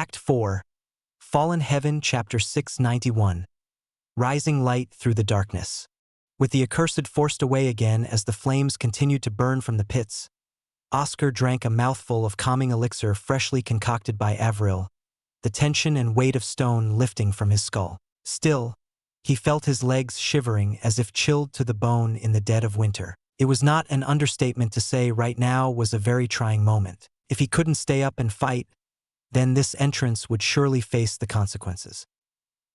Act 4, Fallen Heaven, Chapter 691. Rising light through the darkness. With the accursed forced away again as the flames continued to burn from the pits, Oscar drank a mouthful of calming elixir freshly concocted by Avril, the tension and weight of stone lifting from his skull. Still, he felt his legs shivering as if chilled to the bone in the dead of winter. It was not an understatement to say right now was a very trying moment. If he couldn't stay up and fight, then this entrance would surely face the consequences.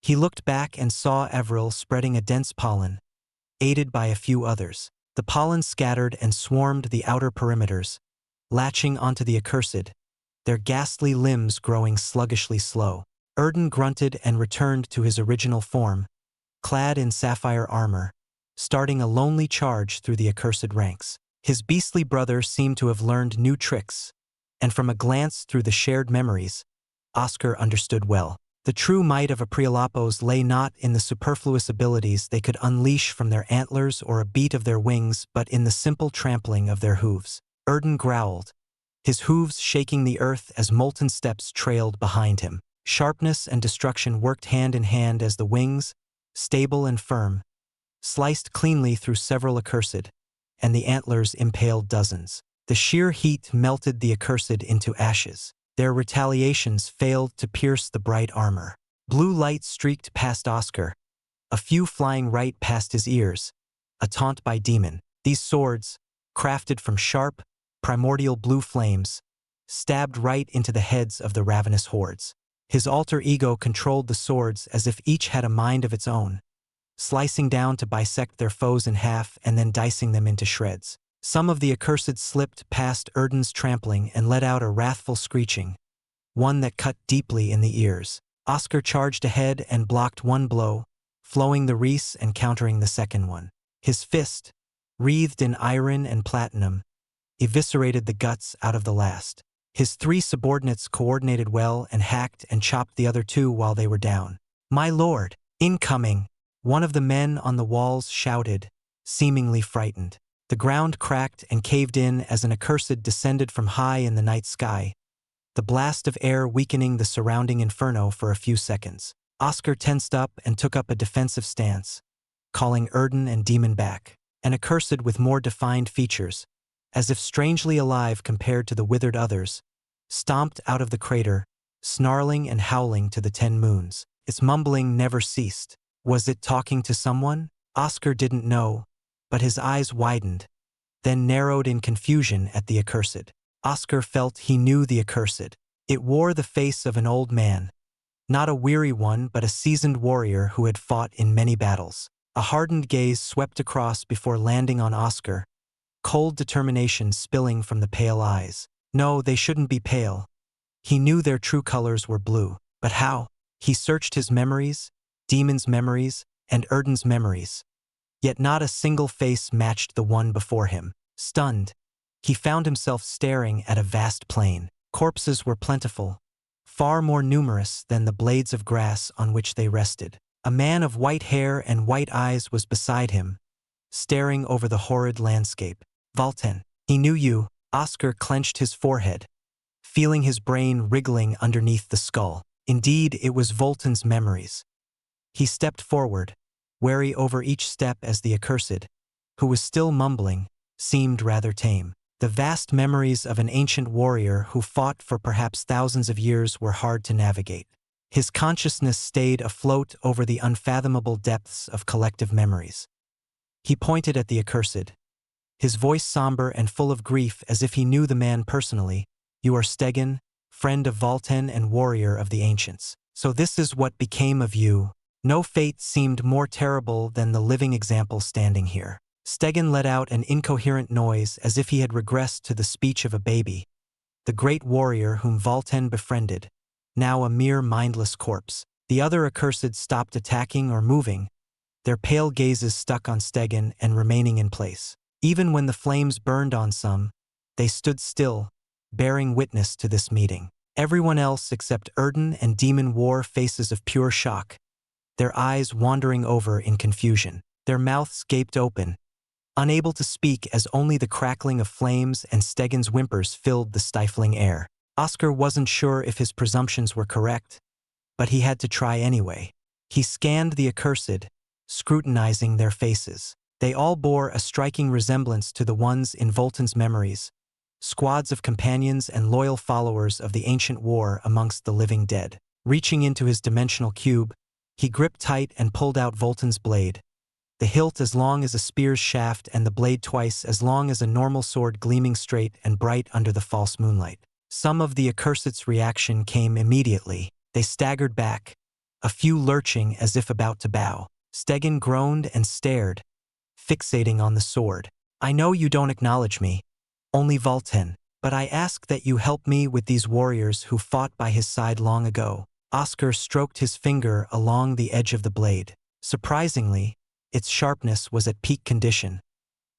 He looked back and saw Avril spreading a dense pollen, aided by a few others. The pollen scattered and swarmed the outer perimeters, latching onto the accursed, their ghastly limbs growing sluggishly slow. Erden grunted and returned to his original form, clad in sapphire armor, starting a lonely charge through the accursed ranks. His beastly brother seemed to have learned new tricks, and from a glance through the shared memories, Oscar understood well. The true might of Apriolapos lay not in the superfluous abilities they could unleash from their antlers or a beat of their wings, but in the simple trampling of their hooves. Erden growled, his hooves shaking the earth as molten steps trailed behind him. Sharpness and destruction worked hand in hand as the wings, stable and firm, sliced cleanly through several accursed, and the antlers impaled dozens. The sheer heat melted the accursed into ashes. Their retaliations failed to pierce the bright armor. Blue light streaked past Oscar, a few flying right past his ears, a taunt by demon. These swords, crafted from sharp, primordial blue flames, stabbed right into the heads of the ravenous hordes. His alter ego controlled the swords as if each had a mind of its own, slicing down to bisect their foes in half and then dicing them into shreds. Some of the accursed slipped past Erden's trampling and let out a wrathful screeching, one that cut deeply in the ears. Oscar charged ahead and blocked one blow, flowing the wreaths and countering the second one. His fist, wreathed in iron and platinum, eviscerated the guts out of the last. His three subordinates coordinated well and hacked and chopped the other two while they were down. "My lord, incoming!" one of the men on the walls shouted, seemingly frightened. The ground cracked and caved in as an accursed descended from high in the night sky, the blast of air weakening the surrounding inferno for a few seconds. Oscar tensed up and took up a defensive stance, calling Erden and Demon back. An accursed with more defined features, as if strangely alive compared to the withered others, stomped out of the crater, snarling and howling to the 10 moons. Its mumbling never ceased. Was it talking to someone? Oscar didn't know, but his eyes widened, then narrowed in confusion at the accursed. Oscar felt he knew the accursed. It wore the face of an old man, not a weary one but a seasoned warrior who had fought in many battles. A hardened gaze swept across before landing on Oscar, cold determination spilling from the pale eyes. No, they shouldn't be pale. He knew their true colors were blue. But how? He searched his memories, Demon's memories, and Erden's memories. Yet not a single face matched the one before him. Stunned, he found himself staring at a vast plain. Corpses were plentiful, far more numerous than the blades of grass on which they rested. A man of white hair and white eyes was beside him, staring over the horrid landscape. "Valten, he knew you." Oscar clenched his forehead, feeling his brain wriggling underneath the skull. Indeed, it was Volten's memories. He stepped forward, wary over each step as the accursed, who was still mumbling, seemed rather tame. The vast memories of an ancient warrior who fought for perhaps thousands of years were hard to navigate. His consciousness stayed afloat over the unfathomable depths of collective memories. He pointed at the accursed, his voice somber and full of grief as if he knew the man personally. "You are Stegen, friend of Valten and warrior of the ancients. So this is what became of you." No fate seemed more terrible than the living example standing here. Stegen let out an incoherent noise as if he had regressed to the speech of a baby. The great warrior whom Valten befriended, now a mere mindless corpse. The other accursed stopped attacking or moving, their pale gazes stuck on Stegen and remaining in place. Even when the flames burned on some, they stood still, bearing witness to this meeting. Everyone else except Erden and Demon wore faces of pure shock, their eyes wandering over in confusion. Their mouths gaped open, unable to speak as only the crackling of flames and Stegen's whimpers filled the stifling air. Oscar wasn't sure if his presumptions were correct, but he had to try anyway. He scanned the accursed, scrutinizing their faces. They all bore a striking resemblance to the ones in Voltan's memories, squads of companions and loyal followers of the ancient war amongst the living dead. Reaching into his dimensional cube, he gripped tight and pulled out Voltan's blade, the hilt as long as a spear's shaft and the blade twice as long as a normal sword, gleaming straight and bright under the false moonlight. Some of the accursed's reaction came immediately. They staggered back, a few lurching as if about to bow. Stegen groaned and stared, fixating on the sword. "I know you don't acknowledge me, only Voltan, but I ask that you help me with these warriors who fought by his side long ago." Oscar stroked his finger along the edge of the blade. Surprisingly, its sharpness was at peak condition,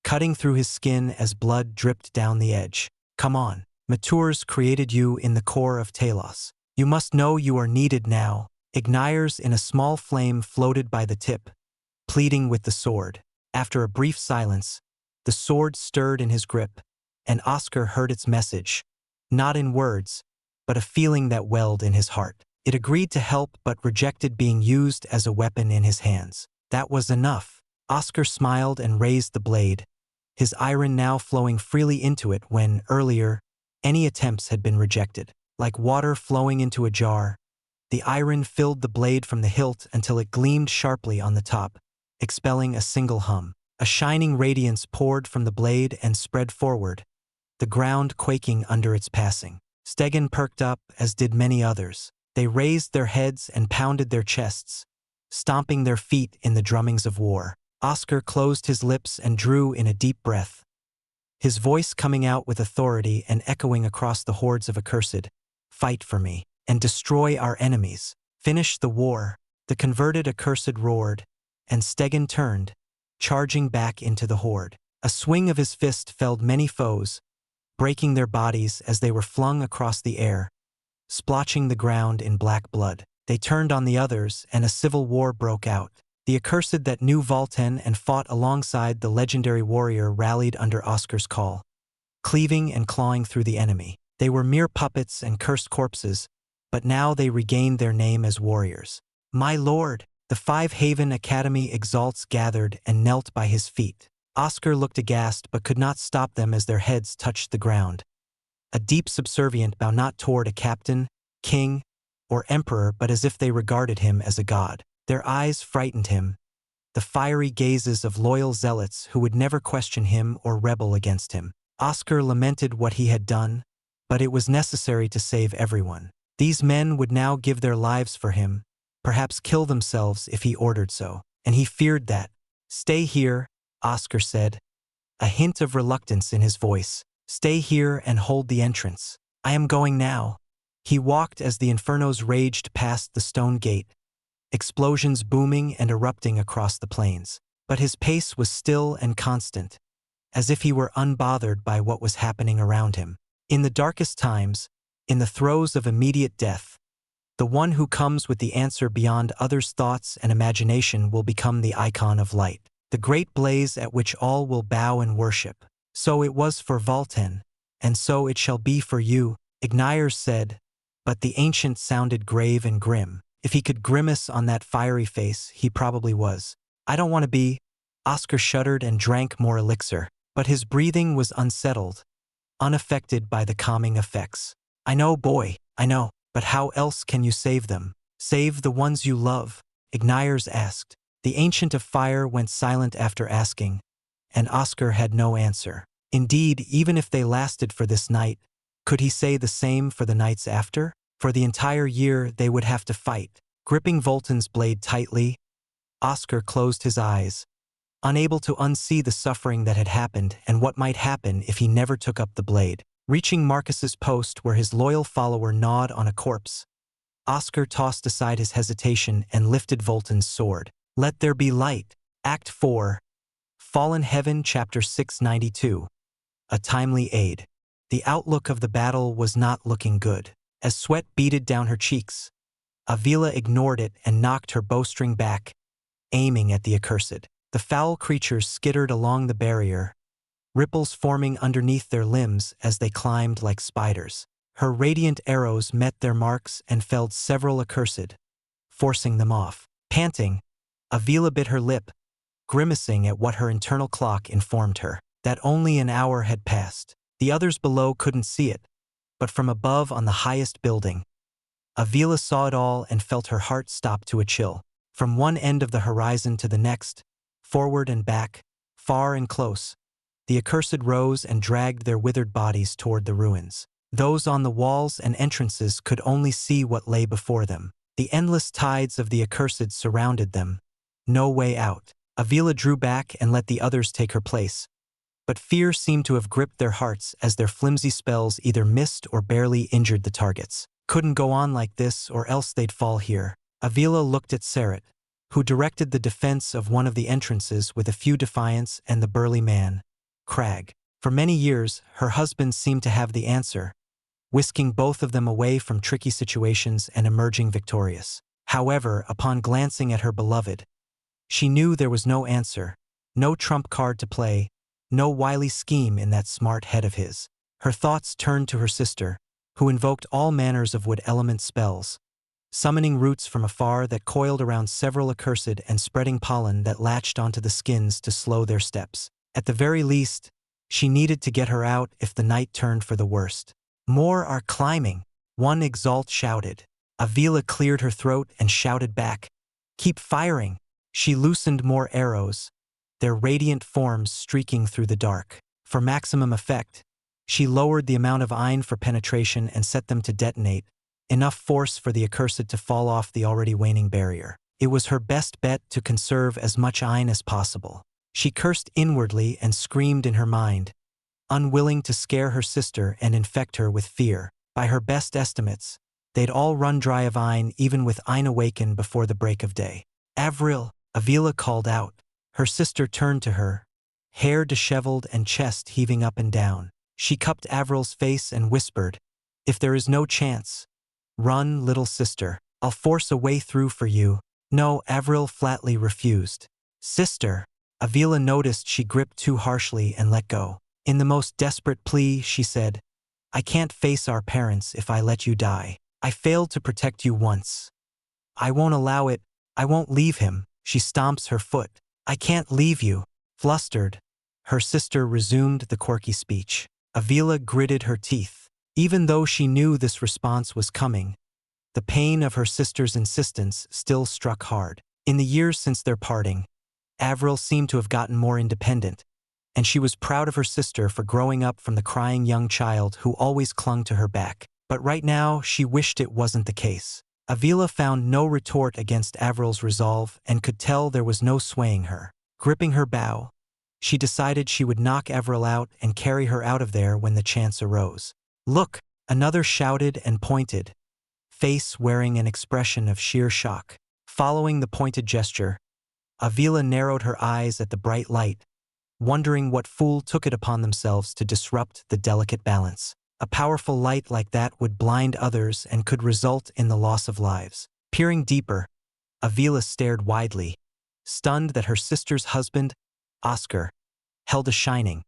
cutting through his skin as blood dripped down the edge. "Come on. Maturs created you in the core of Talos. You must know you are needed now." Ignires in a small flame floated by the tip, pleading with the sword. After a brief silence, the sword stirred in his grip, and Oscar heard its message, not in words, but a feeling that welled in his heart. It agreed to help but rejected being used as a weapon in his hands. That was enough. Oscar smiled and raised the blade, his iron now flowing freely into it when, earlier, any attempts had been rejected. Like water flowing into a jar, the iron filled the blade from the hilt until it gleamed sharply on the top, expelling a single hum. A shining radiance poured from the blade and spread forward, the ground quaking under its passing. Stegen perked up, as did many others. They raised their heads and pounded their chests, stomping their feet in the drummings of war. Oscar closed his lips and drew in a deep breath, his voice coming out with authority and echoing across the hordes of accursed. "Fight for me, and destroy our enemies. Finish the war." The converted accursed roared, and Stegen turned, charging back into the horde. A swing of his fist felled many foes, breaking their bodies as they were flung across the air, splotching the ground in black blood. They turned on the others, and a civil war broke out. The accursed that knew Voltan and fought alongside the legendary warrior rallied under Oscar's call, cleaving and clawing through the enemy. They were mere puppets and cursed corpses, but now they regained their name as warriors. "My lord!" The 5 Haven Academy Exalts gathered and knelt by his feet. Oscar looked aghast but could not stop them as their heads touched the ground. A deep subservient bow, not toward a captain, king, or emperor, but as if they regarded him as a god. Their eyes frightened him, the fiery gazes of loyal zealots who would never question him or rebel against him. Oscar lamented what he had done, but it was necessary to save everyone. These men would now give their lives for him, perhaps kill themselves if he ordered so, and he feared that. "Stay here," Oscar said, a hint of reluctance in his voice. "Stay here and hold the entrance. I am going now." He walked as the infernos raged past the stone gate, explosions booming and erupting across the plains. But his pace was still and constant, as if he were unbothered by what was happening around him. In the darkest times, in the throes of immediate death, the one who comes with the answer beyond others' thoughts and imagination will become the icon of light, the great blaze at which all will bow and worship. "So it was for Voltan, and so it shall be for you," Ignires said, but the ancient sounded grave and grim. If he could grimace on that fiery face, he probably was. "I don't want to be." Oscar shuddered and drank more elixir, but his breathing was unsettled, unaffected by the calming effects. "I know, boy, I know, but how else can you save them? Save the ones you love?" Ignires asked. The Ancient of Fire went silent after asking, and Oscar had no answer. Indeed, even if they lasted for this night, could he say the same for the nights after? For the entire year they would have to fight. Gripping Voltan's blade tightly, Oscar closed his eyes, unable to unsee the suffering that had happened and what might happen if he never took up the blade. Reaching Marcus's post where his loyal follower gnawed on a corpse, Oscar tossed aside his hesitation and lifted Voltan's sword. Let there be light. Act 4, Fallen Heaven, Chapter 692. A timely aid. The outlook of the battle was not looking good. As sweat beaded down her cheeks, Avila ignored it and knocked her bowstring back, aiming at the accursed. The foul creatures skittered along the barrier, ripples forming underneath their limbs as they climbed like spiders. Her radiant arrows met their marks and felled several accursed, forcing them off. Panting, Avila bit her lip, grimacing at what her internal clock informed her, that only an hour had passed. The others below couldn't see it, but from above on the highest building, Avila saw it all and felt her heart stop to a chill. From one end of the horizon to the next, forward and back, far and close, the accursed rose and dragged their withered bodies toward the ruins. Those on the walls and entrances could only see what lay before them. The endless tides of the accursed surrounded them. No way out. Avila drew back and let the others take her place. But fear seemed to have gripped their hearts as their flimsy spells either missed or barely injured the targets. Couldn't go on like this or else they'd fall here. Avila looked at Sarat, who directed the defense of one of the entrances with a few defiance, and the burly man, Crag. For many years, her husband seemed to have the answer, whisking both of them away from tricky situations and emerging victorious. However, upon glancing at her beloved, she knew there was no answer, no trump card to play, no wily scheme in that smart head of his. Her thoughts turned to her sister, who invoked all manners of wood element spells, summoning roots from afar that coiled around several accursed and spreading pollen that latched onto the skins to slow their steps. At the very least, she needed to get her out if the night turned for the worst. More are climbing, one Exalt shouted. Avila cleared her throat and shouted back, "Keep firing!" She loosened more arrows, their radiant forms streaking through the dark. For maximum effect, she lowered the amount of iron for penetration and set them to detonate, enough force for the accursed to fall off the already waning barrier. It was her best bet to conserve as much iron as possible. She cursed inwardly and screamed in her mind, unwilling to scare her sister and infect her with fear. By her best estimates, they'd all run dry of iron even with iron awakened before the break of day. "Avril," Avila called out. Her sister turned to her, hair disheveled and chest heaving up and down. She cupped Avril's face and whispered, "If there is no chance, run, little sister. I'll force a way through for you." No, Avril flatly refused. "Sister." Avila noticed she gripped too harshly and let go. In the most desperate plea, she said, "I can't face our parents if I let you die. I failed to protect you once. I won't allow it. I won't leave him." She stomps her foot. "I can't leave you." Flustered, her sister resumed the quirky speech. Avila gritted her teeth. Even though she knew this response was coming, the pain of her sister's insistence still struck hard. In the years since their parting, Avril seemed to have gotten more independent, and she was proud of her sister for growing up from the crying young child who always clung to her back. But right now, she wished it wasn't the case. Avila found no retort against Avril's resolve and could tell there was no swaying her. Gripping her bow, she decided she would knock Avril out and carry her out of there when the chance arose. "Look!" another shouted and pointed, face wearing an expression of sheer shock. Following the pointed gesture, Avila narrowed her eyes at the bright light, wondering what fool took it upon themselves to disrupt the delicate balance. A powerful light like that would blind others and could result in the loss of lives. Peering deeper, Avila stared widely, stunned that her sister's husband, Oscar, held a shining,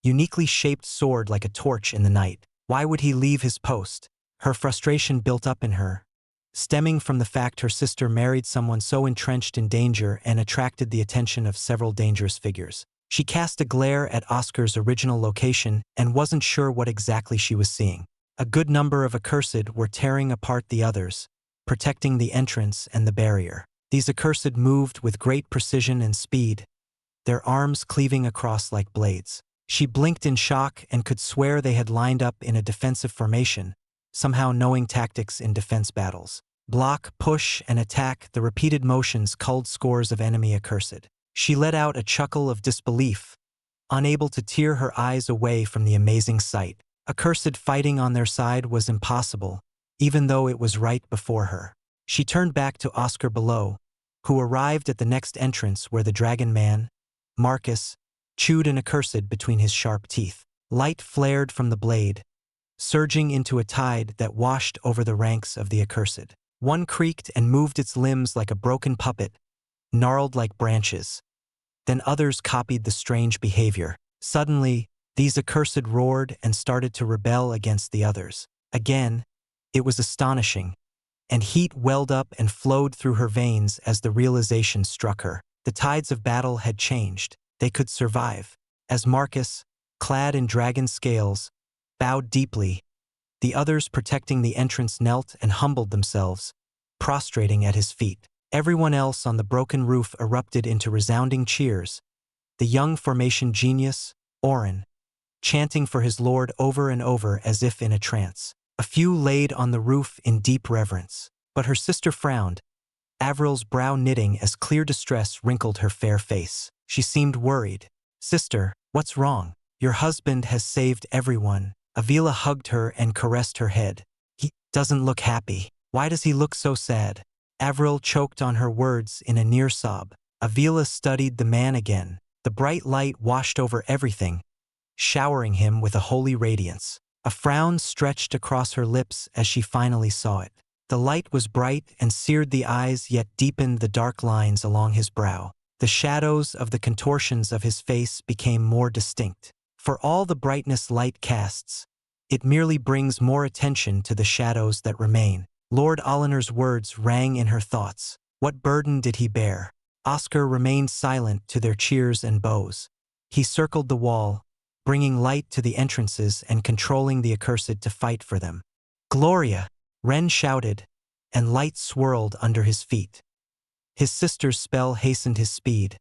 uniquely shaped sword like a torch in the night. Why would he leave his post? Her frustration built up in her, stemming from the fact her sister married someone so entrenched in danger and attracted the attention of several dangerous figures. She cast a glare at Oscar's original location and wasn't sure what exactly she was seeing. A good number of accursed were tearing apart the others, protecting the entrance and the barrier. These accursed moved with great precision and speed, their arms cleaving across like blades. She blinked in shock and could swear they had lined up in a defensive formation, somehow knowing tactics in defense battles. Block, push, and attack, the repeated motions culled scores of enemy accursed. She let out a chuckle of disbelief, unable to tear her eyes away from the amazing sight. Accursed fighting on their side was impossible, even though it was right before her. She turned back to Oscar below, who arrived at the next entrance where the dragon man, Marcus, chewed an accursed between his sharp teeth. Light flared from the blade, surging into a tide that washed over the ranks of the accursed. One creaked and moved its limbs like a broken puppet, gnarled like branches. Then others copied the strange behavior. Suddenly, these accursed roared and started to rebel against the others. Again, it was astonishing, and heat welled up and flowed through her veins as the realization struck her. The tides of battle had changed. They could survive. As Marcus, clad in dragon scales, bowed deeply, the others protecting the entrance knelt and humbled themselves, prostrating at his feet. Everyone else on the broken roof erupted into resounding cheers. The young formation genius, Oren, chanting for his lord over and over as if in a trance. A few laid on the roof in deep reverence. But her sister frowned, Avril's brow knitting as clear distress wrinkled her fair face. She seemed worried. "Sister, what's wrong? Your husband has saved everyone." Avila hugged her and caressed her head. "He doesn't look happy. Why does he look so sad?" Avril choked on her words in a near sob. Avila studied the man again. The bright light washed over everything, showering him with a holy radiance. A frown stretched across her lips as she finally saw it. The light was bright and seared the eyes, yet deepened the dark lines along his brow. The shadows of the contortions of his face became more distinct. For all the brightness light casts, it merely brings more attention to the shadows that remain. Lord Oliner's words rang in her thoughts. What burden did he bear? Oscar remained silent to their cheers and bows. He circled the wall, bringing light to the entrances and controlling the accursed to fight for them. "Gloria!" Ren shouted, and light swirled under his feet. His sister's spell hastened his speed,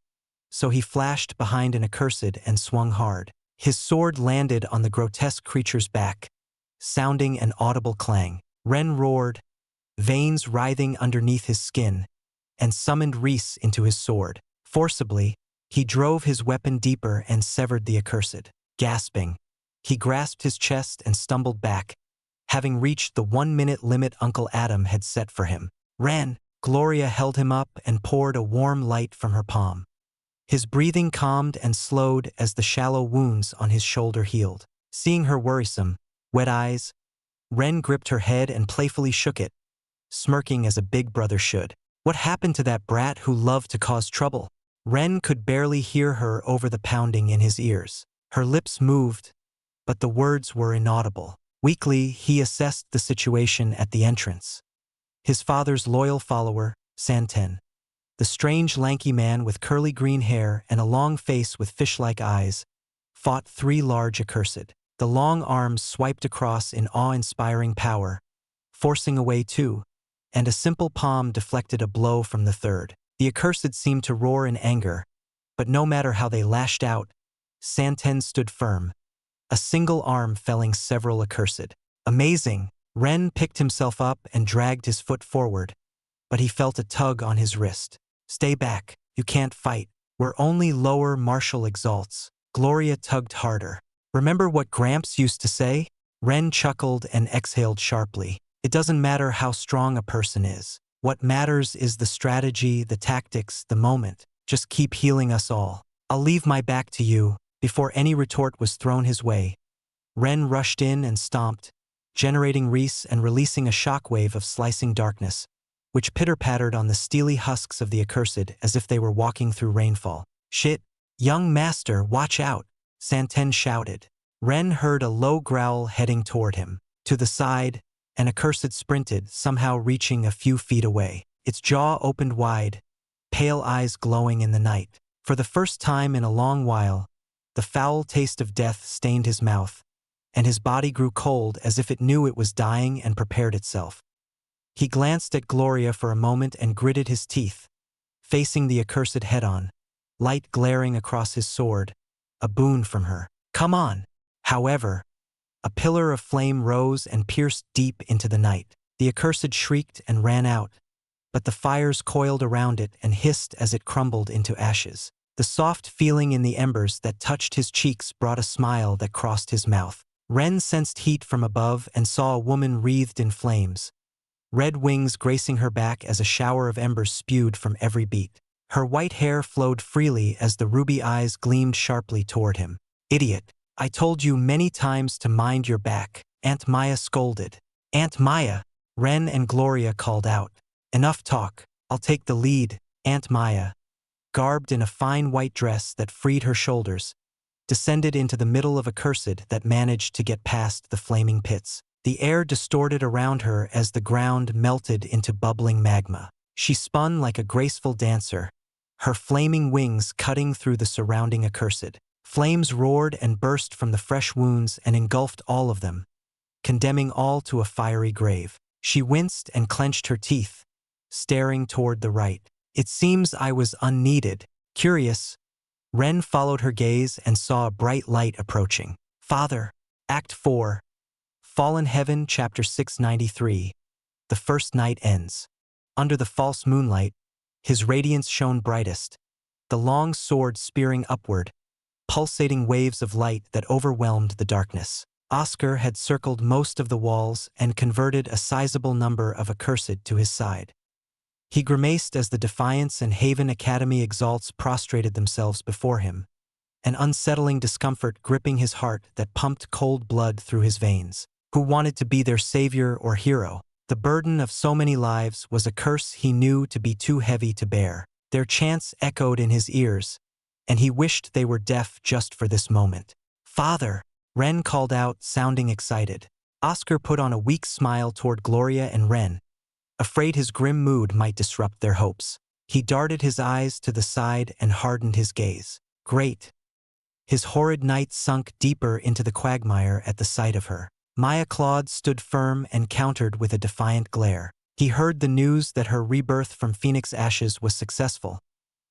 so he flashed behind an accursed and swung hard. His sword landed on the grotesque creature's back, sounding an audible clang. Ren roared, veins writhing underneath his skin, and summoned Reese into his sword. Forcibly, he drove his weapon deeper and severed the accursed. Gasping, he grasped his chest and stumbled back, having reached the 1-minute limit Uncle Adam had set for him. "Ren!" Gloria held him up and poured a warm light from her palm. His breathing calmed and slowed as the shallow wounds on his shoulder healed. Seeing her worrisome, wet eyes, Ren gripped her head and playfully shook it, smirking as a big brother should. "What happened to that brat who loved to cause trouble?" Ren could barely hear her over the pounding in his ears. Her lips moved, but the words were inaudible. Weakly, he assessed the situation at the entrance. His father's loyal follower, Santen, the strange lanky man with curly green hair and a long face with fish-like eyes, fought 3 large accursed. The long arms swiped across in awe-inspiring power, forcing away 2, and a simple palm deflected a blow from the 3rd. The accursed seemed to roar in anger, but no matter how they lashed out, Santen stood firm, a single arm felling several accursed. Amazing! Ren picked himself up and dragged his foot forward, but he felt a tug on his wrist. "Stay back, you can't fight. We're only lower martial exalts." Gloria tugged harder. "Remember what Gramps used to say?" Ren chuckled and exhaled sharply. "It doesn't matter how strong a person is. What matters is the strategy, the tactics, the moment. Just keep healing us all. I'll leave my back to you." Before any retort was thrown his way, Ren rushed in and stomped, generating Reese and releasing a shockwave of slicing darkness, which pitter-pattered on the steely husks of the accursed as if they were walking through rainfall. "Shit! Young master, watch out!" Santen shouted. Ren heard a low growl heading toward him. To the side, an accursed sprinted, somehow reaching a few feet away. Its jaw opened wide, pale eyes glowing in the night. For the first time in a long while, the foul taste of death stained his mouth, and his body grew cold as if it knew it was dying and prepared itself. He glanced at Gloria for a moment and gritted his teeth, facing the accursed head-on, light glaring across his sword, a boon from her. "Come on!" However, a pillar of flame rose and pierced deep into the night. The accursed shrieked and ran out, but the fires coiled around it and hissed as it crumbled into ashes. The soft feeling in the embers that touched his cheeks brought a smile that crossed his mouth. Ren sensed heat from above and saw a woman wreathed in flames, red wings gracing her back as a shower of embers spewed from every beat. Her white hair flowed freely as the ruby eyes gleamed sharply toward him. "Idiot! I told you many times to mind your back," Aunt Maya scolded. "Aunt Maya!" Ren and Gloria called out. "Enough talk. I'll take the lead." Aunt Maya, garbed in a fine white dress that freed her shoulders, descended into the middle of a accursed that managed to get past the flaming pits. The air distorted around her as the ground melted into bubbling magma. She spun like a graceful dancer, her flaming wings cutting through the surrounding accursed. Flames roared and burst from the fresh wounds and engulfed all of them, condemning all to a fiery grave. She winced and clenched her teeth, staring toward the right. It seems I was unneeded. Curious, Ren followed her gaze and saw a bright light approaching. Father. Act 4. Fallen Heaven, Chapter 693. The first night ends. Under the false moonlight, his radiance shone brightest, the long sword spearing upward, pulsating waves of light that overwhelmed the darkness. Oscar had circled most of the walls and converted a sizable number of accursed to his side. He grimaced as the Defiance and Haven Academy Exalts prostrated themselves before him, an unsettling discomfort gripping his heart that pumped cold blood through his veins. Who wanted to be their savior or hero? The burden of so many lives was a curse he knew to be too heavy to bear. Their chants echoed in his ears, and he wished they were deaf just for this moment. Father, Ren called out, sounding excited. Oscar put on a weak smile toward Gloria and Ren, afraid his grim mood might disrupt their hopes. He darted his eyes to the side and hardened his gaze. Great. His horrid knight sunk deeper into the quagmire at the sight of her. Maya Claude stood firm and countered with a defiant glare. He heard the news that her rebirth from Phoenix ashes was successful,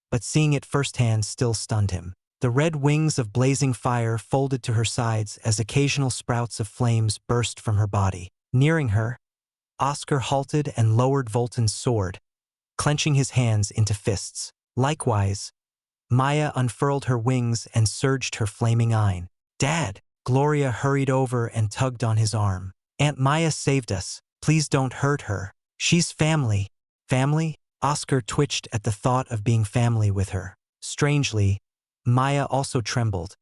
but seeing it firsthand still stunned him. The red wings of blazing fire folded to her sides as occasional sprouts of flames burst from her body. Nearing her, Oscar halted and lowered Volton's sword, clenching his hands into fists. Likewise, Maya unfurled her wings and surged her flaming eye. Dad! Gloria hurried over and tugged on his arm. Aunt Maya saved us. Please don't hurt her. She's family. Family? Oscar twitched at the thought of being family with her. Strangely, Maya also trembled,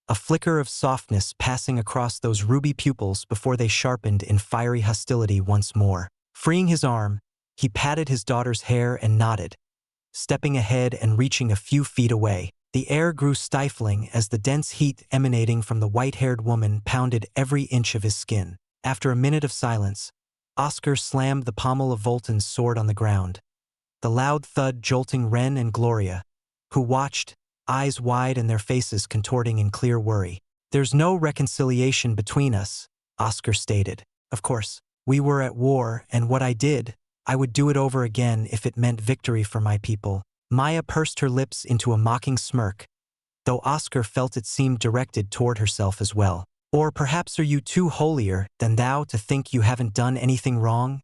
a flicker of softness passing across those ruby pupils before they sharpened in fiery hostility once more. Freeing his arm, he patted his daughter's hair and nodded, stepping ahead and reaching a few feet away. The air grew stifling as the dense heat emanating from the white-haired woman pounded every inch of his skin. After a minute of silence, Oscar slammed the pommel of Volton's sword on the ground, the loud thud jolting Ren and Gloria, who watched, eyes wide and their faces contorting in clear worry. There's no reconciliation between us, Oscar stated. Of course, we were at war, and what I did, I would do it over again if it meant victory for my people. Maya pursed her lips into a mocking smirk, though Oscar felt it seemed directed toward herself as well. Or perhaps are you too holier than thou to think you haven't done anything wrong?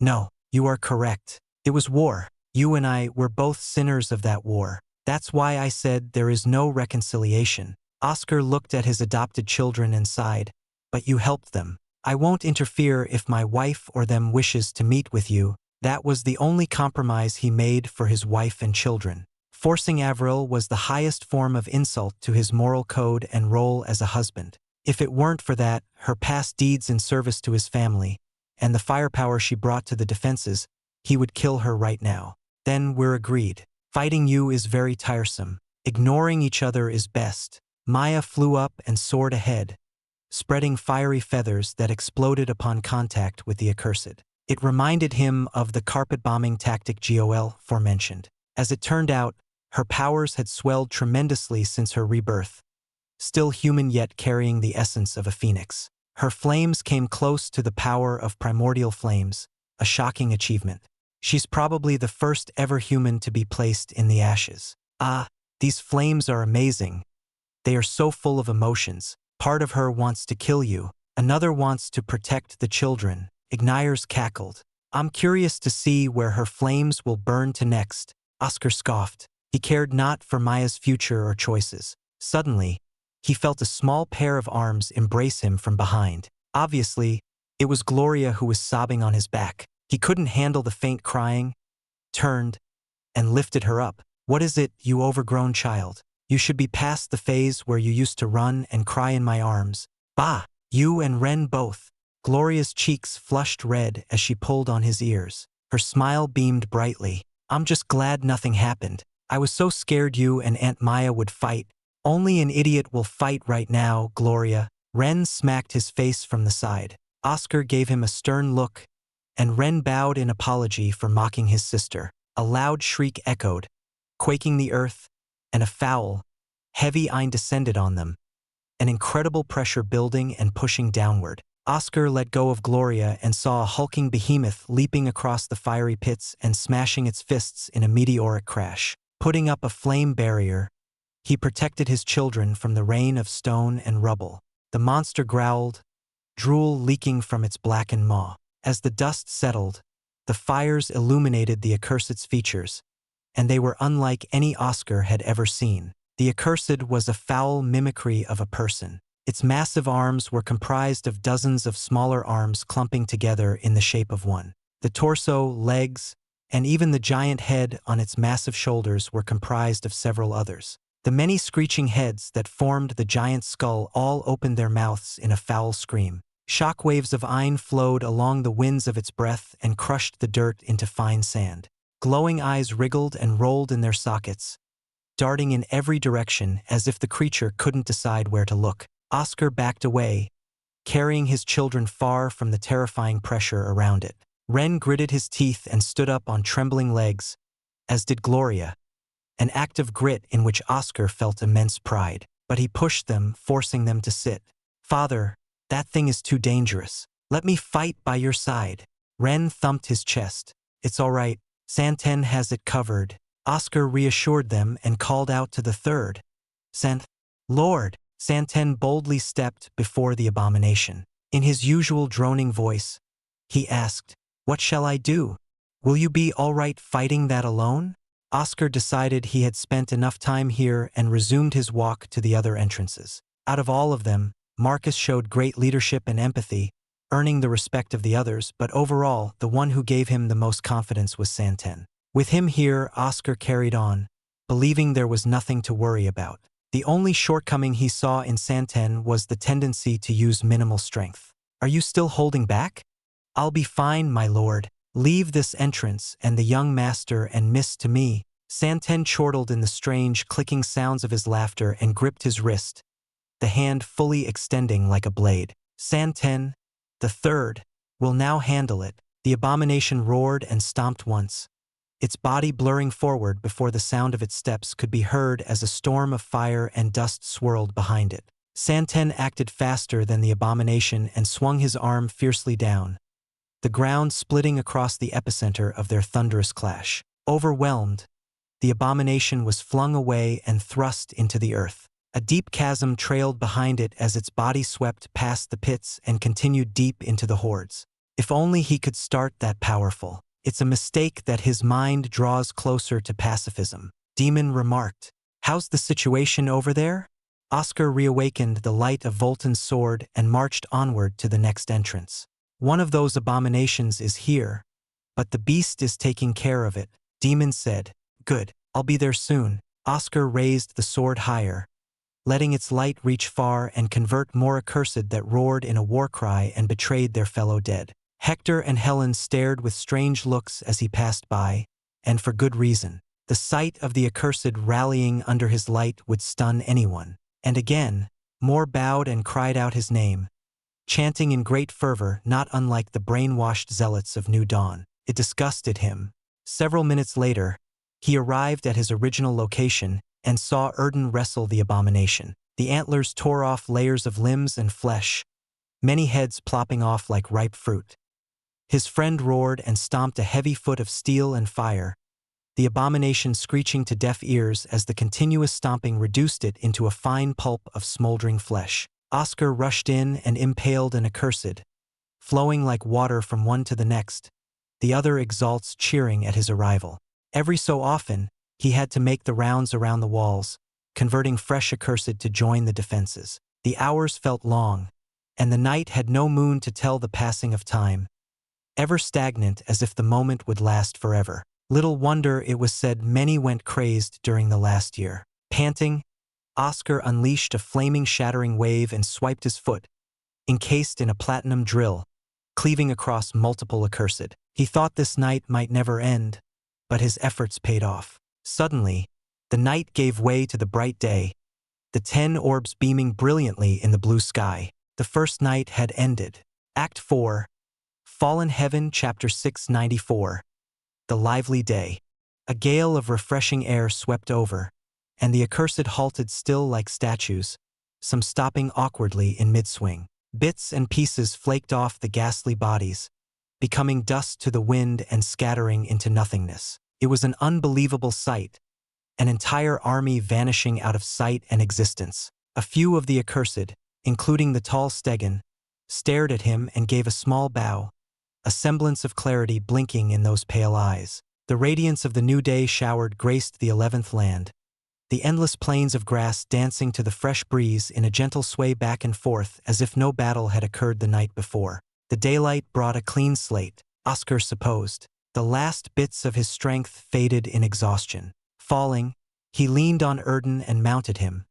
No, you are correct. It was war. You and I were both sinners of that war. That's why I said there is no reconciliation. Oscar looked at his adopted children and sighed. But you helped them. I won't interfere if my wife or them wishes to meet with you. That was the only compromise he made for his wife and children. Forcing Avril was the highest form of insult to his moral code and role as a husband. If it weren't for that, her past deeds in service to his family, and the firepower she brought to the defenses, he would kill her right now. Then we're agreed. Fighting you is very tiresome. Ignoring each other is best. Maya flew up and soared ahead, spreading fiery feathers that exploded upon contact with the accursed. It reminded him of the carpet-bombing tactic GOL forementioned. As it turned out, her powers had swelled tremendously since her rebirth, still human yet carrying the essence of a phoenix. Her flames came close to the power of primordial flames, a shocking achievement. She's probably the first ever human to be placed in the ashes. Ah, these flames are amazing. They are so full of emotions. Part of her wants to kill you. Another wants to protect the children. Ignires cackled. I'm curious to see where her flames will burn to next. Oscar scoffed. He cared not for Maya's future or choices. Suddenly, he felt a small pair of arms embrace him from behind. Obviously, it was Gloria who was sobbing on his back. He couldn't handle the faint crying, turned, and lifted her up. What is it, you overgrown child? You should be past the phase where you used to run and cry in my arms. Bah! You and Ren both. Gloria's cheeks flushed red as she pulled on his ears. Her smile beamed brightly. I'm just glad nothing happened. I was so scared you and Aunt Maya would fight. Only an idiot will fight right now, Gloria. Ren smacked his face from the side. Oscar gave him a stern look, and Ren bowed in apology for mocking his sister. A loud shriek echoed, quaking the earth, and a foul, heavy eye descended on them, an incredible pressure building and pushing downward. Oscar let go of Gloria and saw a hulking behemoth leaping across the fiery pits and smashing its fists in a meteoric crash. Putting up a flame barrier, he protected his children from the rain of stone and rubble. The monster growled, drool leaking from its blackened maw. As the dust settled, the fires illuminated the accursed's features, and they were unlike any Oscar had ever seen. The accursed was a foul mimicry of a person. Its massive arms were comprised of dozens of smaller arms clumping together in the shape of one. The torso, legs, and even the giant head on its massive shoulders were comprised of several others. The many screeching heads that formed the giant's skull all opened their mouths in a foul scream. Shockwaves of iron flowed along the winds of its breath and crushed the dirt into fine sand. Glowing eyes wriggled and rolled in their sockets, darting in every direction as if the creature couldn't decide where to look. Oscar backed away, carrying his children far from the terrifying pressure around it. Ren gritted his teeth and stood up on trembling legs, as did Gloria, an act of grit in which Oscar felt immense pride. But he pushed them, forcing them to sit. "Father, that thing is too dangerous. Let me fight by your side." Ren thumped his chest. "It's all right. Santen has it covered." Oscar reassured them and called out to the third. "Lord." Santen boldly stepped before the abomination. In his usual droning voice, he asked, "What shall I do? Will you be all right fighting that alone?" Oscar decided he had spent enough time here and resumed his walk to the other entrances. Out of all of them, Marcus showed great leadership and empathy, earning the respect of the others, but overall, the one who gave him the most confidence was Santen. With him here, Oscar carried on, believing there was nothing to worry about. The only shortcoming he saw in Santen was the tendency to use minimal strength. "Are you still holding back?" "I'll be fine, my lord. Leave this entrance and the young master and miss to me." Santen chortled in the strange, clicking sounds of his laughter and gripped his wrist, the hand fully extending like a blade. "Santen, the third, will now handle it." The abomination roared and stomped once, its body blurring forward before the sound of its steps could be heard as a storm of fire and dust swirled behind it. Santen acted faster than the abomination and swung his arm fiercely down, the ground splitting across the epicenter of their thunderous clash. Overwhelmed, the abomination was flung away and thrust into the earth. A deep chasm trailed behind it as its body swept past the pits and continued deep into the hordes. If only he could start that powerful. "It's a mistake that his mind draws closer to pacifism," Demon remarked. "How's the situation over there?" Oscar reawakened the light of Volton's sword and marched onward to the next entrance. "One of those abominations is here, but the beast is taking care of it," Demon said. "Good, I'll be there soon." Oscar raised the sword higher, letting its light reach far and convert more accursed that roared in a war cry and betrayed their fellow dead. Hector and Helen stared with strange looks as he passed by, and for good reason. The sight of the accursed rallying under his light would stun anyone. And again, more bowed and cried out his name, chanting in great fervor, not unlike the brainwashed zealots of New Dawn. It disgusted him. Several minutes later, he arrived at his original location and saw Erden wrestle the abomination. The antlers tore off layers of limbs and flesh, many heads plopping off like ripe fruit. His friend roared and stomped a heavy foot of steel and fire, the abomination screeching to deaf ears as the continuous stomping reduced it into a fine pulp of smoldering flesh. Oscar rushed in and impaled an accursed, flowing like water from one to the next, the other exalts cheering at his arrival. Every so often, he had to make the rounds around the walls, converting fresh accursed to join the defenses. The hours felt long, and the night had no moon to tell the passing of time, ever stagnant as if the moment would last forever. Little wonder it was said many went crazed during the last year. Panting, Oscar unleashed a flaming shattering wave and swiped his foot, encased in a platinum drill, cleaving across multiple accursed. He thought this night might never end, but his efforts paid off. Suddenly, the night gave way to the bright day, the 10 orbs beaming brilliantly in the blue sky. The first night had ended. Act 4, Fallen Heaven, Chapter 694. The lively day. A gale of refreshing air swept over, and the accursed halted still like statues, some stopping awkwardly in mid-swing. Bits and pieces flaked off the ghastly bodies, becoming dust to the wind and scattering into nothingness. It was an unbelievable sight, an entire army vanishing out of sight and existence. A few of the accursed, including the tall Stegan, stared at him and gave a small bow, a semblance of clarity blinking in those pale eyes. The radiance of the new day showered graced the 11th land, the endless plains of grass dancing to the fresh breeze in a gentle sway back and forth as if no battle had occurred the night before. The daylight brought a clean slate, Oscar supposed. The last bits of his strength faded in exhaustion. Falling, he leaned on Erden and mounted him,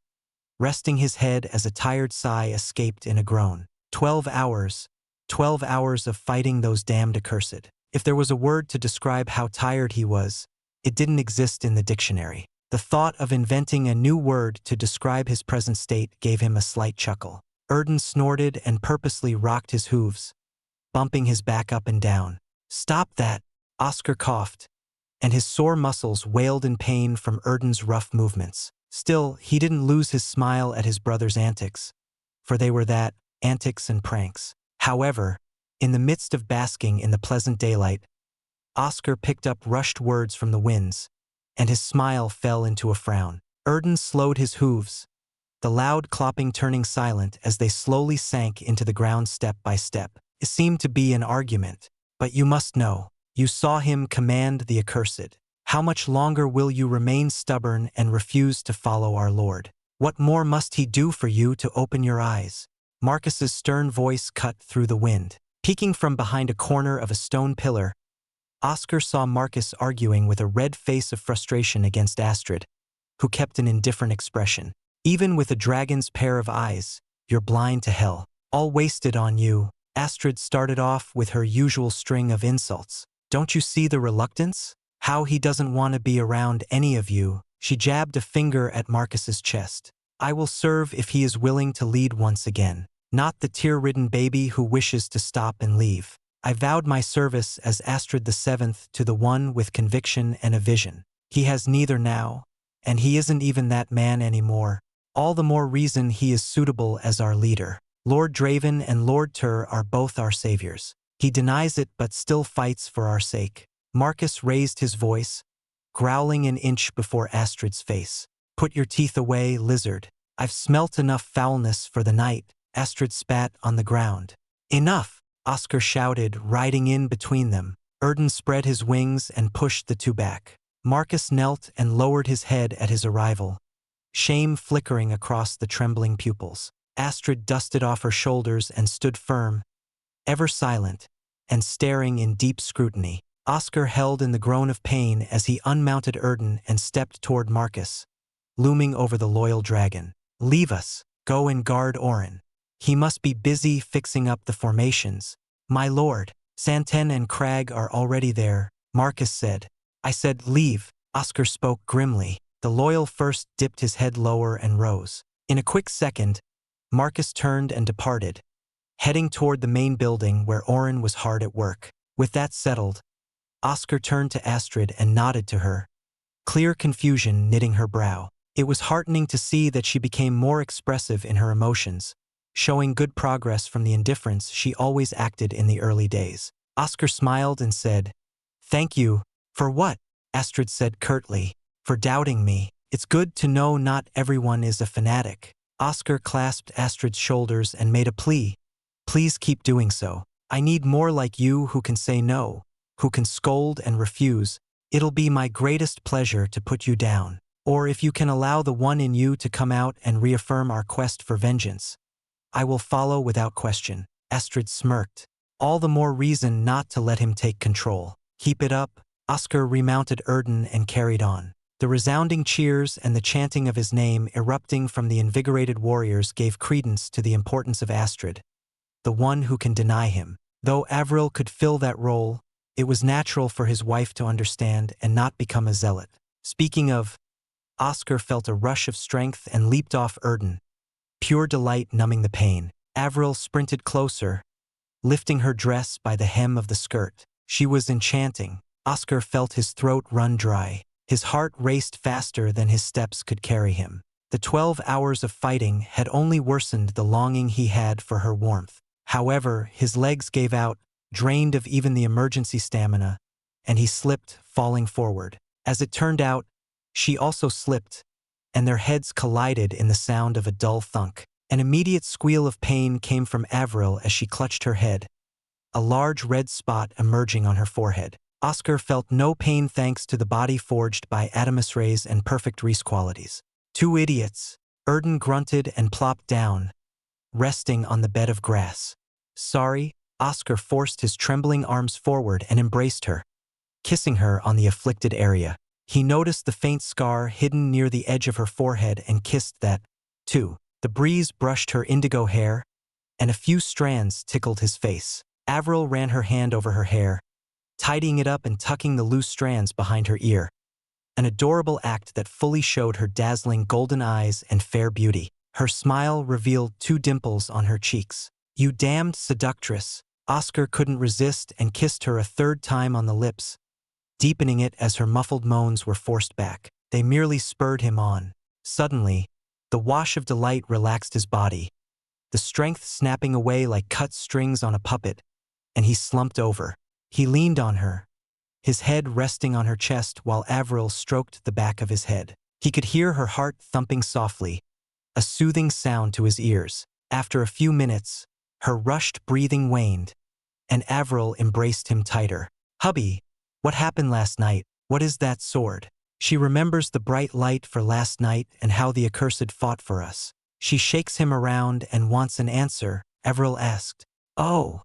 resting his head as a tired sigh escaped in a groan. 12 hours. 12 hours of fighting those damned accursed. If there was a word to describe how tired he was, it didn't exist in the dictionary. The thought of inventing a new word to describe his present state gave him a slight chuckle. Erden snorted and purposely rocked his hooves, bumping his back up and down. "Stop that," Oscar coughed, and his sore muscles wailed in pain from Erden's rough movements. Still, he didn't lose his smile at his brother's antics, for they were that, antics and pranks. However, in the midst of basking in the pleasant daylight, Oscar picked up rushed words from the winds, and his smile fell into a frown. Erden slowed his hooves, the loud clopping turning silent as they slowly sank into the ground step by step. It seemed to be an argument. "But you must know, you saw him command the accursed. How much longer will you remain stubborn and refuse to follow our Lord? What more must he do for you to open your eyes?" Marcus's stern voice cut through the wind. Peeking from behind a corner of a stone pillar, Oscar saw Marcus arguing with a red face of frustration against Astrid, who kept an indifferent expression. "Even with a dragon's pair of eyes, you're blind to hell. All wasted on you." Astrid started off with her usual string of insults. "Don't you see the reluctance? How he doesn't want to be around any of you." She jabbed a finger at Marcus's chest. "I will serve if he is willing to lead once again. Not the tear-ridden baby who wishes to stop and leave. I vowed my service as Astrid the Seventh to the one with conviction and a vision. He has neither now, and he isn't even that man anymore. All the more reason he is suitable as our leader. Lord Draven and Lord Tur are both our saviors. He denies it but still fights for our sake." Marcus raised his voice, growling an inch before Astrid's face. "Put your teeth away, lizard. I've smelt enough foulness for the night." Astrid spat on the ground. "Enough!" Oscar shouted, riding in between them. Erden spread his wings and pushed the two back. Marcus knelt and lowered his head at his arrival, shame flickering across the trembling pupils. Astrid dusted off her shoulders and stood firm, ever silent, and staring in deep scrutiny. Oscar held in the groan of pain as he unmounted Erden and stepped toward Marcus, looming over the loyal dragon. "Leave us. Go and guard Orin. He must be busy fixing up the formations." "My lord, Santen and Crag are already there," Marcus said. "I said leave." Oscar spoke grimly. The loyal first dipped his head lower and rose. In a quick second, Marcus turned and departed, heading toward the main building where Orin was hard at work. With that settled, Oscar turned to Astrid and nodded to her, clear confusion knitting her brow. It was heartening to see that she became more expressive in her emotions, showing good progress from the indifference she always acted in the early days. Oscar smiled and said, "Thank you." "For what?" Astrid said curtly. "For doubting me. It's good to know not everyone is a fanatic." Oscar clasped Astrid's shoulders and made a plea. "Please keep doing so. I need more like you who can say no, who can scold and refuse. It'll be my greatest pleasure to put you down. Or if you can allow the one in you to come out and reaffirm our quest for vengeance, I will follow without question." Astrid smirked. All the more reason not to let him take control. "Keep it up." Oscar remounted Erden and carried on. The resounding cheers and the chanting of his name erupting from the invigorated warriors gave credence to the importance of Astrid, the one who can deny him. Though Avril could fill that role, it was natural for his wife to understand and not become a zealot. Speaking of, Oscar felt a rush of strength and leaped off Erden, pure delight numbing the pain. Avril sprinted closer, lifting her dress by the hem of the skirt. She was enchanting. Oscar felt his throat run dry. His heart raced faster than his steps could carry him. The 12 hours of fighting had only worsened the longing he had for her warmth. However, his legs gave out, drained of even the emergency stamina, and he slipped, falling forward. As it turned out, she also slipped, and their heads collided in the sound of a dull thunk. An immediate squeal of pain came from Avril as she clutched her head, a large red spot emerging on her forehead. Oscar felt no pain thanks to the body forged by Adamus Ray's and perfect Reese qualities. Two idiots. Erden grunted and plopped down, resting on the bed of grass. Sorry, Oscar forced his trembling arms forward and embraced her, kissing her on the afflicted area. He noticed the faint scar hidden near the edge of her forehead and kissed that, too. The breeze brushed her indigo hair, and a few strands tickled his face. Avril ran her hand over her hair, tidying it up and tucking the loose strands behind her ear. An adorable act that fully showed her dazzling golden eyes and fair beauty. Her smile revealed 2 dimples on her cheeks. You damned seductress. Oscar couldn't resist and kissed her a 3rd time on the lips, deepening it as her muffled moans were forced back. They merely spurred him on. Suddenly, the wash of delight relaxed his body, the strength snapping away like cut strings on a puppet, and he slumped over. He leaned on her, his head resting on her chest while Avril stroked the back of his head. He could hear her heart thumping softly, a soothing sound to his ears. After a few minutes, her rushed breathing waned, and Avril embraced him tighter. Hubby, what happened last night? What is that sword? She remembers the bright light for last night and how the accursed fought for us. She shakes him around and wants an answer, Avril asked. Oh,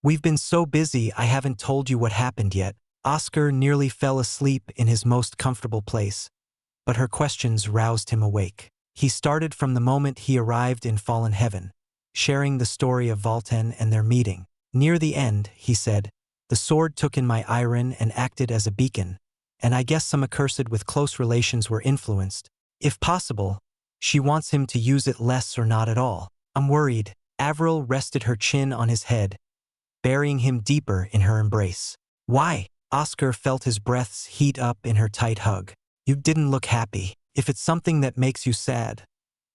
we've been so busy I haven't told you what happened yet. Oscar nearly fell asleep in his most comfortable place, but her questions roused him awake. He started from the moment he arrived in fallen heaven, sharing the story of Volten and their meeting. Near the end, he said, the sword took in my iron and acted as a beacon, and I guess some accursed with close relations were influenced. If possible, she wants him to use it less or not at all. I'm worried. Avril rested her chin on his head, burying him deeper in her embrace. Why? Oscar felt his breaths heat up in her tight hug. You didn't look happy. If it's something that makes you sad,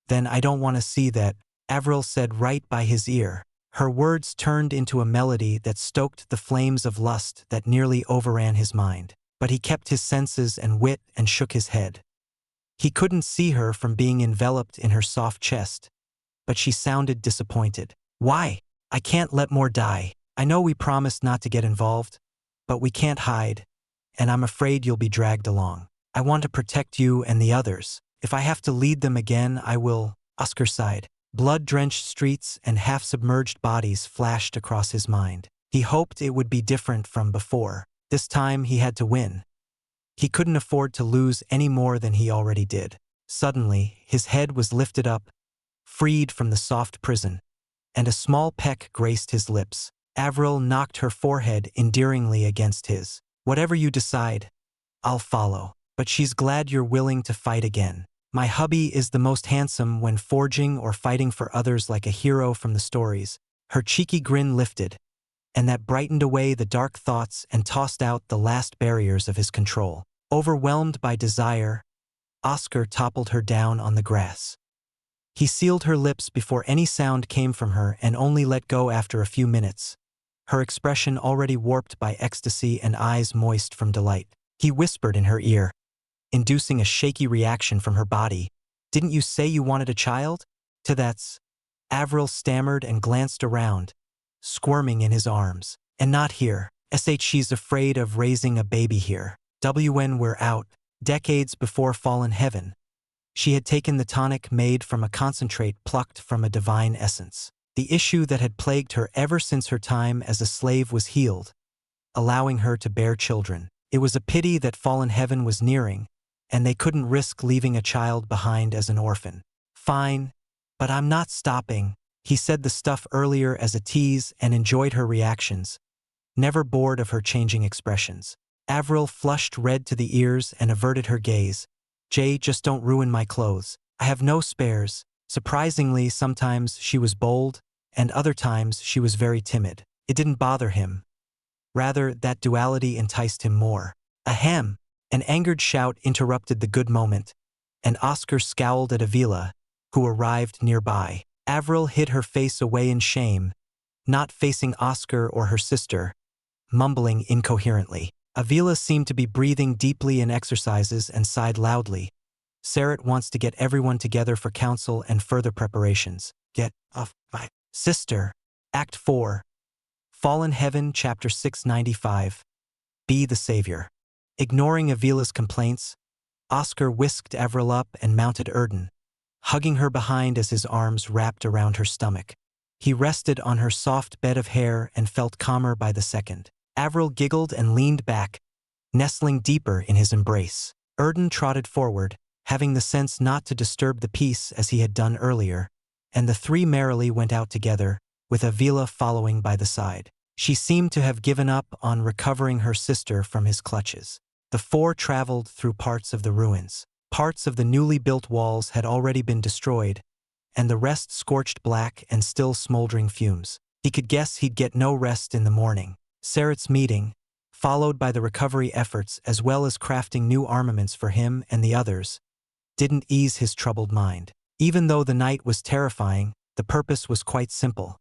then I don't want to see that, Avril said right by his ear. Her words turned into a melody that stoked the flames of lust that nearly overran his mind. But he kept his senses and wit and shook his head. He couldn't see her from being enveloped in her soft chest, but she sounded disappointed. Why? I can't let more die. I know we promised not to get involved, but we can't hide, and I'm afraid you'll be dragged along. I want to protect you and the others. If I have to lead them again, I will. Oscar sighed. Blood-drenched streets and half-submerged bodies flashed across his mind. He hoped it would be different from before. This time he had to win. He couldn't afford to lose any more than he already did. Suddenly, his head was lifted up, freed from the soft prison, and a small peck graced his lips. Avril knocked her forehead endearingly against his. Whatever you decide, I'll follow. But she's glad you're willing to fight again. My hubby is the most handsome when forging or fighting for others like a hero from the stories. Her cheeky grin lifted, and that brightened away the dark thoughts and tossed out the last barriers of his control. Overwhelmed by desire, Oscar toppled her down on the grass. He sealed her lips before any sound came from her and only let go after a few minutes, her expression already warped by ecstasy and eyes moist from delight. He whispered in her ear, inducing a shaky reaction from her body. Didn't you say you wanted a child? To that's. Avril stammered and glanced around, squirming in his arms. And not here. She's afraid of raising a baby here. When we're out. Decades before fallen heaven, she had taken the tonic made from a concentrate plucked from a divine essence. The issue that had plagued her ever since her time as a slave was healed, allowing her to bear children. It was a pity that fallen heaven was nearing, and they couldn't risk leaving a child behind as an orphan. Fine, but I'm not stopping. He said the stuff earlier as a tease and enjoyed her reactions, never bored of her changing expressions. Avril flushed red to the ears and averted her gaze. Jay, just don't ruin my clothes. I have no spares. Surprisingly, sometimes she was bold, and other times she was very timid. It didn't bother him. Rather, that duality enticed him more. Ahem! An angered shout interrupted the good moment, and Oscar scowled at Avila, who arrived nearby. Avril hid her face away in shame, not facing Oscar or her sister, mumbling incoherently. Avila seemed to be breathing deeply in exercises and sighed loudly. Sarat wants to get everyone together for council and further preparations. Get off my sister. Act 4. Fallen Heaven, Chapter 695. Be the Savior. Ignoring Avila's complaints, Oscar whisked Avril up and mounted Erden, hugging her behind as his arms wrapped around her stomach. He rested on her soft bed of hair and felt calmer by the second. Avril giggled and leaned back, nestling deeper in his embrace. Erden trotted forward, having the sense not to disturb the peace as he had done earlier, and the three merrily went out together, with Avila following by the side. She seemed to have given up on recovering her sister from his clutches. The four traveled through parts of the ruins. Parts of the newly built walls had already been destroyed, and the rest scorched black and still smoldering fumes. He could guess he'd get no rest in the morning. Sarat's meeting, followed by the recovery efforts as well as crafting new armaments for him and the others, didn't ease his troubled mind. Even though the night was terrifying, the purpose was quite simple: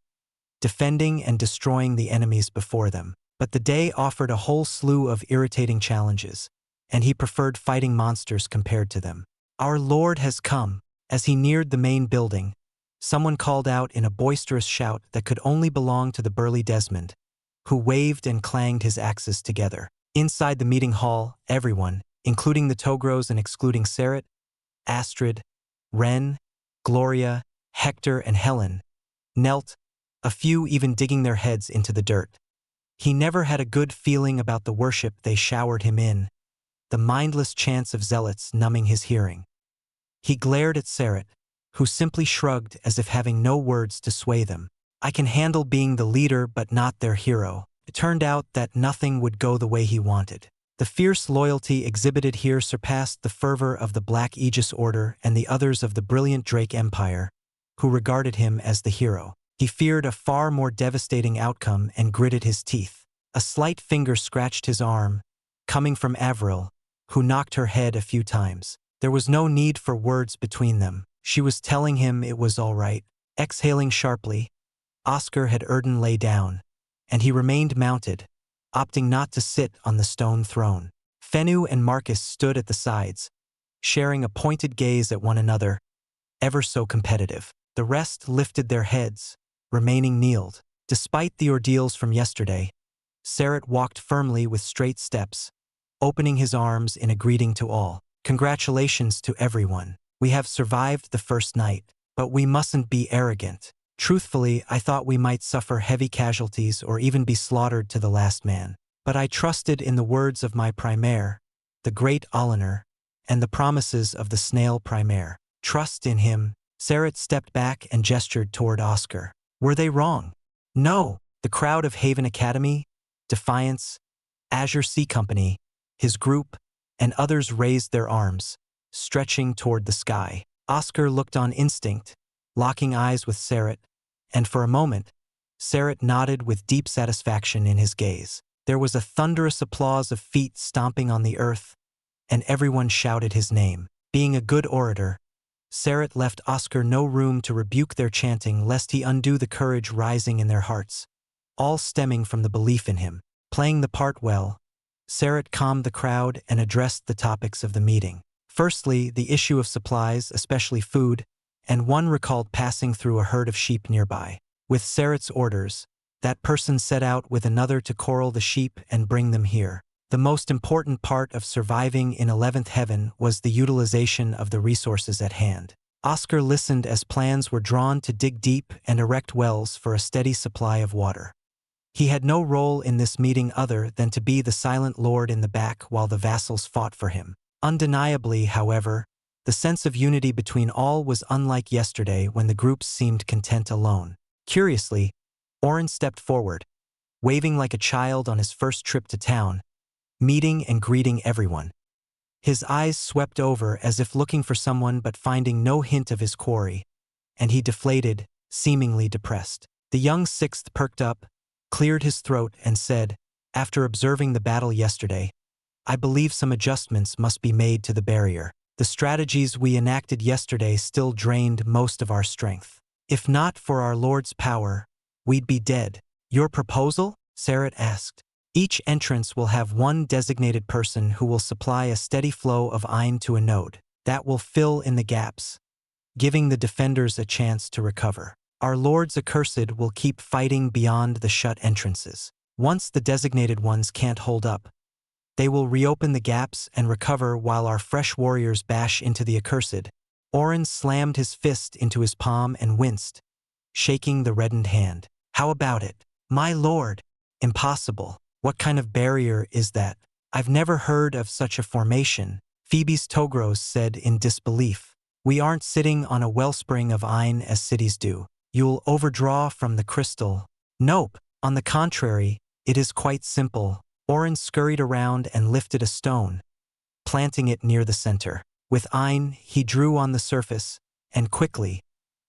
defending and destroying the enemies before them. But the day offered a whole slew of irritating challenges, and he preferred fighting monsters compared to them. Our Lord has come. As he neared the main building, someone called out in a boisterous shout that could only belong to the burly Desmond, who waved and clanged his axes together. Inside the meeting hall, everyone, including the Togros and excluding Sarat, Astrid, Ren, Gloria, Hector, and Helen, knelt, a few even digging their heads into the dirt. He never had a good feeling about the worship they showered him in, the mindless chants of zealots numbing his hearing. He glared at Sarat, who simply shrugged as if having no words to sway them. I can handle being the leader but not their hero. It turned out that nothing would go the way he wanted. The fierce loyalty exhibited here surpassed the fervor of the Black Aegis Order and the others of the brilliant Drake Empire, who regarded him as the hero. He feared a far more devastating outcome and gritted his teeth. A slight finger scratched his arm, coming from Avril, who knocked her head a few times. There was no need for words between them. She was telling him it was all right. Exhaling sharply, Oscar had Erden lay down, and he remained mounted, opting not to sit on the stone throne. Fenu and Marcus stood at the sides, sharing a pointed gaze at one another, ever so competitive. The rest lifted their heads, remaining kneeled. Despite the ordeals from yesterday, Sarat walked firmly with straight steps, opening his arms in a greeting to all. Congratulations to everyone. We have survived the first night, but we mustn't be arrogant. Truthfully, I thought we might suffer heavy casualties or even be slaughtered to the last man. But I trusted in the words of my Primaire, the great Olener, and the promises of the snail Primaire. Trust in him. Sarat stepped back and gestured toward Oscar. Were they wrong? No. The crowd of Haven Academy, Defiance, Azure Sea Company, his group, and others raised their arms, stretching toward the sky. Oscar looked on instinct, locking eyes with Sarat, and for a moment, Sarat nodded with deep satisfaction in his gaze. There was a thunderous applause of feet stomping on the earth, and everyone shouted his name. Being a good orator, Sarat left Oscar no room to rebuke their chanting lest he undo the courage rising in their hearts, all stemming from the belief in him. Playing the part well, Sarat calmed the crowd and addressed the topics of the meeting. Firstly, the issue of supplies, especially food, and one recalled passing through a herd of sheep nearby. With Sarat's orders, that person set out with another to corral the sheep and bring them here. The most important part of surviving in 11th Heaven was the utilization of the resources at hand. Oscar listened as plans were drawn to dig deep and erect wells for a steady supply of water. He had no role in this meeting other than to be the silent lord in the back while the vassals fought for him. Undeniably, however, the sense of unity between all was unlike yesterday when the groups seemed content alone. Curiously, Oren stepped forward, waving like a child on his first trip to town, meeting and greeting everyone. His eyes swept over as if looking for someone but finding no hint of his quarry, and he deflated, seemingly depressed. The young sixth perked up, cleared his throat, and said, "After observing the battle yesterday, I believe some adjustments must be made to the barrier. The strategies we enacted yesterday still drained most of our strength. If not for our Lord's power, we'd be dead." "Your proposal?" Sarat asked. "Each entrance will have one designated person who will supply a steady flow of Ein to a node that will fill in the gaps, giving the defenders a chance to recover. Our Lord's Accursed will keep fighting beyond the shut entrances. Once the designated ones can't hold up, they will reopen the gaps and recover while our fresh warriors bash into the Accursed." Oren slammed his fist into his palm and winced, shaking the reddened hand. "How about it?" "My lord, impossible. What kind of barrier is that? I've never heard of such a formation," Phoebe's Togros said in disbelief. "We aren't sitting on a wellspring of Ein as cities do. You'll overdraw from the crystal." "Nope. On the contrary, it is quite simple." Oren scurried around and lifted a stone, planting it near the center. With Ein, he drew on the surface, and quickly,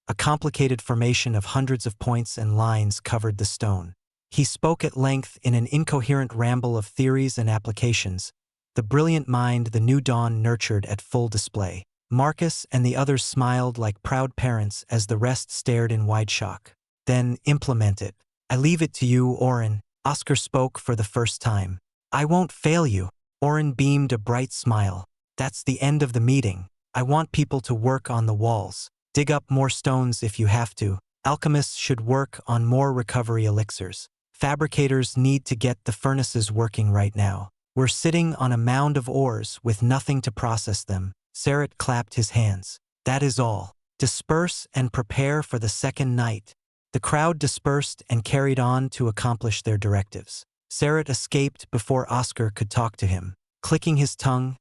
a complicated formation of hundreds of points and lines covered the stone. He spoke at length in an incoherent ramble of theories and applications, the brilliant mind the new dawn nurtured at full display. Marcus and the others smiled like proud parents as the rest stared in wide shock. "Then implement it. I leave it to you, Oren," Oscar spoke for the first time. "I won't fail you." Oren beamed a bright smile. "That's the end of the meeting. I want people to work on the walls. Dig up more stones if you have to. Alchemists should work on more recovery elixirs. Fabricators need to get the furnaces working right now. We're sitting on a mound of ores with nothing to process them." Sarat clapped his hands. "That is all. Disperse and prepare for the second night." The crowd dispersed and carried on to accomplish their directives. Sarat escaped before Oscar could talk to him. Clicking his tongue,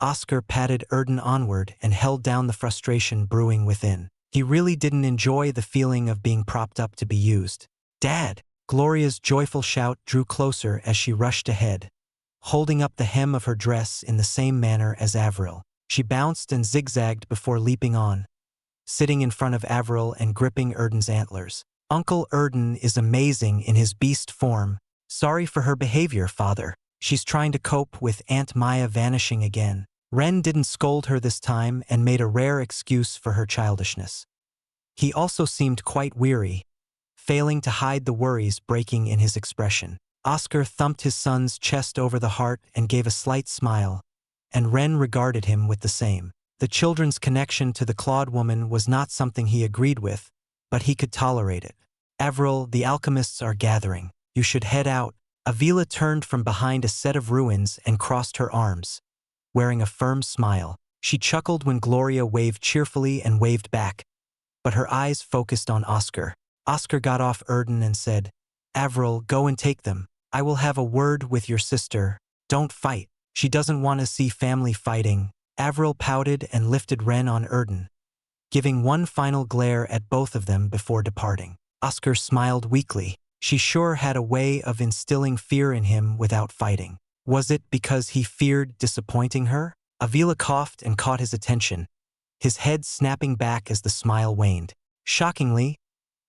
Oscar patted Erden onward and held down the frustration brewing within. He really didn't enjoy the feeling of being propped up to be used. "Dad!" Gloria's joyful shout drew closer as she rushed ahead, holding up the hem of her dress in the same manner as Avril. She bounced and zigzagged before leaping on, sitting in front of Avril and gripping Erden's antlers. "Uncle Erden is amazing in his beast form. Sorry for her behavior, father. She's trying to cope with Aunt Maya vanishing again." Ren didn't scold her this time and made a rare excuse for her childishness. He also seemed quite weary, failing to hide the worries breaking in his expression. Oscar thumped his son's chest over the heart and gave a slight smile, and Ren regarded him with the same. The children's connection to the clawed woman was not something he agreed with, but he could tolerate it. "Avril, the alchemists are gathering. You should head out." Avila turned from behind a set of ruins and crossed her arms, wearing a firm smile. She chuckled when Gloria waved cheerfully and waved back, but her eyes focused on Oscar. Oscar got off Erden and said, "Avril, go and take them. I will have a word with your sister. Don't fight. She doesn't want to see family fighting." Avril pouted and lifted Ren on Erden, giving one final glare at both of them before departing. Oscar smiled weakly. She sure had a way of instilling fear in him without fighting. Was it because he feared disappointing her? Avila coughed and caught his attention, his head snapping back as the smile waned. Shockingly,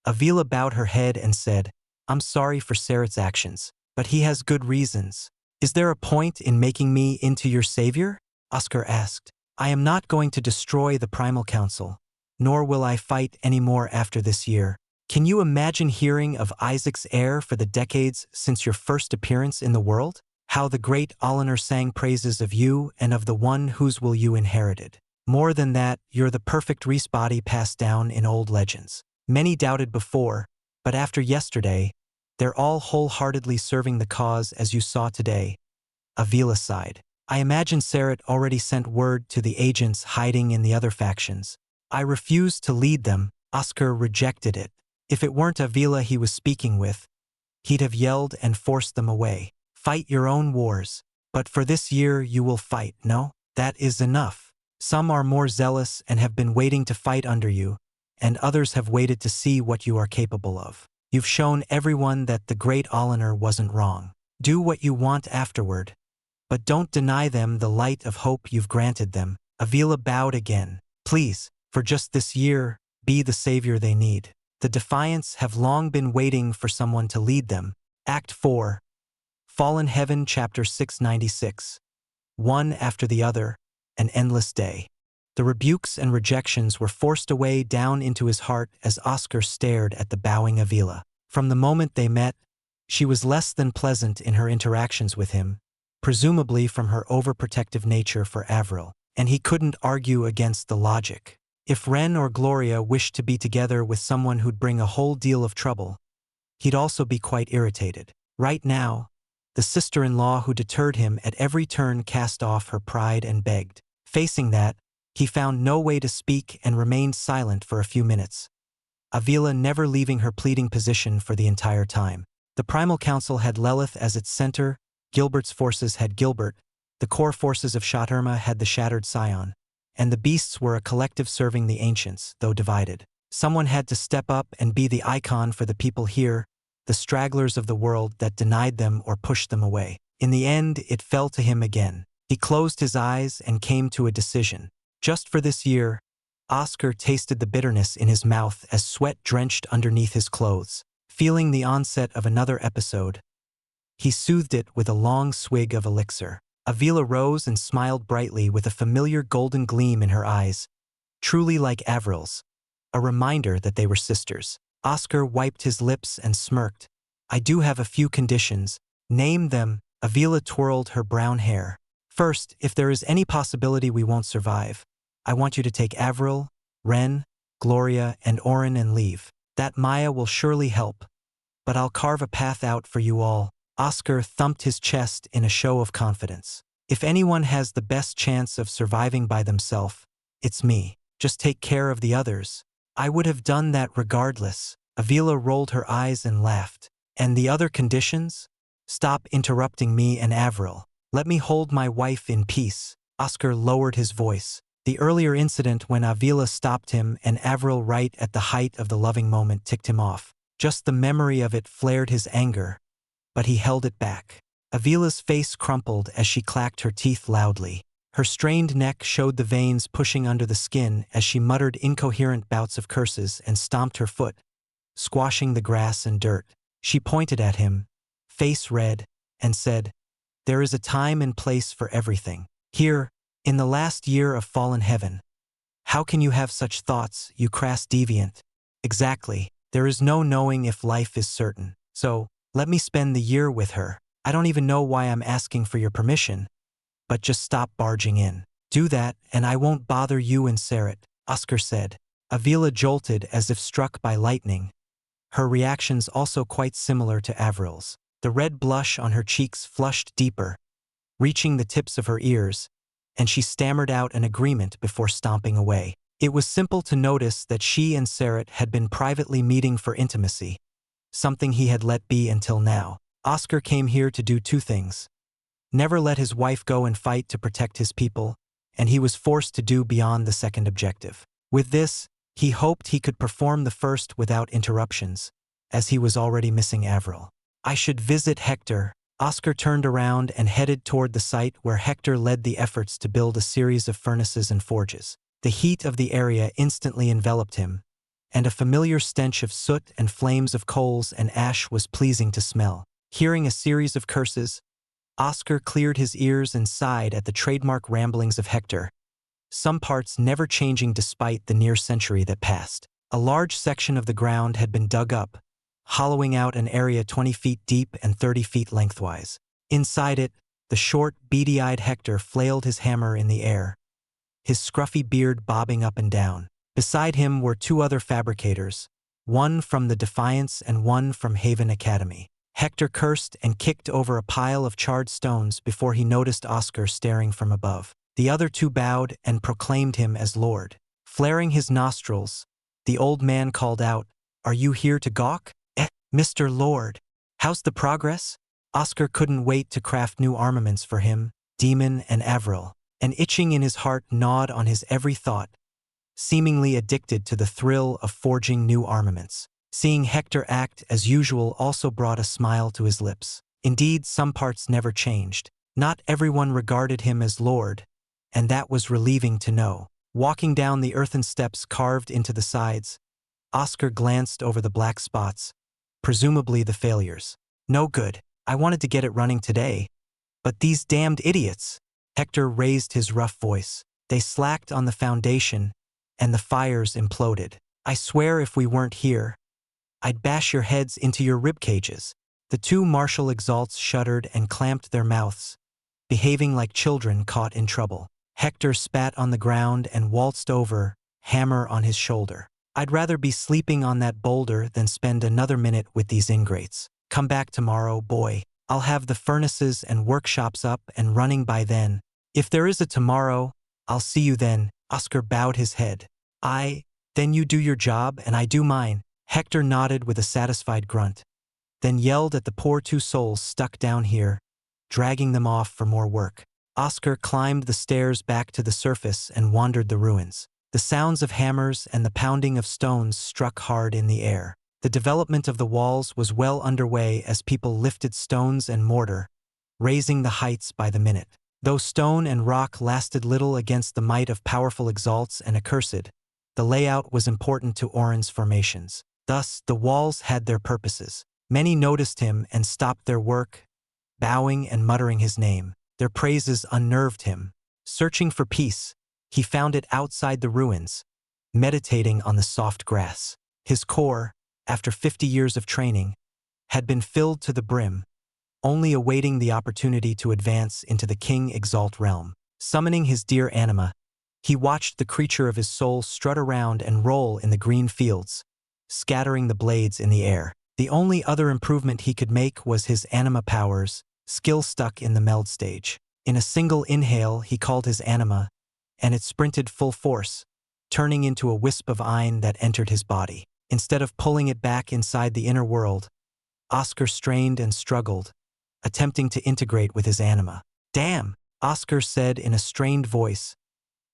Avila bowed her head and said, "I'm sorry for Sarat's actions, but he has good reasons." "Is there a point in making me into your savior?" Oscar asked. "I am not going to destroy the Primal Council, nor will I fight anymore after this year. Can you imagine hearing of Isaac's heir for the decades since your first appearance in the world? How the great Olinar sang praises of you and of the one whose will you inherited. More than that, you're the perfect Reese body passed down in old legends. Many doubted before, but after yesterday, they're all wholeheartedly serving the cause as you saw today." Avila sighed. "I imagine Sarat already sent word to the agents hiding in the other factions. I refused to lead them." Oscar rejected it. If it weren't Avila he was speaking with, he'd have yelled and forced them away. "Fight your own wars. But for this year you will fight, no? That is enough. Some are more zealous and have been waiting to fight under you, and others have waited to see what you are capable of. You've shown everyone that the great Olinar wasn't wrong. Do what you want afterward, but don't deny them the light of hope you've granted them." Avila bowed again. "Please, for just this year, be the savior they need." The Defiants have long been waiting for someone to lead them. Act 4. Fallen Heaven Chapter 696. One after the other, an endless day. The rebukes and rejections were forced away down into his heart as Oscar stared at the bowing Avila. From the moment they met, she was less than pleasant in her interactions with him, presumably from her overprotective nature for Avril, and he couldn't argue against the logic. If Ren or Gloria wished to be together with someone who'd bring a whole deal of trouble, he'd also be quite irritated. Right now, the sister-in-law who deterred him at every turn cast off her pride and begged. Facing that, he found no way to speak and remained silent for a few minutes, Avila never leaving her pleading position for the entire time. The Primal Council had Lelith as its center, Gilbert's forces had Gilbert, the core forces of Shaturma had the Shattered Scion, and the beasts were a collective serving the ancients, though divided. Someone had to step up and be the icon for the people here, the stragglers of the world that denied them or pushed them away. In the end, it fell to him again. He closed his eyes and came to a decision. Just for this year, Oscar tasted the bitterness in his mouth as sweat drenched underneath his clothes. Feeling the onset of another episode, he soothed it with a long swig of elixir. Avila rose and smiled brightly with a familiar golden gleam in her eyes, truly like Avril's, a reminder that they were sisters. Oscar wiped his lips and smirked. I do have a few conditions. Name them. Avila twirled her brown hair. First, if there is any possibility we won't survive, I want you to take Avril, Ren, Gloria, and Orin and leave. That Maya will surely help, but I'll carve a path out for you all. Oscar thumped his chest in a show of confidence. If anyone has the best chance of surviving by themselves, it's me. Just take care of the others. I would have done that regardless. Avila rolled her eyes and laughed. And the other conditions? Stop interrupting me and Avril. Let me hold my wife in peace. Oscar lowered his voice. The earlier incident when Avila stopped him and Avril right at the height of the loving moment ticked him off. Just the memory of it flared his anger, but he held it back. Avila's face crumpled as she clacked her teeth loudly. Her strained neck showed the veins pushing under the skin as she muttered incoherent bouts of curses and stomped her foot, squashing the grass and dirt. She pointed at him, face red, and said, "There is a time and place for everything. Here, in the last year of fallen heaven. How can you have such thoughts, you crass deviant? Exactly. There is no knowing if life is certain. So, let me spend the year with her. I don't even know why I'm asking for your permission, but just stop barging in. Do that, and I won't bother you and Sarat," Oscar said. Avila jolted as if struck by lightning, her reactions also quite similar to Avril's. The red blush on her cheeks flushed deeper, reaching the tips of her ears, and she stammered out an agreement before stomping away. It was simple to notice that she and Sarat had been privately meeting for intimacy, something he had let be until now. Oscar came here to do two things. Never let his wife go and fight to protect his people, and he was forced to do beyond the second objective. With this, he hoped he could perform the first without interruptions, as he was already missing Avril. I should visit Hector. Oscar turned around and headed toward the site where Hector led the efforts to build a series of furnaces and forges. The heat of the area instantly enveloped him, and a familiar stench of soot and flames of coals and ash was pleasing to smell. Hearing a series of curses, Oscar cleared his ears and sighed at the trademark ramblings of Hector, some parts never changing despite the near century that passed. A large section of the ground had been dug up, hollowing out an area 20 feet deep and 30 feet lengthwise. Inside it, the short, beady-eyed Hector flailed his hammer in the air, his scruffy beard bobbing up and down. Beside him were two other fabricators, one from the Defiance and one from Haven Academy. Hector cursed and kicked over a pile of charred stones before he noticed Oscar staring from above. The other two bowed and proclaimed him as Lord. Flaring his nostrils, the old man called out, "Are you here to gawk? Mr. Lord, how's the progress?" Oscar couldn't wait to craft new armaments for him, Demon and Avril. An itching in his heart gnawed on his every thought, seemingly addicted to the thrill of forging new armaments. Seeing Hector act as usual also brought a smile to his lips. Indeed, some parts never changed. Not everyone regarded him as Lord, and that was relieving to know. Walking down the earthen steps carved into the sides, Oscar glanced over the black spots, presumably the failures. No good. I wanted to get it running today. But these damned idiots! Hector raised his rough voice. They slacked on the foundation, and the fires imploded. I swear if we weren't here, I'd bash your heads into your rib cages. The two martial exalts shuddered and clamped their mouths, behaving like children caught in trouble. Hector spat on the ground and waltzed over, hammer on his shoulder. I'd rather be sleeping on that boulder than spend another minute with these ingrates. Come back tomorrow, boy. I'll have the furnaces and workshops up and running by then. If there is a tomorrow, I'll see you then. Oscar bowed his head. Then you do your job and I do mine. Hector nodded with a satisfied grunt, then yelled at the poor two souls stuck down here, dragging them off for more work. Oscar climbed the stairs back to the surface and wandered the ruins. The sounds of hammers and the pounding of stones struck hard in the air. The development of the walls was well underway as people lifted stones and mortar, raising the heights by the minute. Though stone and rock lasted little against the might of powerful exalts and accursed, the layout was important to Orin's formations. Thus, the walls had their purposes. Many noticed him and stopped their work, bowing and muttering his name. Their praises unnerved him. Searching for peace, he found it outside the ruins, meditating on the soft grass. His core, after 50 years of training, had been filled to the brim, only awaiting the opportunity to advance into the King Exalt realm. Summoning his dear anima, he watched the creature of his soul strut around and roll in the green fields, scattering the blades in the air. The only other improvement he could make was his anima powers, skill stuck in the meld stage. In a single inhale, he called his anima, and it sprinted full force, turning into a wisp of iron that entered his body. Instead of pulling it back inside the inner world, Oscar strained and struggled, attempting to integrate with his anima. Damn, Oscar said in a strained voice,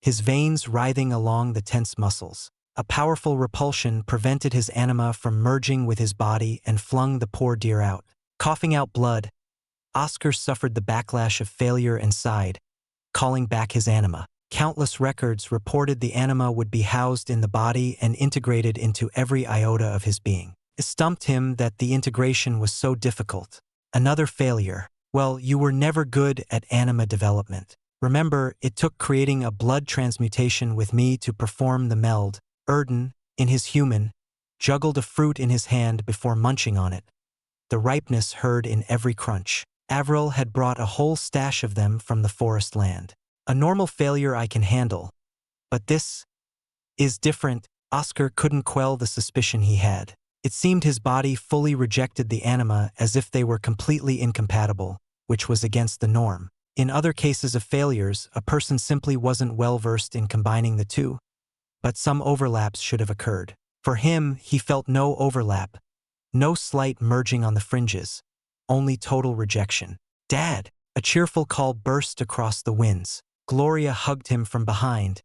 his veins writhing along the tense muscles. A powerful repulsion prevented his anima from merging with his body and flung the poor dear out. Coughing out blood, Oscar suffered the backlash of failure and sighed, calling back his anima. Countless records reported the anima would be housed in the body and integrated into every iota of his being. It stumped him that the integration was so difficult. Another failure. Well, you were never good at anima development. Remember, it took creating a blood transmutation with me to perform the meld. Erden, in his human, juggled a fruit in his hand before munching on it, the ripeness heard in every crunch. Avril had brought a whole stash of them from the forest land. A normal failure I can handle, but this is different. Oscar couldn't quell the suspicion he had. It seemed his body fully rejected the anima as if they were completely incompatible, which was against the norm. In other cases of failures, a person simply wasn't well versed in combining the two, but some overlaps should have occurred. For him, he felt no overlap, no slight merging on the fringes, only total rejection. Dad! A cheerful call burst across the winds. Gloria hugged him from behind,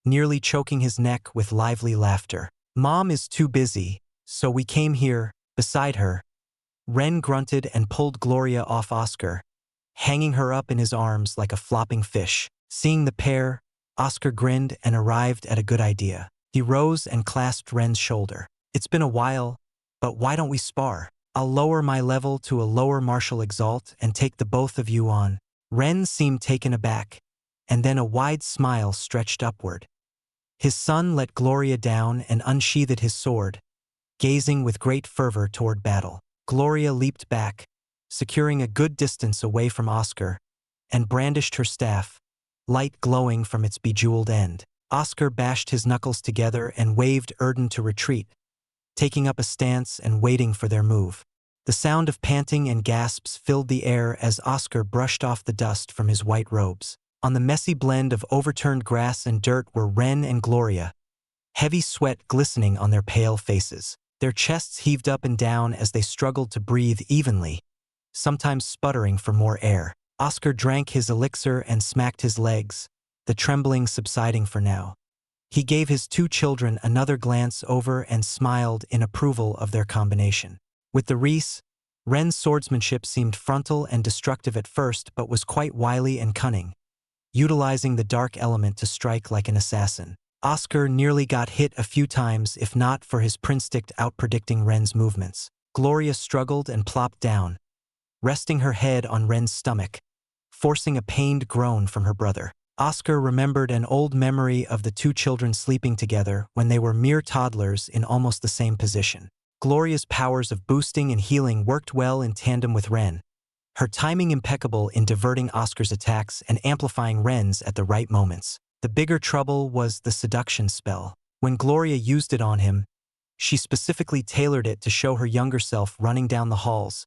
nearly choking his neck with lively laughter. Mom is too busy, so we came here, beside her. Ren grunted and pulled Gloria off Oscar, hanging her up in his arms like a flopping fish. Seeing the pair, Oscar grinned and arrived at a good idea. He rose and clasped Ren's shoulder. It's been a while, but why don't we spar? I'll lower my level to a lower martial exalt and take the both of you on. Ren seemed taken aback, and then a wide smile stretched upward. His son let Gloria down and unsheathed his sword, gazing with great fervor toward battle. Gloria leaped back, securing a good distance away from Oscar, and brandished her staff, light glowing from its bejeweled end. Oscar bashed his knuckles together and waved Erden to retreat, taking up a stance and waiting for their move. The sound of panting and gasps filled the air as Oscar brushed off the dust from his white robes. On the messy blend of overturned grass and dirt were Ren and Gloria, heavy sweat glistening on their pale faces. Their chests heaved up and down as they struggled to breathe evenly, sometimes sputtering for more air. Oscar drank his elixir and smacked his legs, the trembling subsiding for now. He gave his two children another glance over and smiled in approval of their combination. With the Reese, Ren's swordsmanship seemed frontal and destructive at first but was quite wily and cunning, utilizing the dark element to strike like an assassin. Oscar nearly got hit a few times if not for his instinct outpredicting Ren's movements. Gloria struggled and plopped down, resting her head on Ren's stomach, forcing a pained groan from her brother. Oscar remembered an old memory of the two children sleeping together when they were mere toddlers in almost the same position. Gloria's powers of boosting and healing worked well in tandem with Ren, her timing impeccable in diverting Oscar's attacks and amplifying Ren's at the right moments. The bigger trouble was the seduction spell. When Gloria used it on him, she specifically tailored it to show her younger self running down the halls,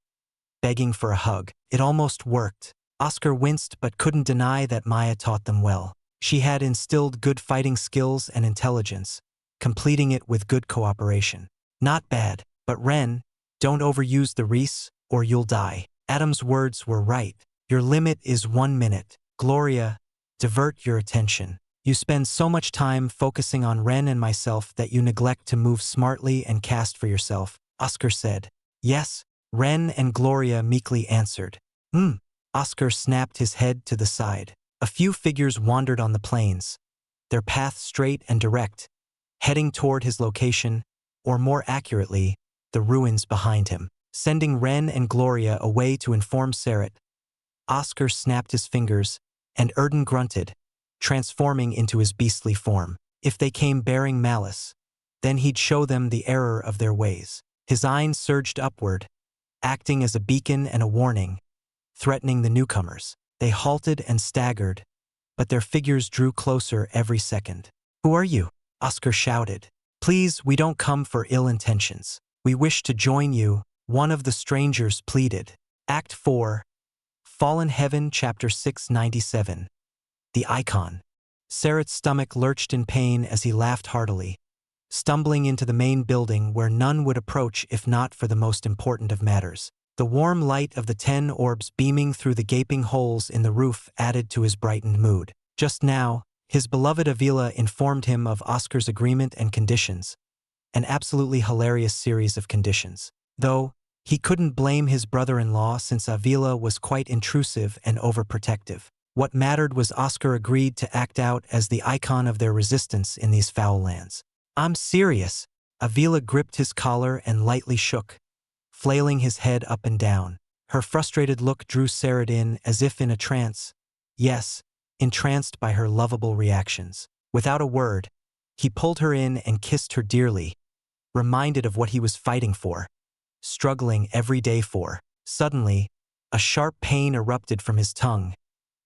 begging for a hug. It almost worked. Oscar winced but couldn't deny that Maya taught them well. She had instilled good fighting skills and intelligence, completing it with good cooperation. Not bad, but Ren, don't overuse the Reese or you'll die. Adam's words were right. Your limit is 1 minute. Gloria, divert your attention. You spend so much time focusing on Ren and myself that you neglect to move smartly and cast for yourself, Oscar said. Yes, Ren and Gloria meekly answered. Oscar snapped his head to the side. A few figures wandered on the plains, their path straight and direct, heading toward his location, or more accurately, the ruins behind him. Sending Ren and Gloria away to inform Sarat, Oscar snapped his fingers, and Erden grunted, transforming into his beastly form. If they came bearing malice, then he'd show them the error of their ways. His eyes surged upward, acting as a beacon and a warning, threatening the newcomers. They halted and staggered, but their figures drew closer every second. Who are you? Oscar shouted. Please, we don't come for ill intentions. We wish to join you, one of the strangers pleaded. Act 4, Fallen Heaven, Chapter 697. The Icon. Sarat's stomach lurched in pain as he laughed heartily, stumbling into the main building where none would approach if not for the most important of matters. The warm light of the 10 orbs beaming through the gaping holes in the roof added to his brightened mood. Just now, his beloved Avila informed him of Oscar's agreement and conditions, an absolutely hilarious series of conditions. Though, he couldn't blame his brother-in-law since Avila was quite intrusive and overprotective. What mattered was Oscar agreed to act out as the icon of their resistance in these foul lands. I'm serious. Avila gripped his collar and lightly shook, flailing his head up and down. Her frustrated look drew Sarat in as if in a trance. Yes, entranced by her lovable reactions. Without a word, he pulled her in and kissed her dearly, reminded of what he was fighting for, struggling every day for. Suddenly, a sharp pain erupted from his tongue,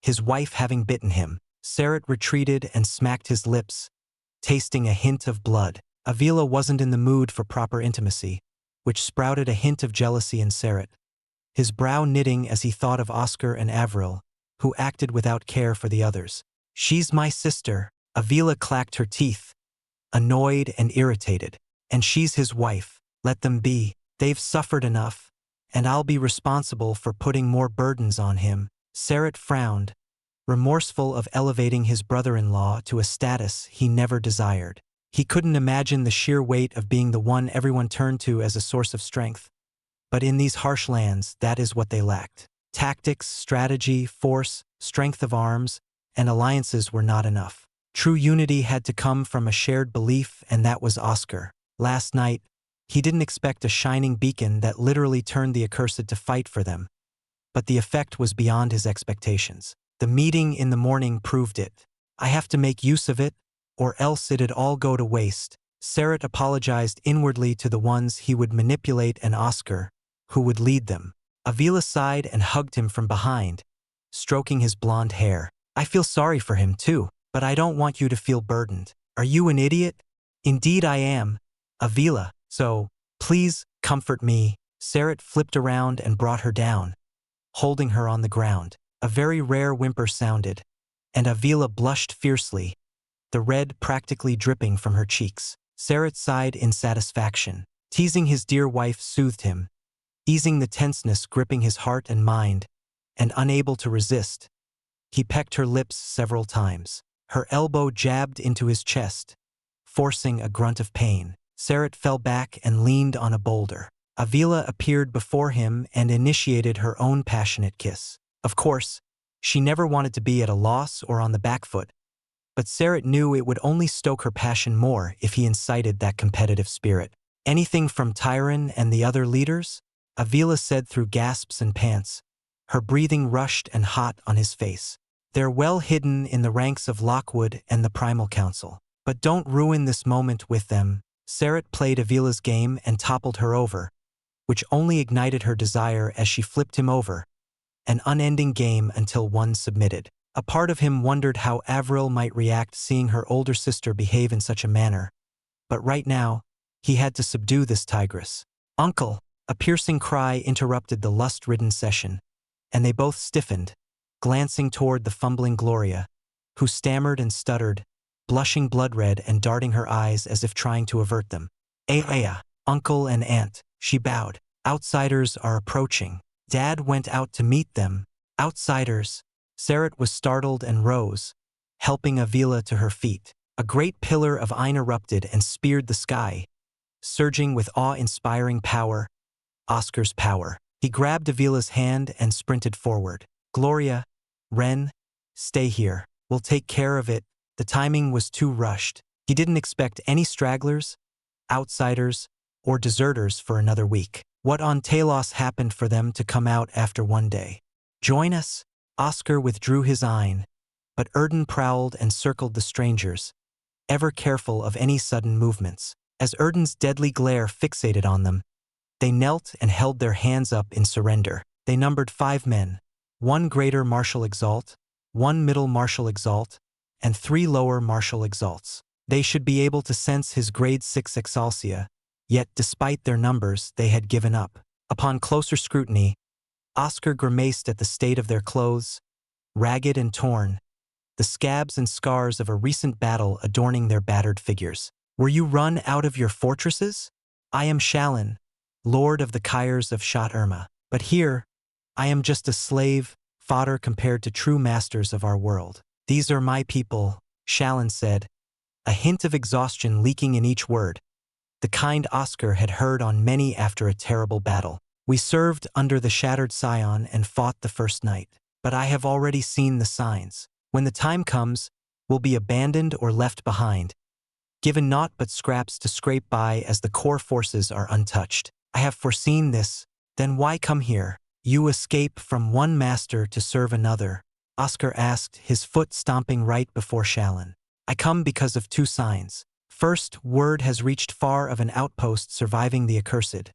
his wife having bitten him. Sarat retreated and smacked his lips, tasting a hint of blood. Avila wasn't in the mood for proper intimacy, which sprouted a hint of jealousy in Sarat, his brow knitting as he thought of Oscar and Avril, who acted without care for the others. She's my sister. Avila clacked her teeth, annoyed and irritated. And she's his wife. Let them be. They've suffered enough, and I'll be responsible for putting more burdens on him. Sarat frowned, remorseful of elevating his brother-in-law to a status he never desired. He couldn't imagine the sheer weight of being the one everyone turned to as a source of strength. But in these harsh lands, that is what they lacked. Tactics, strategy, force, strength of arms, and alliances were not enough. True unity had to come from a shared belief, and that was Oscar. Last night, he didn't expect a shining beacon that literally turned the accursed to fight for them. But the effect was beyond his expectations. The meeting in the morning proved it. I have to make use of it, or else it'd all go to waste. Sarat apologized inwardly to the ones he would manipulate and Oscar, who would lead them. Avila sighed and hugged him from behind, stroking his blonde hair. I feel sorry for him too, but I don't want you to feel burdened. Are you an idiot? Indeed I am, Avila, so, please, comfort me. Sarat flipped around and brought her down, holding her on the ground. A very rare whimper sounded, and Avila blushed fiercely, the red practically dripping from her cheeks. Sarat sighed in satisfaction. Teasing his dear wife soothed him, easing the tenseness gripping his heart and mind, and unable to resist, he pecked her lips several times. Her elbow jabbed into his chest, forcing a grunt of pain. Sarat fell back and leaned on a boulder. Avila appeared before him and initiated her own passionate kiss. Of course, she never wanted to be at a loss or on the back foot, But Sarat knew it would only stoke her passion more if he incited that competitive spirit. Anything from Tyron and the other leaders? Avila said through gasps and pants, her breathing rushed and hot on his face. They're well hidden in the ranks of Lockwood and the Primal Council. But don't ruin this moment with them. Sarat played Avila's game and toppled her over, which only ignited her desire as she flipped him over. An unending game until one submitted. A part of him wondered how Avril might react seeing her older sister behave in such a manner. But right now, he had to subdue this tigress. "Uncle!" A piercing cry interrupted the lust-ridden session, and they both stiffened, glancing toward the fumbling Gloria, who stammered and stuttered, blushing blood-red and darting her eyes as if trying to avert them. "Aila, uncle and aunt," she bowed. "Outsiders are approaching. Dad went out to meet them." "Outsiders?" Sarat was startled and rose, helping Avila to her feet. A great pillar of iron erupted and speared the sky, surging with awe-inspiring power. Oscar's power. He grabbed Avila's hand and sprinted forward. "Gloria, Ren, stay here. We'll take care of it." The timing was too rushed. He didn't expect any stragglers, outsiders, or deserters for another week. What on Talos happened for them to come out after one day? "Join us?" Oscar withdrew his eye, but Erden prowled and circled the strangers, ever careful of any sudden movements. As Erden's deadly glare fixated on them, they knelt and held their hands up in surrender. They numbered 5 men, 1 greater martial exalt, 1 middle martial exalt, and 3 lower martial exalts. They should be able to sense his grade 6 Xianxia, yet despite their numbers they had given up. Upon closer scrutiny, Oscar grimaced at the state of their clothes, ragged and torn, the scabs and scars of a recent battle adorning their battered figures. "Were you run out of your fortresses? I am Xianxia, lord of the Kyres of Shot-Irma. But here, I am just a slave, fodder compared to true masters of our world." "These are my people," Xianxia said, a hint of exhaustion leaking in each word, the kind Oscar had heard on many after a terrible battle. "We served under the Shattered Scion and fought the first night. But I have already seen the signs. When the time comes, we'll be abandoned or left behind, given naught but scraps to scrape by as the core forces are untouched. I have foreseen this. Then why come here? You escape from one master to serve another?" Oscar asked, his foot stomping right before Xianxia. "I come because of 2 signs. First, word has reached far of an outpost surviving the accursed,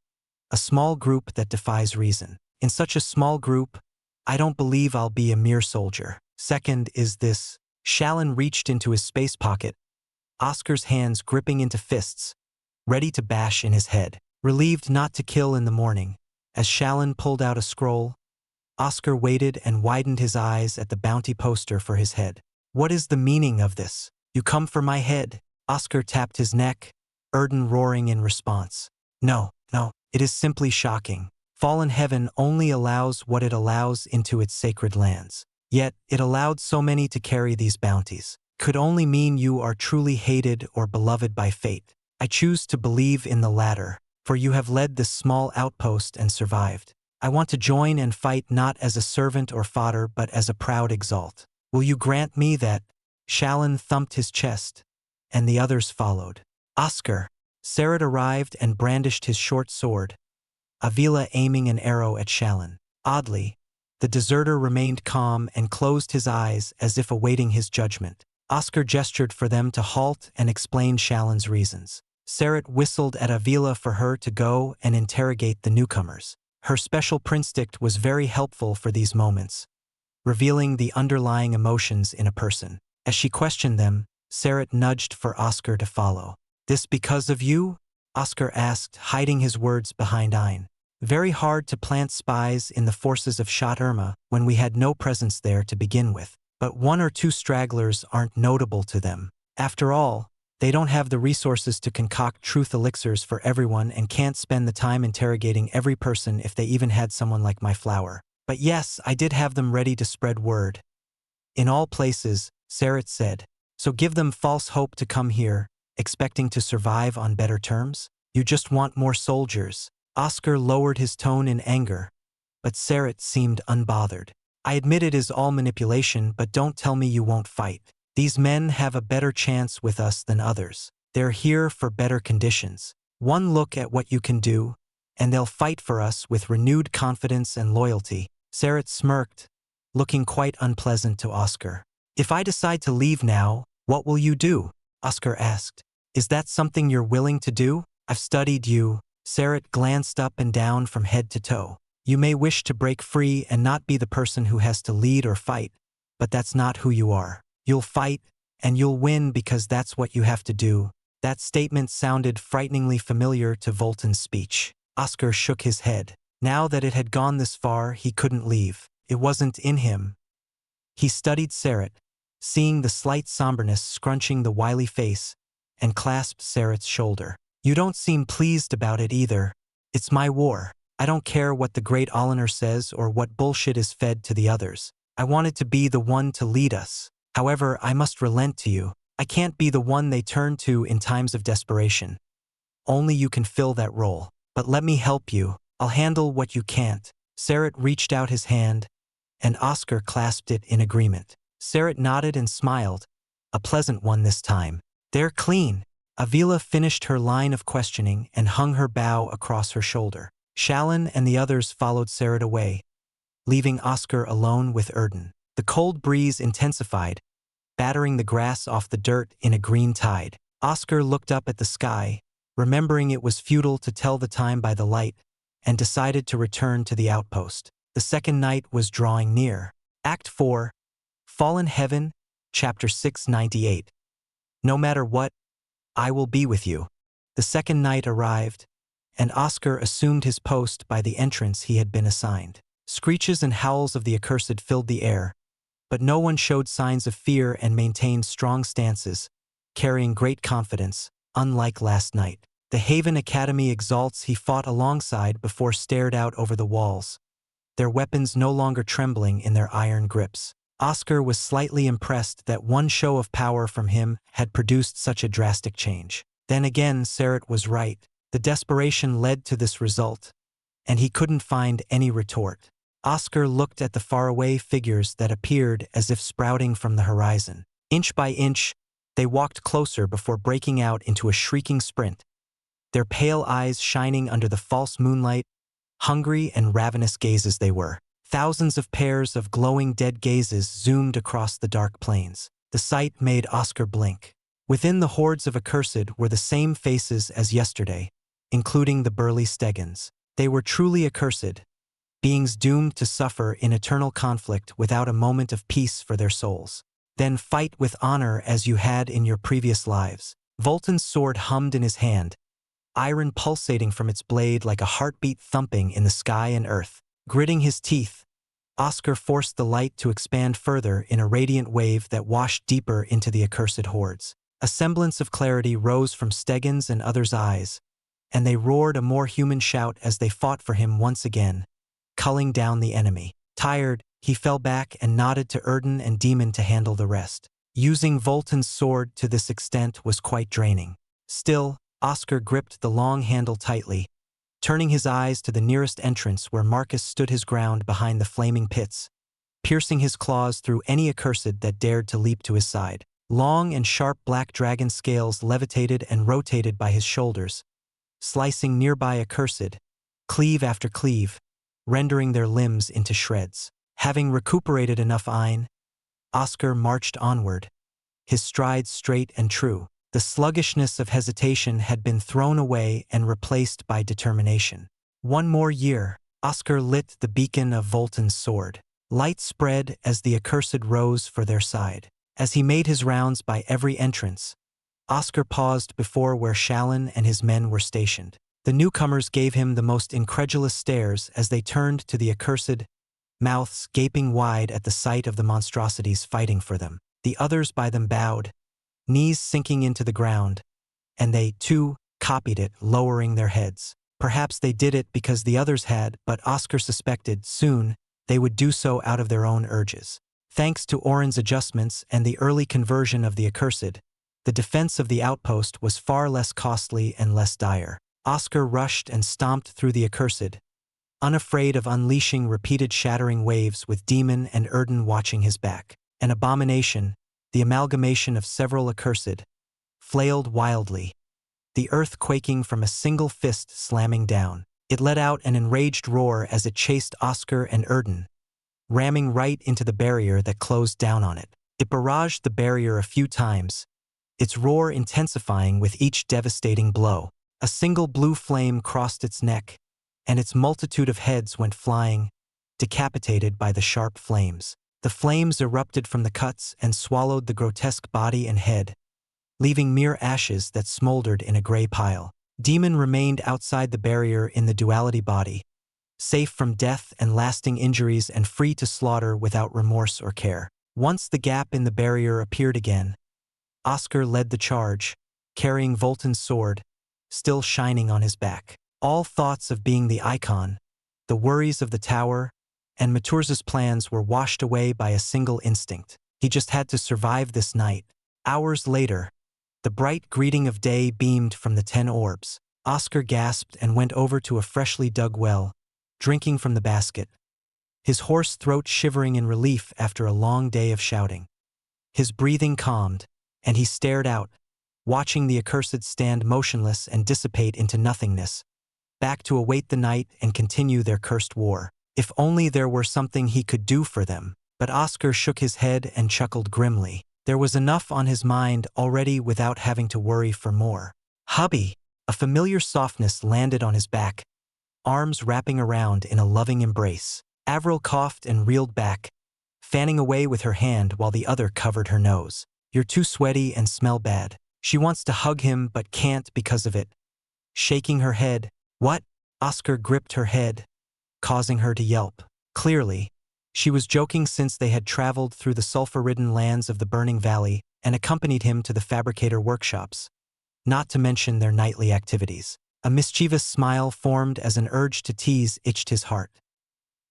a small group that defies reason. In such a small group, I don't believe I'll be a mere soldier. Second is this." Xianxia reached into his space pocket, Oscar's hands gripping into fists, ready to bash in his head. Relieved not to kill in the morning, as Xianxia pulled out a scroll, Oscar waited and widened his eyes at the bounty poster for his head. "What is the meaning of this? You come for my head?" Oscar tapped his neck, Erden roaring in response. No, it is simply shocking. Fallen heaven only allows what it allows into its sacred lands. Yet, it allowed so many to carry these bounties. Could only mean you are truly hated or beloved by fate. I choose to believe in the latter, for you have led this small outpost and survived. I want to join and fight not as a servant or fodder but as a proud Exalt. Will you grant me that?" Xianxia thumped his chest, and the others followed. "Oscar!" Sarat arrived and brandished his short sword, Avila aiming an arrow at Xianxia. Oddly, the deserter remained calm and closed his eyes as if awaiting his judgment. Oscar gestured for them to halt and explain Xianxia's reasons. Sarat whistled at Avila for her to go and interrogate the newcomers. Her special prinstict was very helpful for these moments, revealing the underlying emotions in a person. As she questioned them, Sarat nudged for Oscar to follow. "This because of you?" Oscar asked, hiding his words behind Ein. "Very hard to plant spies in the forces of Shot-Irma when we had no presence there to begin with. But 1 or 2 stragglers aren't notable to them. After all, they don't have the resources to concoct truth elixirs for everyone and can't spend the time interrogating every person if they even had someone like my flower. But yes, I did have them ready to spread word. In all places," Sarat said. "So give them false hope to come here, expecting to survive on better terms? You just want more soldiers." Oscar lowered his tone in anger, but Sarat seemed unbothered. "I admit it is all manipulation, but don't tell me you won't fight." These men have a better chance with us than others. They're here for better conditions. One look at what you can do, and they'll fight for us with renewed confidence and loyalty." Sarat smirked, looking quite unpleasant to Oscar. "If I decide to leave now, what will you do?" Oscar asked. "Is that something you're willing to do? I've studied you." Sarat glanced up and down from head to toe. "You may wish to break free and not be the person who has to lead or fight, but that's not who you are. You'll fight, and you'll win because that's what you have to do." That statement sounded frighteningly familiar to Volton's speech. Oscar shook his head. Now that it had gone this far, he couldn't leave. It wasn't in him. He studied Sarat, seeing the slight somberness scrunching the wily face, and clasped Sarat's shoulder. "You don't seem pleased about it either. It's my war. I don't care what the great Olener says or what bullshit is fed to the others. I wanted to be the one to lead us. However, I must relent to you. I can't be the one they turn to in times of desperation. Only you can fill that role. But let me help you. I'll handle what you can't." Sarat reached out his hand, and Oscar clasped it in agreement. Sarat nodded and smiled, a pleasant one this time. "They're clean." Avila finished her line of questioning and hung her bow across her shoulder. Shallan and the others followed Sarat away, leaving Oscar alone with Erden. The cold breeze intensified, battering the grass off the dirt in a green tide. Oscar looked up at the sky, remembering it was futile to tell the time by the light, and decided to return to the outpost. The second night was drawing near. Act 4, Fallen Heaven, Chapter 698. "No matter what, I will be with you." The second night arrived, and Oscar assumed his post by the entrance he had been assigned. Screeches and howls of the accursed filled the air, but no one showed signs of fear and maintained strong stances, carrying great confidence, unlike last night. The Haven Academy Exalts he fought alongside before stared out over the walls, their weapons no longer trembling in their iron grips. Oscar was slightly impressed that one show of power from him had produced such a drastic change. Then again, Sarat was right. The desperation led to this result, and he couldn't find any retort. Oscar looked at the faraway figures that appeared as if sprouting from the horizon. Inch by inch, they walked closer before breaking out into a shrieking sprint, their pale eyes shining under the false moonlight, hungry and ravenous gazes they were. Thousands of pairs of glowing dead gazes zoomed across the dark plains. The sight made Oscar blink. Within the hordes of accursed were the same faces as yesterday, including the burly Stegans. They were truly accursed, beings doomed to suffer in eternal conflict without a moment of peace for their souls. "Then fight with honor as you had in your previous lives." Volton's sword hummed in his hand, iron pulsating from its blade like a heartbeat thumping in the sky and earth. Gritting his teeth, Oscar forced the light to expand further in a radiant wave that washed deeper into the accursed hordes. A semblance of clarity rose from Stegan's and others' eyes, and they roared a more human shout as they fought for him once again, culling down the enemy. Tired, he fell back and nodded to Erden and Demon to handle the rest. Using Volton's sword to this extent was quite draining. Still, Oscar gripped the long handle tightly, turning his eyes to the nearest entrance where Marcus stood his ground behind the flaming pits, piercing his claws through any accursed that dared to leap to his side. Long and sharp black dragon scales levitated and rotated by his shoulders, slicing nearby accursed, cleave after cleave, rendering their limbs into shreds. Having recuperated enough iron, Oscar marched onward, his strides straight and true. The sluggishness of hesitation had been thrown away and replaced by determination. One more year, Oscar lit the beacon of Volton's sword. Light spread as the accursed rose for their side. As he made his rounds by every entrance, Oscar paused before where Shallan and his men were stationed. The newcomers gave him the most incredulous stares as they turned to the accursed, mouths gaping wide at the sight of the monstrosities fighting for them. The others by them bowed, knees sinking into the ground, and they, too, copied it, lowering their heads. Perhaps they did it because the others had, but Oscar suspected soon they would do so out of their own urges. Thanks to Oren's adjustments and the early conversion of the accursed, the defense of the outpost was far less costly and less dire. Oscar rushed and stomped through the accursed, unafraid of unleashing repeated shattering waves with Demon and Erden watching his back. An abomination, the amalgamation of several accursed, flailed wildly, the earth quaking from a single fist slamming down. It let out an enraged roar as it chased Oscar and Erden, ramming right into the barrier that closed down on it. It barraged the barrier a few times, its roar intensifying with each devastating blow. A single blue flame crossed its neck, and its multitude of heads went flying, decapitated by the sharp flames. The flames erupted from the cuts and swallowed the grotesque body and head, leaving mere ashes that smoldered in a gray pile. Demon remained outside the barrier in the duality body, safe from death and lasting injuries and free to slaughter without remorse or care. Once the gap in the barrier appeared again, Oscar led the charge, carrying Volton's sword, still shining on his back. All thoughts of being the icon, the worries of the tower, and Maturza's plans were washed away by a single instinct. He just had to survive this night. Hours later, the bright greeting of day beamed from the 10 orbs. Oscar gasped and went over to a freshly dug well, drinking from the basket, his hoarse throat shivering in relief after a long day of shouting. His breathing calmed, and he stared out, watching the accursed stand motionless and dissipate into nothingness, back to await the night and continue their cursed war. If only there were something he could do for them. But Oscar shook his head and chuckled grimly. There was enough on his mind already without having to worry for more. Hubby! A familiar softness landed on his back, arms wrapping around in a loving embrace. Avril coughed and reeled back, fanning away with her hand while the other covered her nose. You're too sweaty and smell bad. She wants to hug him but can't because of it. Shaking her head. What? Oscar gripped her head, causing her to yelp. Clearly, she was joking since they had traveled through the sulfur-ridden lands of the Burning Valley and accompanied him to the fabricator workshops, not to mention their nightly activities. A mischievous smile formed as an urge to tease itched his heart.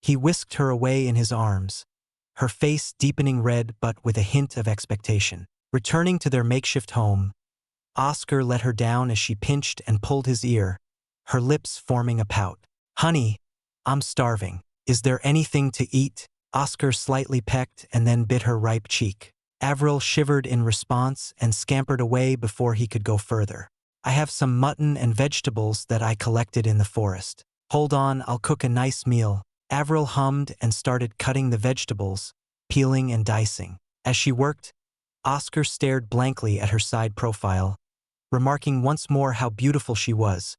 He whisked her away in his arms, her face deepening red but with a hint of expectation. Returning to their makeshift home, Oscar let her down as she pinched and pulled his ear, her lips forming a pout. Honey, I'm starving. Is there anything to eat? Oscar slightly pecked and then bit her ripe cheek. Avril shivered in response and scampered away before he could go further. I have some mutton and vegetables that I collected in the forest. Hold on, I'll cook a nice meal. Avril hummed and started cutting the vegetables, peeling and dicing. As she worked, Oscar stared blankly at her side profile, remarking once more how beautiful she was,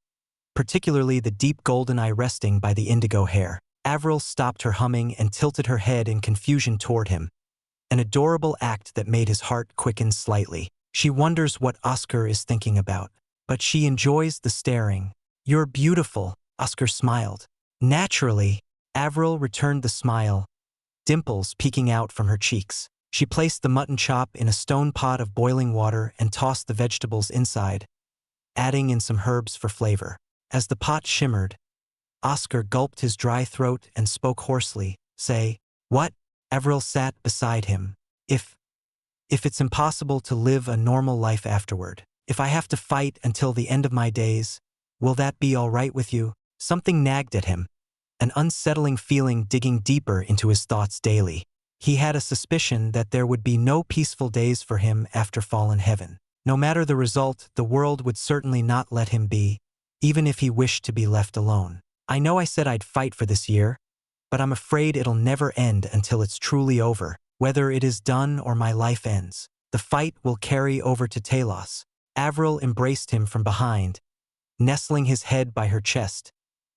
particularly the deep golden eye resting by the indigo hair. Avril stopped her humming and tilted her head in confusion toward him, an adorable act that made his heart quicken slightly. She wonders what Oscar is thinking about, but she enjoys the staring. You're beautiful, Oscar smiled. Naturally, Avril returned the smile, dimples peeking out from her cheeks. She placed the mutton chop in a stone pot of boiling water and tossed the vegetables inside, adding in some herbs for flavor. As the pot shimmered, Oscar gulped his dry throat and spoke hoarsely. Say, what? Avril sat beside him. If it's impossible to live a normal life afterward, if I have to fight until the end of my days, will that be all right with you? Something nagged at him, an unsettling feeling digging deeper into his thoughts daily. He had a suspicion that there would be no peaceful days for him after fallen heaven. No matter the result, the world would certainly not let him be, even if he wished to be left alone. I know I said I'd fight for this year, but I'm afraid it'll never end until it's truly over. Whether it is done or my life ends, the fight will carry over to Talos. Avril embraced him from behind, nestling his head by her chest,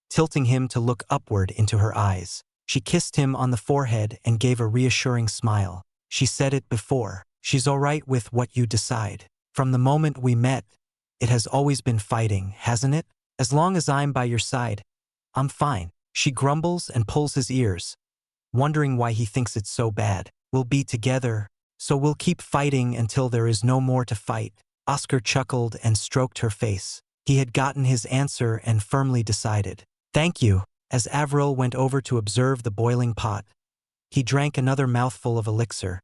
tilting him to look upward into her eyes. She kissed him on the forehead and gave a reassuring smile. She said it before. She's all right with what you decide. From the moment we met, it has always been fighting, hasn't it? As long as I'm by your side, I'm fine. She grumbles and pulls his ears, wondering why he thinks it's so bad. We'll be together, so we'll keep fighting until there is no more to fight. Oscar chuckled and stroked her face. He had gotten his answer and firmly decided. Thank you. As Avril went over to observe the boiling pot, he drank another mouthful of elixir,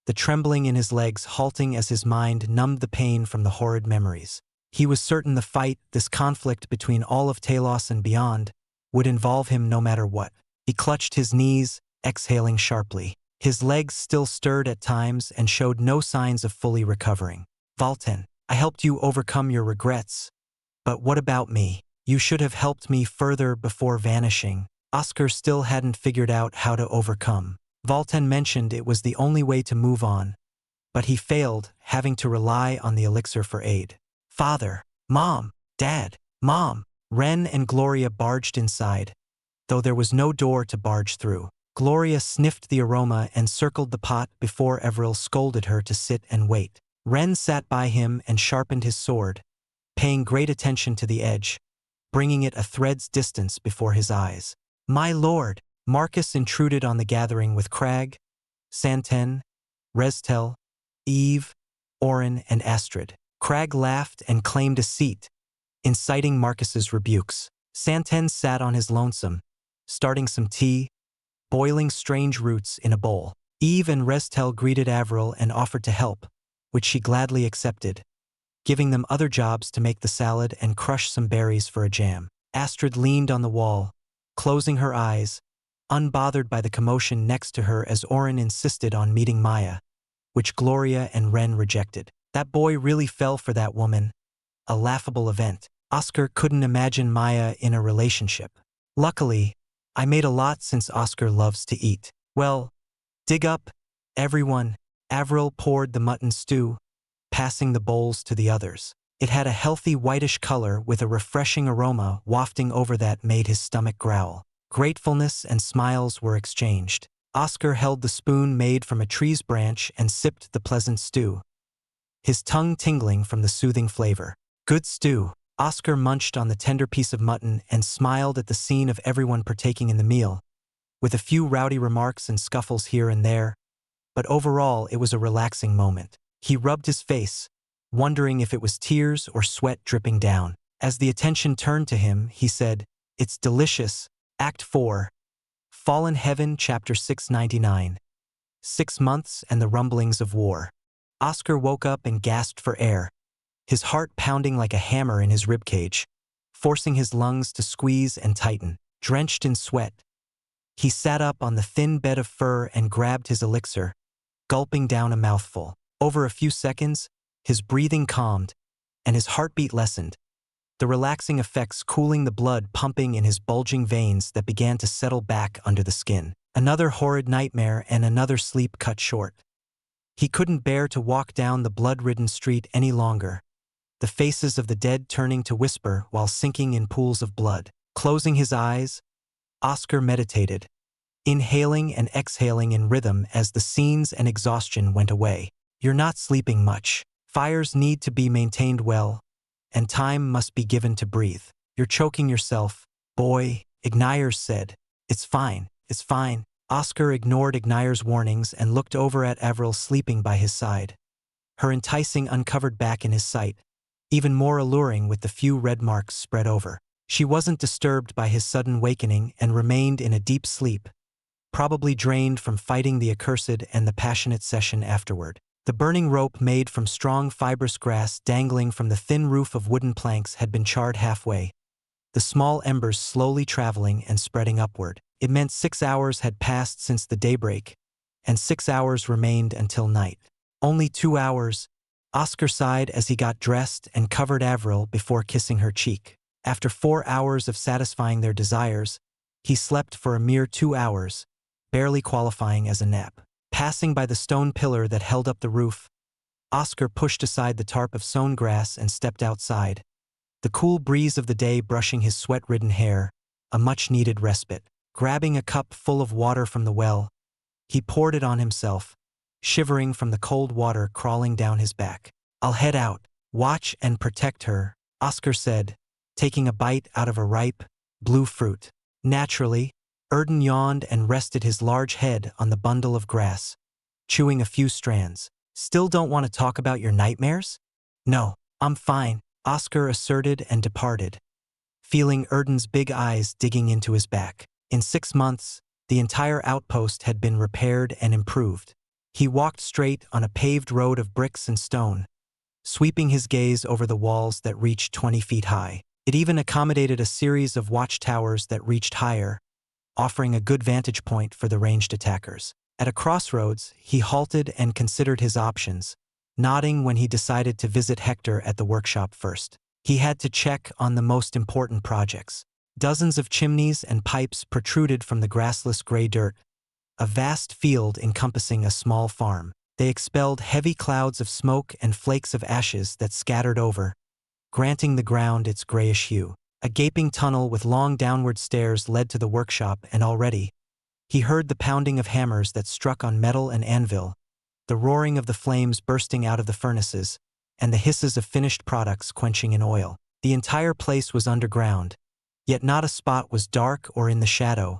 the trembling in his legs halting as his mind numbed the pain from the horrid memories. He was certain the fight, this conflict between all of Talos and beyond, would involve him no matter what. He clutched his knees, exhaling sharply. His legs still stirred at times and showed no signs of fully recovering. Valten, I helped you overcome your regrets. But what about me? You should have helped me further before vanishing. Oscar still hadn't figured out how to overcome. Valten mentioned it was the only way to move on, but he failed, having to rely on the elixir for aid. Father, Mom, Dad, Mom. Ren and Gloria barged inside, though there was no door to barge through. Gloria sniffed the aroma and circled the pot before Everil scolded her to sit and wait. Ren sat by him and sharpened his sword, paying great attention to the edge, bringing it a thread's distance before his eyes. My lord! Marcus intruded on the gathering with Crag, Santen, Restel, Eve, Orin, and Astrid. Crag laughed and claimed a seat, inciting Marcus's rebukes. Santen sat on his lonesome, starting some tea, boiling strange roots in a bowl. Eve and Restel greeted Avril and offered to help, which she gladly accepted, giving them other jobs to make the salad and crush some berries for a jam. Astrid leaned on the wall, closing her eyes, unbothered by the commotion next to her as Orin insisted on meeting Maya, which Gloria and Ren rejected. That boy really fell for that woman. A laughable event. Oscar couldn't imagine Maya in a relationship. Luckily, I made a lot since Oscar loves to eat. Well, dig up, everyone. Avril poured the mutton stew, passing the bowls to the others. It had a healthy whitish color with a refreshing aroma wafting over that made his stomach growl. Gratefulness and smiles were exchanged. Oscar held the spoon made from a tree's branch and sipped the pleasant stew, his tongue tingling from the soothing flavor. Good stew. Oscar munched on the tender piece of mutton and smiled at the scene of everyone partaking in the meal, with a few rowdy remarks and scuffles here and there, but overall it was a relaxing moment. He rubbed his face, wondering if it was tears or sweat dripping down. As the attention turned to him, he said, "It's delicious." Act 4. Fallen Heaven, Chapter 699. 6 months and the rumblings of war. Oscar woke up and gasped for air, his heart pounding like a hammer in his ribcage, forcing his lungs to squeeze and tighten. Drenched in sweat, he sat up on the thin bed of fur and grabbed his elixir, gulping down a mouthful. Over a few seconds, his breathing calmed, and his heartbeat lessened, the relaxing effects cooling the blood pumping in his bulging veins that began to settle back under the skin. Another horrid nightmare and another sleep cut short. He couldn't bear to walk down the blood-ridden street any longer, the faces of the dead turning to whisper while sinking in pools of blood. Closing his eyes, Oscar meditated, inhaling and exhaling in rhythm as the scenes and exhaustion went away. You're not sleeping much. Fires need to be maintained well, and time must be given to breathe. You're choking yourself, boy, Ignayers said. It's fine, it's fine. Oscar ignored Ignayers' warnings and looked over at Avril sleeping by his side, her enticing uncovered back in his sight, even more alluring with the few red marks spread over. She wasn't disturbed by his sudden wakening and remained in a deep sleep, probably drained from fighting the accursed and the passionate session afterward. The burning rope made from strong fibrous grass dangling from the thin roof of wooden planks had been charred halfway, the small embers slowly traveling and spreading upward. It meant 6 hours had passed since the daybreak, and 6 hours remained until night. Only 2 hours, Oscar sighed as he got dressed and covered Avril before kissing her cheek. After 4 hours of satisfying their desires, he slept for a mere 2 hours, barely qualifying as a nap. Passing by the stone pillar that held up the roof, Oscar pushed aside the tarp of sown grass and stepped outside, the cool breeze of the day brushing his sweat-ridden hair, a much-needed respite. Grabbing a cup full of water from the well, he poured it on himself, shivering from the cold water crawling down his back. I'll head out. Watch and protect her, Oscar said, taking a bite out of a ripe, blue fruit. Naturally, Erden yawned and rested his large head on the bundle of grass, chewing a few strands. Still don't want to talk about your nightmares? No, I'm fine, Oscar asserted and departed, feeling Erden's big eyes digging into his back. In 6 months, the entire outpost had been repaired and improved. He walked straight on a paved road of bricks and stone, sweeping his gaze over the walls that reached 20 feet high. It even accommodated a series of watchtowers that reached higher, offering a good vantage point for the ranged attackers. At a crossroads, he halted and considered his options, nodding when he decided to visit Hector at the workshop first. He had to check on the most important projects. Dozens of chimneys and pipes protruded from the grassless gray dirt, a vast field encompassing a small farm. They expelled heavy clouds of smoke and flakes of ashes that scattered over, granting the ground its grayish hue. A gaping tunnel with long downward stairs led to the workshop, and already, he heard the pounding of hammers that struck on metal and anvil, the roaring of the flames bursting out of the furnaces, and the hisses of finished products quenching in oil. The entire place was underground, yet not a spot was dark or in the shadow,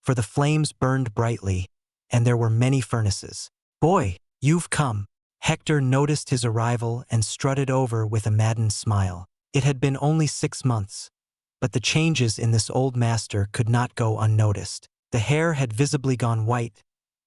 for the flames burned brightly, and there were many furnaces. "Boy, you've come." Hector noticed his arrival and strutted over with a maddened smile. It had been only 6 months, but the changes in this old master could not go unnoticed. The hair had visibly gone white,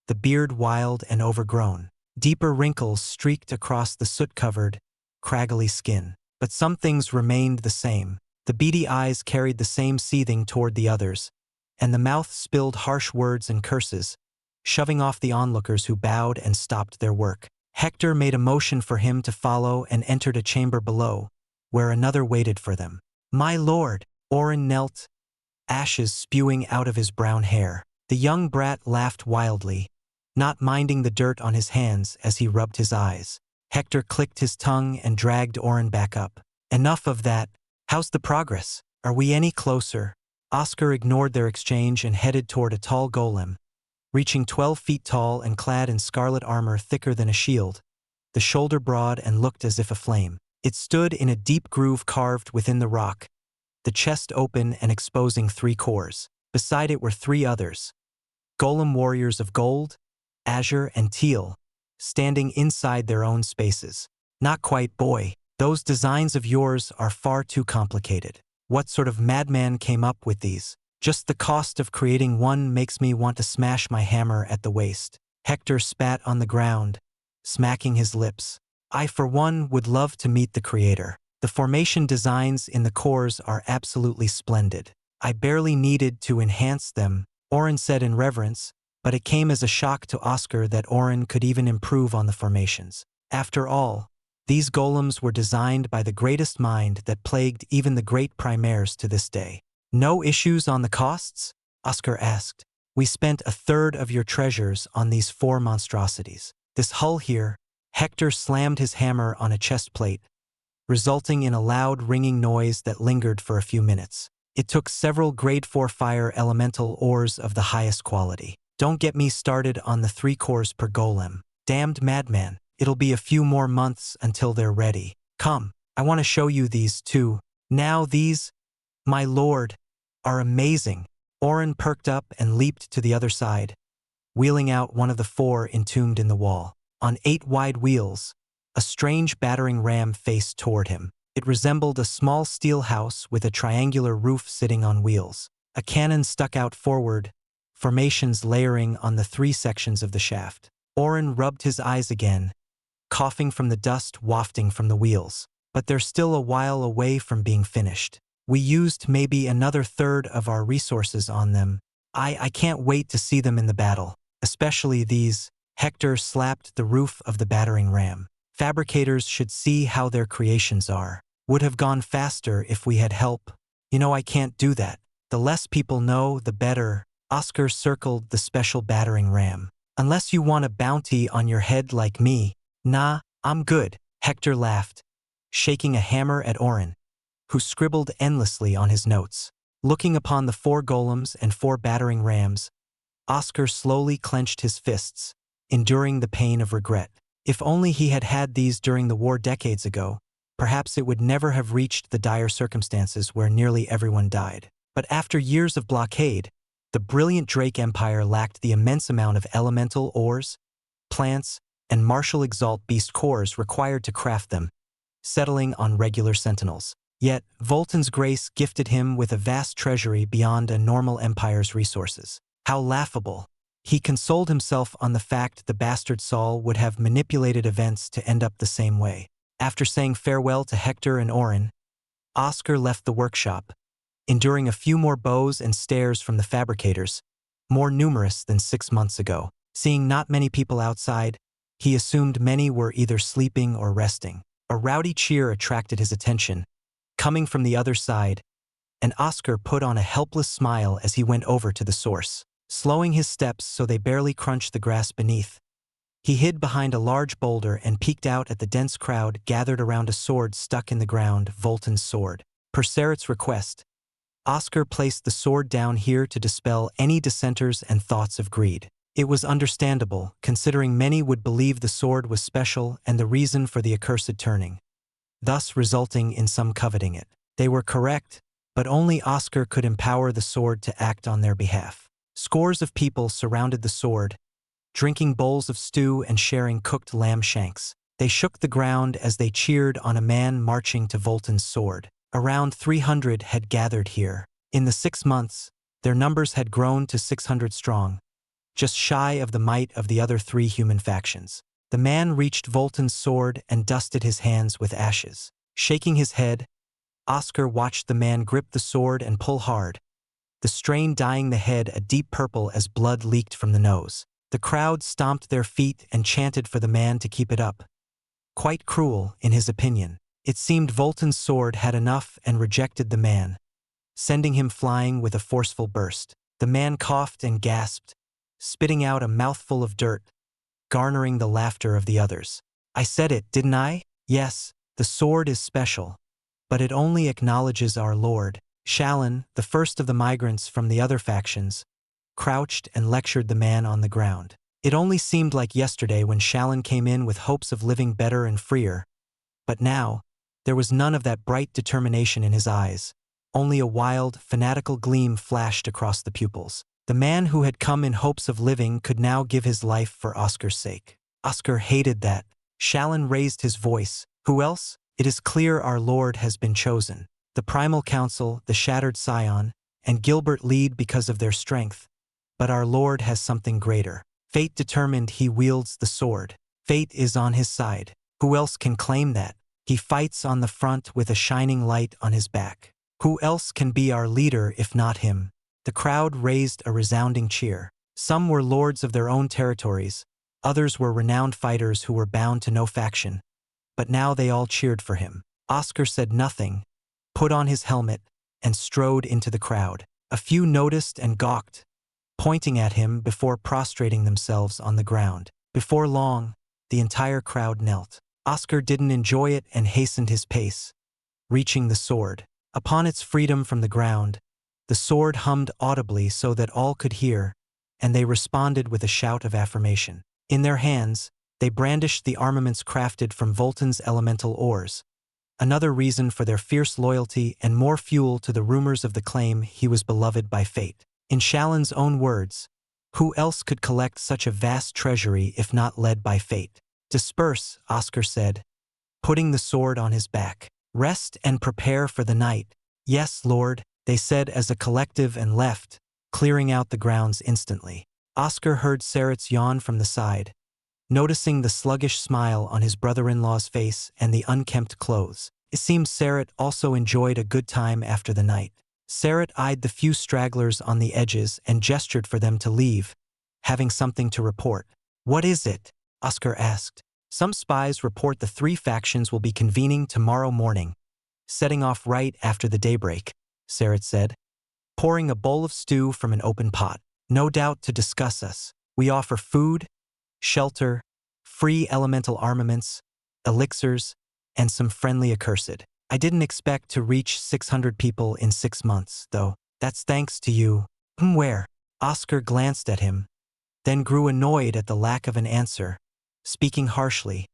the beard wild and overgrown. Deeper wrinkles streaked across the soot-covered, craggly skin. But some things remained the same. The beady eyes carried the same seething toward the others, and the mouth spilled harsh words and curses, shoving off the onlookers who bowed and stopped their work. Hector made a motion for him to follow and entered a chamber below, where another waited for them. "My lord!" Oren knelt, ashes spewing out of his brown hair. The young brat laughed wildly, not minding the dirt on his hands as he rubbed his eyes. Hector clicked his tongue and dragged Oren back up. "Enough of that. How's the progress? Are we any closer?" Oscar ignored their exchange and headed toward a tall golem, reaching 12 feet tall and clad in scarlet armor thicker than a shield, the shoulder broad and looked as if aflame. It stood in a deep groove carved within the rock, the chest open and exposing 3 cores. Beside it were 3 others, golem warriors of gold, azure, and teal, standing inside their own spaces. "Not quite, boy. Those designs of yours are far too complicated. What sort of madman came up with these? Just the cost of creating one makes me want to smash my hammer at the waist." Hector spat on the ground, smacking his lips. "I, for one, would love to meet the creator. The formation designs in the cores are absolutely splendid. I barely needed to enhance them," Oren said in reverence, but it came as a shock to Oscar that Oren could even improve on the formations. After all, these golems were designed by the greatest mind that plagued even the great primaires to this day. "No issues on the costs?" Oscar asked. "We spent 1/3 of your treasures on these 4 monstrosities. This hull here," Hector slammed his hammer on a chest plate, resulting in a loud ringing noise that lingered for a few minutes. "It took several grade 4 fire elemental ores of the highest quality. Don't get me started on the 3 cores per golem. Damned madman. It'll be a few more months until they're ready. Come, I want to show you these too. Now these, my lord, are amazing." Oren perked up and leaped to the other side, wheeling out one of the 4 entombed in the wall. On 8 wide wheels, a strange battering ram faced toward him. It resembled a small steel house with a triangular roof sitting on wheels. A cannon stuck out forward, formations layering on the 3 sections of the shaft. Oren rubbed his eyes again, coughing from the dust wafting from the wheels. "But they're still a while away from being finished. We used maybe another 1/3 of our resources on them. I can't wait to see them in the battle. Especially these." Hector slapped the roof of the battering ram. "Fabricators should see how their creations are. Would have gone faster if we had help. You know I can't do that. The less people know, the better." Oscar circled the special battering ram. "Unless you want a bounty on your head like me." "Nah, I'm good," Hector laughed, shaking a hammer at Oren, who scribbled endlessly on his notes. Looking upon the 4 golems and 4 battering rams, Oscar slowly clenched his fists, enduring the pain of regret. If only he had had these during the war decades ago, perhaps it would never have reached the dire circumstances where nearly everyone died. But after years of blockade, the brilliant Drake Empire lacked the immense amount of elemental ores, plants, and martial Exalt beast cores required to craft them, settling on regular sentinels. Yet, Voltan's grace gifted him with a vast treasury beyond a normal empire's resources. How laughable. He consoled himself on the fact the bastard Saul would have manipulated events to end up the same way. After saying farewell to Hector and Oren, Oscar left the workshop, enduring a few more bows and stares from the fabricators, more numerous than 6 months ago. Seeing not many people outside, he assumed many were either sleeping or resting. A rowdy cheer attracted his attention, coming from the other side, and Oscar put on a helpless smile as he went over to the source. Slowing his steps so they barely crunched the grass beneath, he hid behind a large boulder and peeked out at the dense crowd gathered around a sword stuck in the ground, Volton's sword. Per Seret's request, Oscar placed the sword down here to dispel any dissenters and thoughts of greed. It was understandable, considering many would believe the sword was special and the reason for the accursed turning, thus resulting in some coveting it. They were correct, but only Oscar could empower the sword to act on their behalf. Scores of people surrounded the sword, drinking bowls of stew and sharing cooked lamb shanks. They shook the ground as they cheered on a man marching to Volton's sword. Around 300 had gathered here. In the 6 months, their numbers had grown to 600 strong, just shy of the might of the other 3 human factions. The man reached Volton's sword and dusted his hands with ashes. Shaking his head, Oscar watched the man grip the sword and pull hard, the strain dyeing the head a deep purple as blood leaked from the nose. The crowd stomped their feet and chanted for the man to keep it up. Quite cruel, in his opinion. It seemed Volton's sword had enough and rejected the man, sending him flying with a forceful burst. The man coughed and gasped, spitting out a mouthful of dirt, garnering the laughter of the others. I said it, didn't I? Yes, the sword is special, but it only acknowledges our lord. Xianxia, the first of the migrants from the other factions, crouched and lectured the man on the ground. It only seemed like yesterday when Xianxia came in with hopes of living better and freer, but now, there was none of that bright determination in his eyes. Only a wild, fanatical gleam flashed across the pupils. The man who had come in hopes of living could now give his life for Oscar's sake. Oscar hated that. Xianxia raised his voice. Who else? It is clear our lord has been chosen. The Primal Council, the Shattered Scion, and Gilbert lead because of their strength. But our lord has something greater. Fate determined he wields the sword. Fate is on his side. Who else can claim that? He fights on the front with a shining light on his back. Who else can be our leader if not him? The crowd raised a resounding cheer. Some were lords of their own territories, others were renowned fighters who were bound to no faction. But now they all cheered for him. Oscar said nothing, put on his helmet, and strode into the crowd. A few noticed and gawked, pointing at him before prostrating themselves on the ground. Before long, the entire crowd knelt. Oscar didn't enjoy it and hastened his pace, reaching the sword. Upon its freedom from the ground, the sword hummed audibly so that all could hear, and they responded with a shout of affirmation. In their hands, they brandished the armaments crafted from Volton's elemental ores, another reason for their fierce loyalty and more fuel to the rumors of the claim he was beloved by fate. In Xianxia's own words, who else could collect such a vast treasury if not led by fate? Disperse, Oscar said, putting the sword on his back. Rest and prepare for the night. Yes, lord, they said as a collective and left, clearing out the grounds instantly. Oscar heard Seret's yawn from the side, noticing the sluggish smile on his brother-in-law's face and the unkempt clothes. It seemed Seret also enjoyed a good time after the night. Seret eyed the few stragglers on the edges and gestured for them to leave, having something to report. What is it? Oscar asked. Some spies report the 3 factions will be convening tomorrow morning, setting off right after the daybreak, Seret said, pouring a bowl of stew from an open pot. No doubt to discuss us. We offer food, shelter, free elemental armaments, elixirs, and some friendly accursed. I didn't expect to reach 600 people in 6 months, though. That's thanks to you. Where? Oscar glanced at him, then grew annoyed at the lack of an answer, speaking harshly.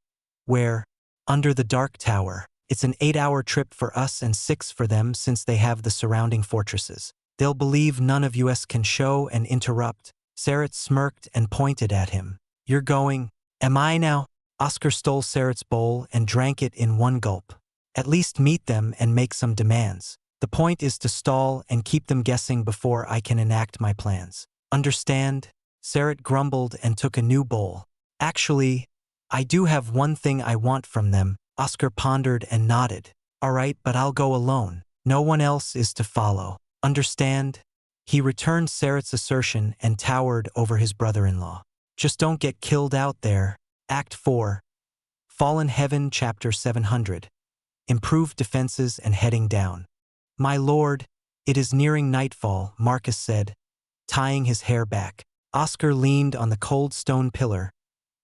Where? Under the Dark Tower. It's an 8-hour trip for us and 6 for them since they have the surrounding fortresses. They'll believe none of us can show and interrupt. Seret smirked and pointed at him. You're going. Am I now? Oscar stole Seret's bowl and drank it in one gulp. At least meet them and make some demands. The point is to stall and keep them guessing before I can enact my plans. Understand? Seret grumbled and took a new bowl. Actually, I do have one thing I want from them. Oscar pondered and nodded. All right, but I'll go alone. No one else is to follow. Understand? He returned Seret's assertion and towered over his brother-in-law. Just don't get killed out there. Act 4. Fallen Heaven Chapter 700. Improved defenses and heading down. My lord, it is nearing nightfall, Marcus said, tying his hair back. Oscar leaned on the cold stone pillar,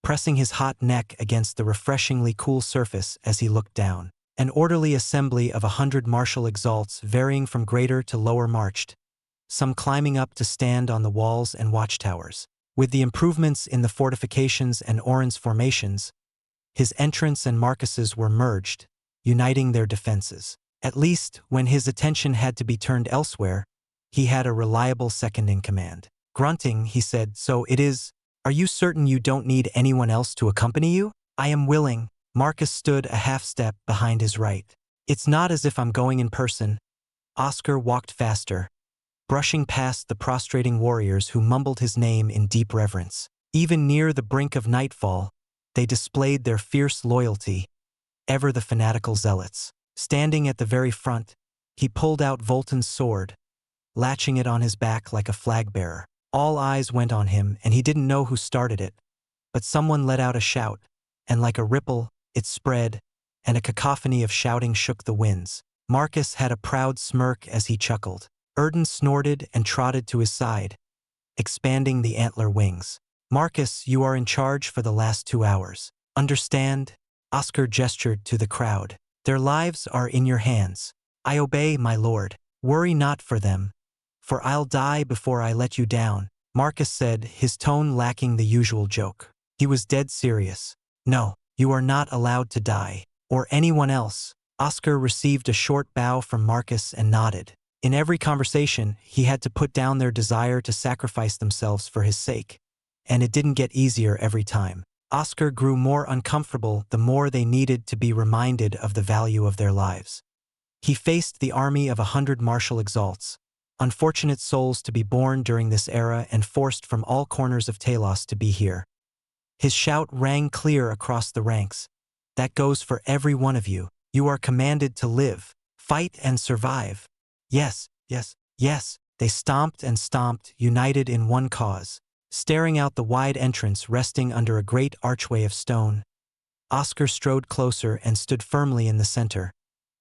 pressing his hot neck against the refreshingly cool surface as he looked down. An orderly assembly of 100 martial exalts varying from greater to lower marched, some climbing up to stand on the walls and watchtowers. With the improvements in the fortifications and Oren's formations, his entrance and Marcus's were merged, uniting their defenses. At least, when his attention had to be turned elsewhere, he had a reliable second-in-command. Grunting, he said, "So it is. Are you certain you don't need anyone else to accompany you?" "I am willing." Marcus stood a half-step behind his right. "It's not as if I'm going in person." Oscar walked faster, brushing past the prostrating warriors who mumbled his name in deep reverence. Even near the brink of nightfall, they displayed their fierce loyalty, ever the fanatical zealots. Standing at the very front, he pulled out Volton's sword, latching it on his back like a flag-bearer. All eyes went on him, and he didn't know who started it, but someone let out a shout, and like a ripple, it spread, and a cacophony of shouting shook the winds. Marcus had a proud smirk as he chuckled. Erden snorted and trotted to his side, expanding the antler wings. "Marcus, you are in charge for the last 2 hours. Understand?" Oscar gestured to the crowd. "Their lives are in your hands." "I obey, my lord." "Worry not for them, for I'll die before I let you down," Marcus said, his tone lacking the usual joke. He was dead serious. "No, you are not allowed to die, or anyone else." Oscar received a short bow from Marcus and nodded. In every conversation, he had to put down their desire to sacrifice themselves for his sake, and it didn't get easier every time. Oscar grew more uncomfortable the more they needed to be reminded of the value of their lives. He faced the army of 100 martial exalts, unfortunate souls to be born during this era and forced from all corners of Talos to be here. His shout rang clear across the ranks. "That goes for every one of you. You are commanded to live, fight, and survive." "Yes, yes, yes." They stomped and stomped, united in one cause. Staring out the wide entrance resting under a great archway of stone, Oscar strode closer and stood firmly in the center,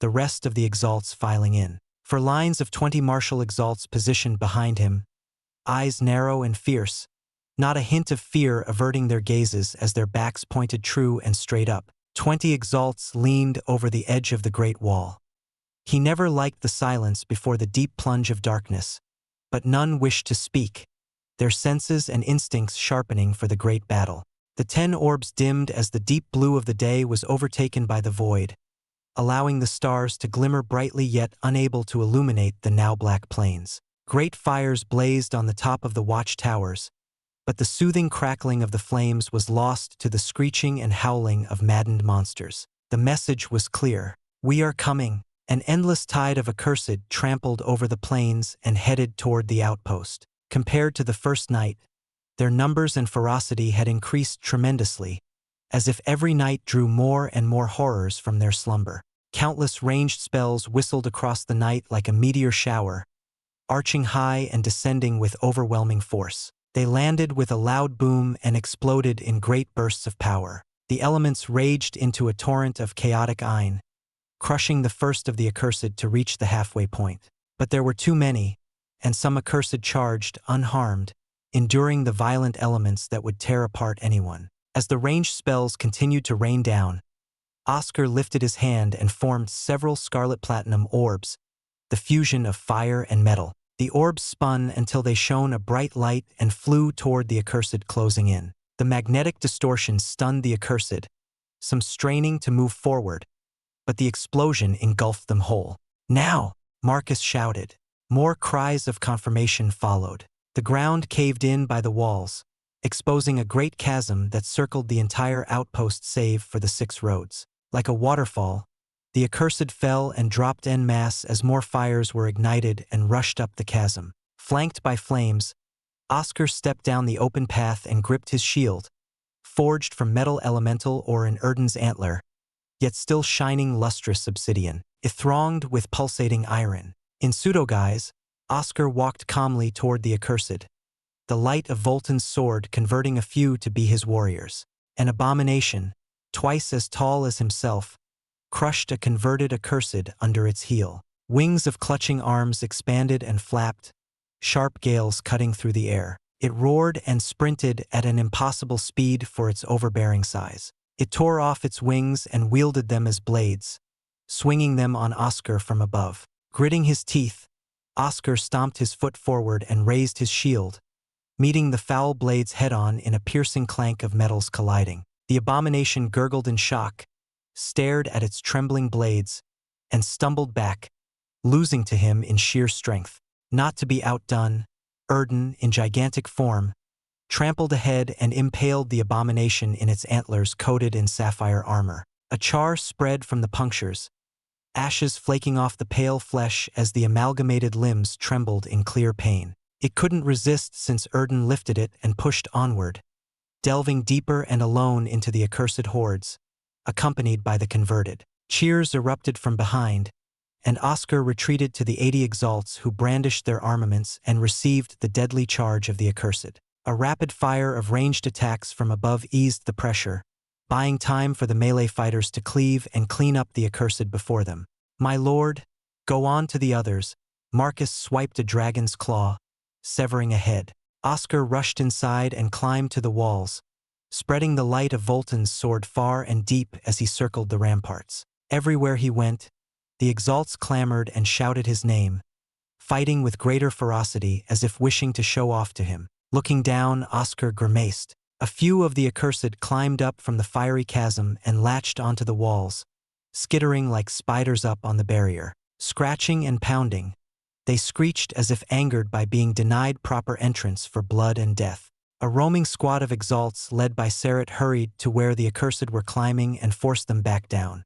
the rest of the exalts filing in. For lines of 20 martial exalts positioned behind him, eyes narrow and fierce, not a hint of fear averting their gazes as their backs pointed true and straight up. 20 exalts leaned over the edge of the great wall. He never liked the silence before the deep plunge of darkness, but none wished to speak, their senses and instincts sharpening for the great battle. The 10 orbs dimmed as the deep blue of the day was overtaken by the void, allowing the stars to glimmer brightly yet unable to illuminate the now black plains. Great fires blazed on the top of the watchtowers, but the soothing crackling of the flames was lost to the screeching and howling of maddened monsters. The message was clear. "We are coming." An endless tide of accursed trampled over the plains and headed toward the outpost. Compared to the first night, their numbers and ferocity had increased tremendously, as if every night drew more and more horrors from their slumber. Countless ranged spells whistled across the night like a meteor shower, arching high and descending with overwhelming force. They landed with a loud boom and exploded in great bursts of power. The elements raged into a torrent of chaotic iron, crushing the first of the accursed to reach the halfway point. But there were too many, and some accursed charged, unharmed, enduring the violent elements that would tear apart anyone. As the ranged spells continued to rain down, Oscar lifted his hand and formed several scarlet platinum orbs, the fusion of fire and metal. The orbs spun until they shone a bright light and flew toward the accursed closing in. The magnetic distortion stunned the accursed, some straining to move forward, but the explosion engulfed them whole. "Now!" Marcus shouted. More cries of confirmation followed. The ground caved in by the walls, exposing a great chasm that circled the entire outpost save for the 6 roads. Like a waterfall, the accursed fell and dropped en masse as more fires were ignited and rushed up the chasm. Flanked by flames, Oscar stepped down the open path and gripped his shield, forged from metal elemental or an Erden's antler, yet still shining lustrous obsidian. It thronged with pulsating iron. In pseudo-guise, Oscar walked calmly toward the accursed, the light of Voltan's sword converting a few to be his warriors. An abomination, twice as tall as himself, crushed a converted accursed under its heel. Wings of clutching arms expanded and flapped, sharp gales cutting through the air. It roared and sprinted at an impossible speed for its overbearing size. It tore off its wings and wielded them as blades, swinging them on Oscar from above. Gritting his teeth, Oscar stomped his foot forward and raised his shield, meeting the foul blades head-on in a piercing clank of metals colliding. The abomination gurgled in shock, stared at its trembling blades, and stumbled back, losing to him in sheer strength. Not to be outdone, Erden, in gigantic form, trampled ahead and impaled the abomination in its antlers coated in sapphire armor. A char spread from the punctures, ashes flaking off the pale flesh as the amalgamated limbs trembled in clear pain. It couldn't resist since Erden lifted it and pushed onward, delving deeper and alone into the accursed hordes, accompanied by the converted. Cheers erupted from behind, and Oscar retreated to the 80 Exalts who brandished their armaments and received the deadly charge of the accursed. A rapid fire of ranged attacks from above eased the pressure, buying time for the melee fighters to cleave and clean up the accursed before them. "My lord, go on to the others." Marcus swiped a dragon's claw, severing a head. Oscar rushed inside and climbed to the walls, spreading the light of Voltan's sword far and deep as he circled the ramparts. Everywhere he went, the Exalts clamored and shouted his name, fighting with greater ferocity as if wishing to show off to him. Looking down, Oscar grimaced. A few of the accursed climbed up from the fiery chasm and latched onto the walls, skittering like spiders up on the barrier. Scratching and pounding, they screeched as if angered by being denied proper entrance for blood and death. A roaming squad of Exalts led by Seret hurried to where the accursed were climbing and forced them back down.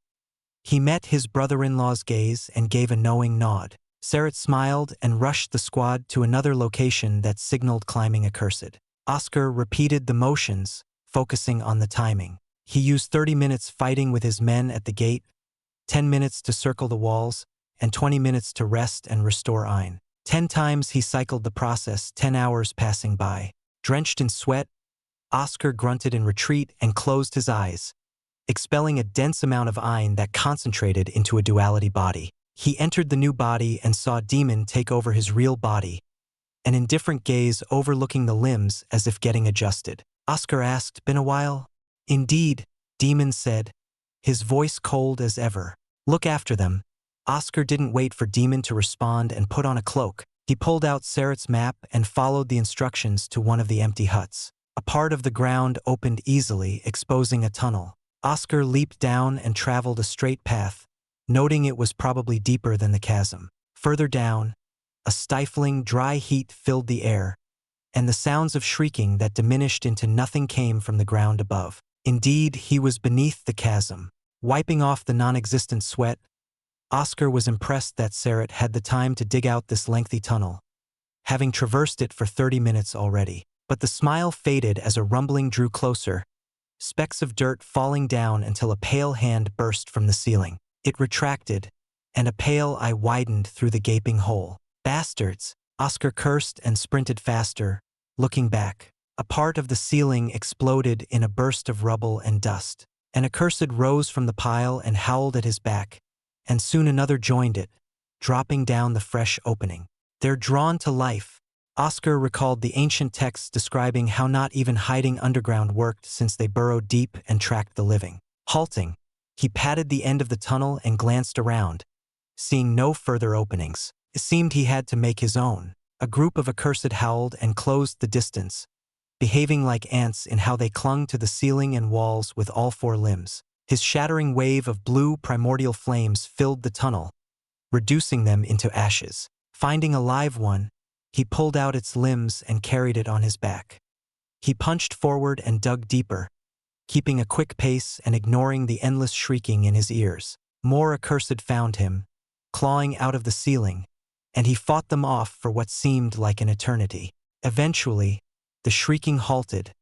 He met his brother-in-law's gaze and gave a knowing nod. Seret smiled and rushed the squad to another location that signaled climbing accursed. Oscar repeated the motions, focusing on the timing. He used 30 minutes fighting with his men at the gate, 10 minutes to circle the walls, and 20 minutes to rest and restore Ein. 10 times he cycled the process, 10 hours passing by. Drenched in sweat, Oscar grunted in retreat and closed his eyes, expelling a dense amount of Ein that concentrated into a duality body. He entered the new body and saw Demon take over his real body, an indifferent gaze overlooking the limbs as if getting adjusted. Oscar asked, "Been a while?" "Indeed," Demon said, his voice cold as ever. "Look after them." Oscar didn't wait for Demon to respond and put on a cloak. He pulled out Seret's map and followed the instructions to one of the empty huts. A part of the ground opened easily, exposing a tunnel. Oscar leaped down and traveled a straight path, noting it was probably deeper than the chasm. Further down, a stifling, dry heat filled the air, and the sounds of shrieking that diminished into nothing came from the ground above. Indeed, he was beneath the chasm. Wiping off the non-existent sweat, Oscar was impressed that Seret had the time to dig out this lengthy tunnel, having traversed it for 30 minutes already. But the smile faded as a rumbling drew closer, specks of dirt falling down until a pale hand burst from the ceiling. It retracted, and a pale eye widened through the gaping hole. "Bastards!" Oscar cursed and sprinted faster, looking back. A part of the ceiling exploded in a burst of rubble and dust. An accursed rose from the pile and howled at his back, and soon another joined it, dropping down the fresh opening. "They're drawn to life." Oscar recalled the ancient texts describing how not even hiding underground worked since they burrowed deep and tracked the living. Halting, he patted the end of the tunnel and glanced around, seeing no further openings. It seemed he had to make his own. A group of accursed howled and closed the distance, behaving like ants in how they clung to the ceiling and walls with all 4 limbs. His shattering wave of blue primordial flames filled the tunnel, reducing them into ashes. Finding a live one, he pulled out its limbs and carried it on his back. He punched forward and dug deeper, keeping a quick pace and ignoring the endless shrieking in his ears. More accursed found him, clawing out of the ceiling, and he fought them off for what seemed like an eternity. Eventually, the shrieking halted,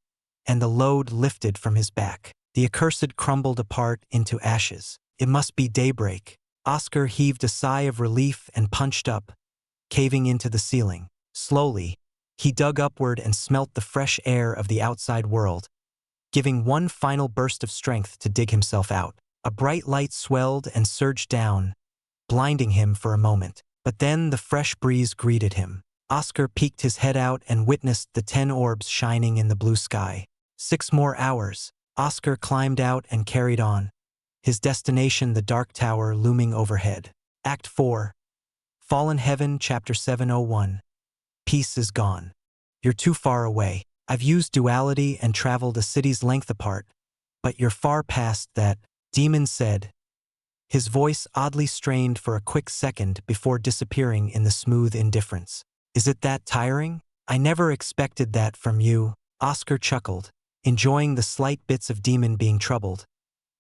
and the load lifted from his back. The accursed crumbled apart into ashes. It must be daybreak. Oscar heaved a sigh of relief and punched up, caving into the ceiling. Slowly, He dug upward and smelt the fresh air of the outside world, giving one final burst of strength to dig himself out. A bright light swelled and surged down, blinding him for a moment. But then the fresh breeze greeted him. Oscar peeked his head out and witnessed the 10 orbs shining in the blue sky. 6 more hours. Oscar climbed out and carried on, his destination the Dark Tower looming overhead. Act 4. Fallen Heaven, Chapter 701. Peace is gone. You're too far away. I've used duality and traveled a city's length apart, but you're far past that, Demon said, his voice oddly strained for a quick second before disappearing in the smooth indifference. Is it that tiring? I never expected that from you, Oscar chuckled, enjoying the slight bits of Demon being troubled,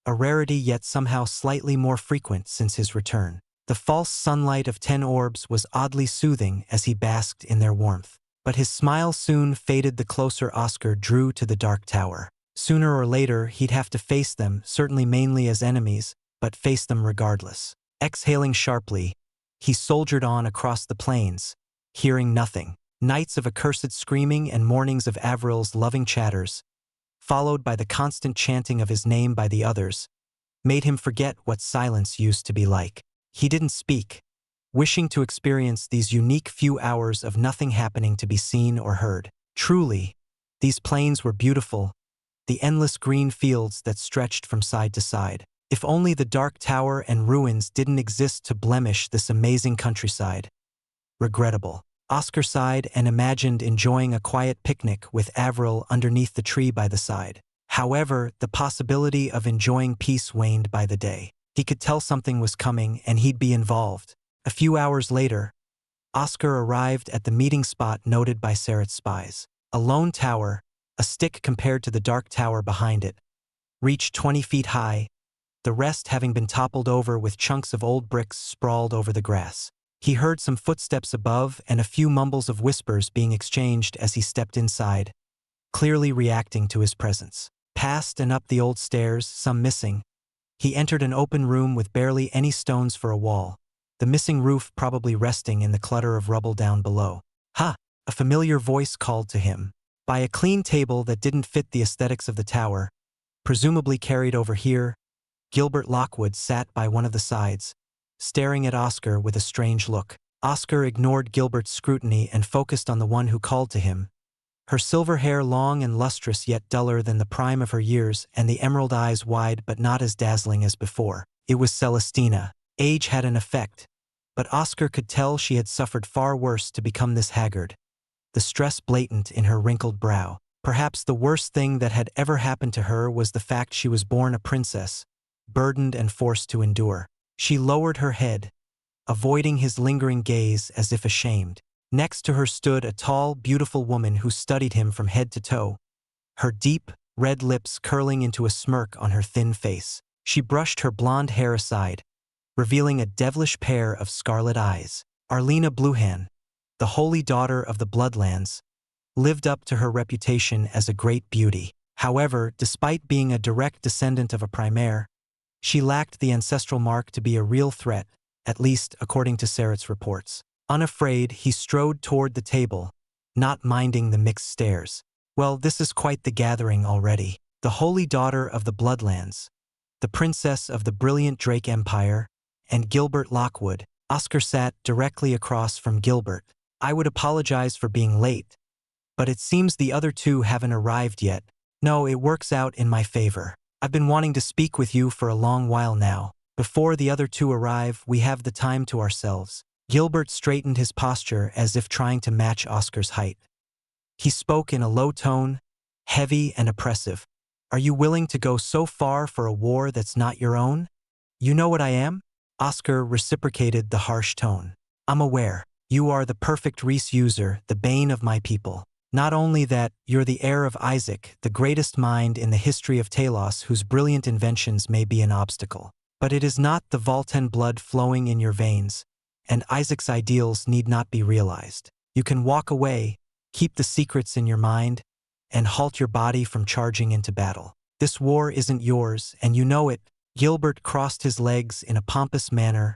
a rarity yet somehow slightly more frequent since his return. The false sunlight of 10 orbs was oddly soothing as he basked in their warmth. But his smile soon faded the closer Oscar drew to the Dark Tower. Sooner or later, he'd have to face them, certainly mainly as enemies, but face them regardless. Exhaling sharply, he soldiered on across the plains, hearing nothing. Nights of accursed screaming and mornings of Avril's loving chatters, followed by the constant chanting of his name by the others, made him forget what silence used to be like. He didn't speak, wishing to experience these unique few hours of nothing happening to be seen or heard. Truly, these plains were beautiful, the endless green fields that stretched from side to side. If only the Dark Tower and ruins didn't exist to blemish this amazing countryside. Regrettable. Oscar sighed and imagined enjoying a quiet picnic with Avril underneath the tree by the side. However, the possibility of enjoying peace waned by the day. He could tell something was coming and he'd be involved. A few hours later, Oscar arrived at the meeting spot noted by Sarat's spies. A lone tower, a stick compared to the Dark Tower behind it, reached 20 feet high, the rest having been toppled over with chunks of old bricks sprawled over the grass. He heard some footsteps above and a few mumbles of whispers being exchanged as he stepped inside, clearly reacting to his presence. Past and up the old stairs, some missing, he entered an open room with barely any stones for a wall, the missing roof probably resting in the clutter of rubble down below. Ha! A familiar voice called to him. By a clean table that didn't fit the aesthetics of the tower, presumably carried over here, Gilbert Lockwood sat by one of the sides, staring at Oscar with a strange look. Oscar ignored Gilbert's scrutiny and focused on the one who called to him, her silver hair long and lustrous yet duller than the prime of her years and the emerald eyes wide but not as dazzling as before. It was Celestina. Age had an effect, but Oscar could tell she had suffered far worse to become this haggard, the stress blatant in her wrinkled brow. Perhaps the worst thing that had ever happened to her was the fact she was born a princess, burdened and forced to endure. She lowered her head, avoiding his lingering gaze as if ashamed. Next to her stood a tall, beautiful woman who studied him from head to toe, her deep, red lips curling into a smirk on her thin face. She brushed her blonde hair aside, revealing a devilish pair of scarlet eyes. Arlena Bluhan, the holy daughter of the Bloodlands, lived up to her reputation as a great beauty. However, despite being a direct descendant of a Primaire, she lacked the ancestral mark to be a real threat, at least according to Sarat's reports. Unafraid, he strode toward the table, not minding the mixed stares. Well, this is quite the gathering already. The holy daughter of the Bloodlands, the princess of the brilliant Drake Empire, and Gilbert Lockwood. Oscar sat directly across from Gilbert. I would apologize for being late, but it seems the other two haven't arrived yet. No, it works out in my favor. I've been wanting to speak with you for a long while now. Before the other two arrive, we have the time to ourselves. Gilbert straightened his posture as if trying to match Oscar's height. He spoke in a low tone, heavy and oppressive. Are you willing to go so far for a war that's not your own? You know what I am? Oscar reciprocated the harsh tone. I'm aware. You are the perfect Reese user, the bane of my people. Not only that, you're the heir of Isaac, the greatest mind in the history of Talos whose brilliant inventions may be an obstacle. But it is not the Volten blood flowing in your veins, and Isaac's ideals need not be realized. You can walk away, keep the secrets in your mind, and halt your body from charging into battle. This war isn't yours, and you know it. Gilbert crossed his legs in a pompous manner,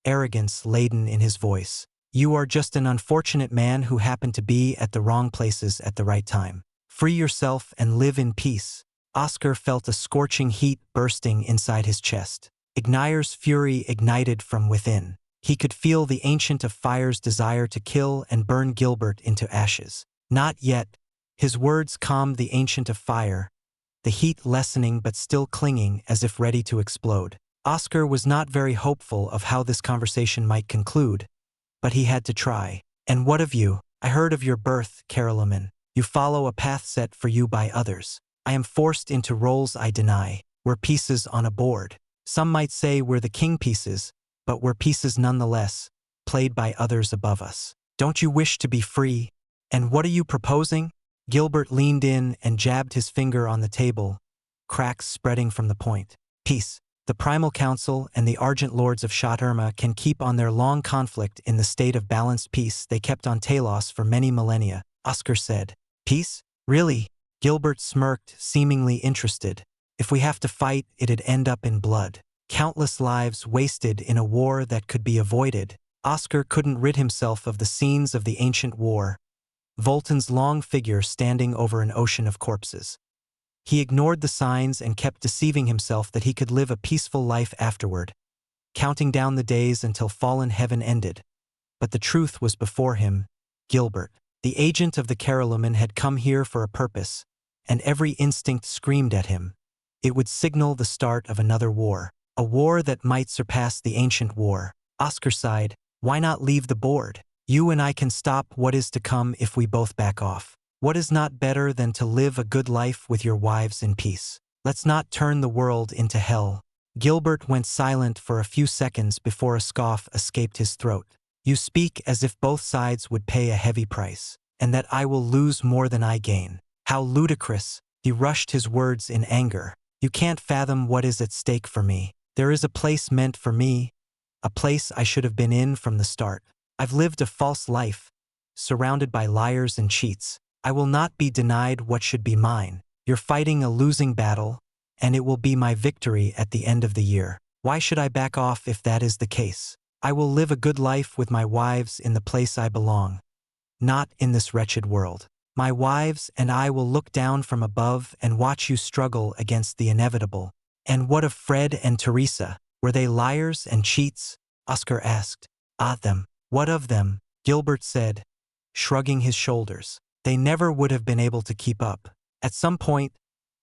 arrogance laden in his voice. You are just an unfortunate man who happened to be at the wrong places at the right time. Free yourself and live in peace. Oscar felt a scorching heat bursting inside his chest. Ignayer's fury ignited from within. He could feel the Ancient of Fire's desire to kill and burn Gilbert into ashes. Not yet. His words calmed the Ancient of Fire, the heat lessening but still clinging as if ready to explode. Oscar was not very hopeful of how this conversation might conclude, but he had to try. And what of you? I heard of your birth, Caroline. You follow a path set for you by others. I am forced into roles I deny. We're pieces on a board. Some might say we're the king pieces, but we're pieces nonetheless, played by others above us. Don't you wish to be free? And what are you proposing? Gilbert leaned in and jabbed his finger on the table, cracks spreading from the point. Peace. The Primal Council and the Argent Lords of Shot-Irma can keep on their long conflict in the state of balanced peace they kept on Talos for many millennia, Oscar said. Peace? Really? Gilbert smirked, seemingly interested. If we have to fight, it'd end up in blood. Countless lives wasted in a war that could be avoided. Oscar couldn't rid himself of the scenes of the ancient war, Volton's long figure standing over an ocean of corpses. He ignored the signs and kept deceiving himself that he could live a peaceful life afterward, counting down the days until fallen heaven ended. But the truth was before him. Gilbert, the agent of the Caroline, had come here for a purpose, and every instinct screamed at him. It would signal the start of another war, a war that might surpass the ancient war. Oscar sighed. Why not leave the board? You and I can stop what is to come if we both back off. What is not better than to live a good life with your wives in peace? Let's not turn the world into hell. Gilbert went silent for a few seconds before a scoff escaped his throat. You speak as if both sides would pay a heavy price, and that I will lose more than I gain. How ludicrous! He rushed his words in anger. You can't fathom what is at stake for me. There is a place meant for me, a place I should have been in from the start. I've lived a false life, surrounded by liars and cheats. I will not be denied what should be mine. You're fighting a losing battle, and it will be my victory at the end of the year. Why should I back off if that is the case? I will live a good life with my wives in the place I belong, not in this wretched world. My wives and I will look down from above and watch you struggle against the inevitable. And what of Fred and Teresa? Were they liars and cheats? Oscar asked. Them. What of them? Gilbert said, shrugging his shoulders. They never would have been able to keep up. At some point,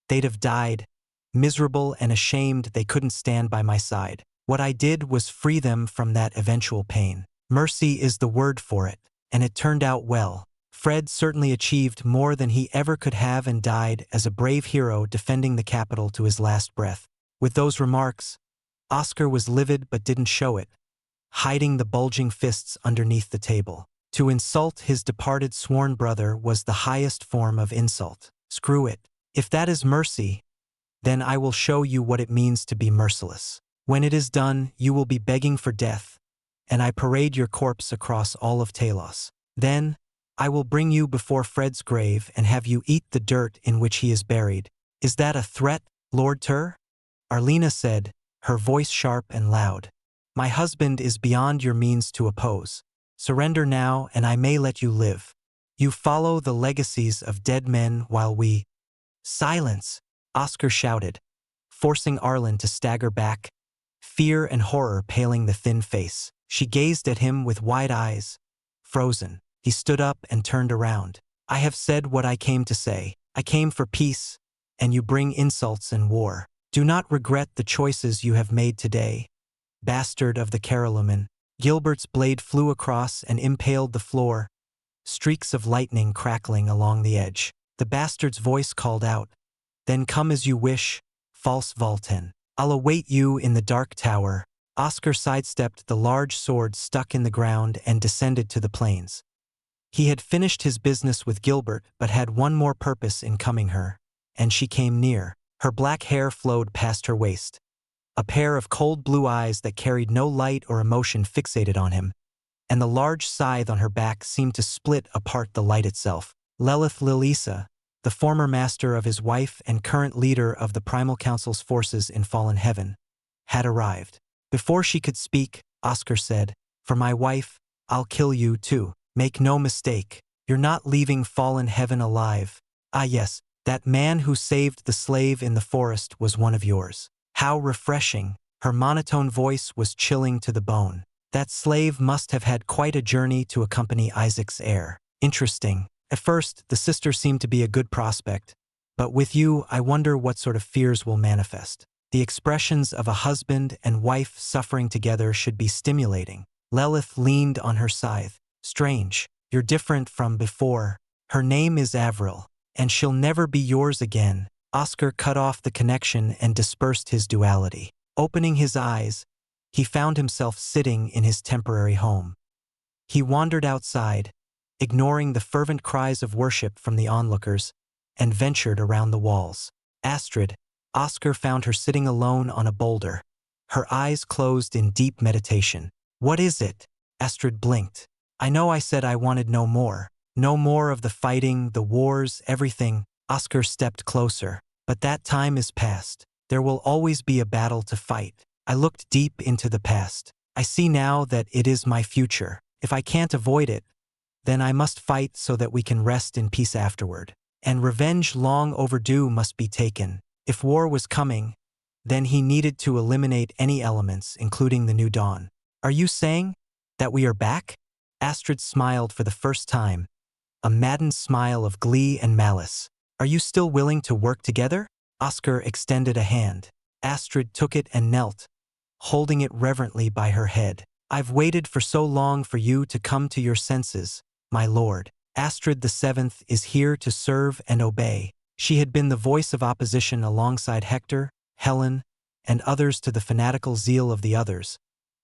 they'd have died, miserable and ashamed they couldn't stand by my side. What I did was free them from that eventual pain. Mercy is the word for it, and it turned out well. Fred certainly achieved more than he ever could have and died as a brave hero defending the capital to his last breath. With those remarks, Oscar was livid but didn't show it, hiding the bulging fists underneath the table. To insult his departed sworn brother was the highest form of insult. Screw it. If that is mercy, then I will show you what it means to be merciless. When it is done, you will be begging for death, and I parade your corpse across all of Talos. Then, I will bring you before Fred's grave and have you eat the dirt in which he is buried. Is that a threat, Lord Tur? Arlena said, her voice sharp and loud. My husband is beyond your means to oppose. Surrender now and I may let you live. You follow the legacies of dead men while we— Silence! Oscar shouted, forcing Arlen to stagger back, fear and horror paling the thin face. She gazed at him with wide eyes, frozen. He stood up and turned around. I have said what I came to say. I came for peace, and you bring insults and war. Do not regret the choices you have made today, bastard of the Caroline. Gilbert's blade flew across and impaled the floor, streaks of lightning crackling along the edge. The bastard's voice called out, Then come as you wish, false Volton. I'll await you in the dark tower. Oscar sidestepped the large sword stuck in the ground and descended to the plains. He had finished his business with Gilbert but had one more purpose in coming her, and she came near. Her black hair flowed past her waist. A pair of cold blue eyes that carried no light or emotion fixated on him, and the large scythe on her back seemed to split apart the light itself. Lelith Lilisa, the former master of his wife and current leader of the Primal Council's forces in Fallen Heaven, had arrived. Before she could speak, Oscar said, For my wife, I'll kill you too. Make no mistake, you're not leaving fallen heaven alive. Ah yes, that man who saved the slave in the forest was one of yours. How refreshing. Her monotone voice was chilling to the bone. That slave must have had quite a journey to accompany Isaac's heir. Interesting. At first, the sister seemed to be a good prospect, but with you, I wonder what sort of fears will manifest. The expressions of a husband and wife suffering together should be stimulating. Lilith leaned on her scythe. Strange. You're different from before. Her name is Avril, and she'll never be yours again. Oscar cut off the connection and dispersed his duality. Opening his eyes, he found himself sitting in his temporary home. He wandered outside, ignoring the fervent cries of worship from the onlookers, and ventured around the walls. Astrid, Oscar found her sitting alone on a boulder, her eyes closed in deep meditation. What is it? Astrid blinked. I know I said I wanted no more. No more of the fighting, the wars, everything. Oscar stepped closer. But that time is past. There will always be a battle to fight. I looked deep into the past. I see now that it is my future. If I can't avoid it, then I must fight so that we can rest in peace afterward. And revenge long overdue must be taken. If war was coming, then he needed to eliminate any elements, including the new dawn. Are you saying that we are back? Astrid smiled for the first time, a maddened smile of glee and malice. Are you still willing to work together? Oscar extended a hand. Astrid took it and knelt, holding it reverently by her head. I've waited for so long for you to come to your senses, my lord. Astrid the Seventh is here to serve and obey. She had been the voice of opposition alongside Hector, Helen, and others to the fanatical zeal of the others.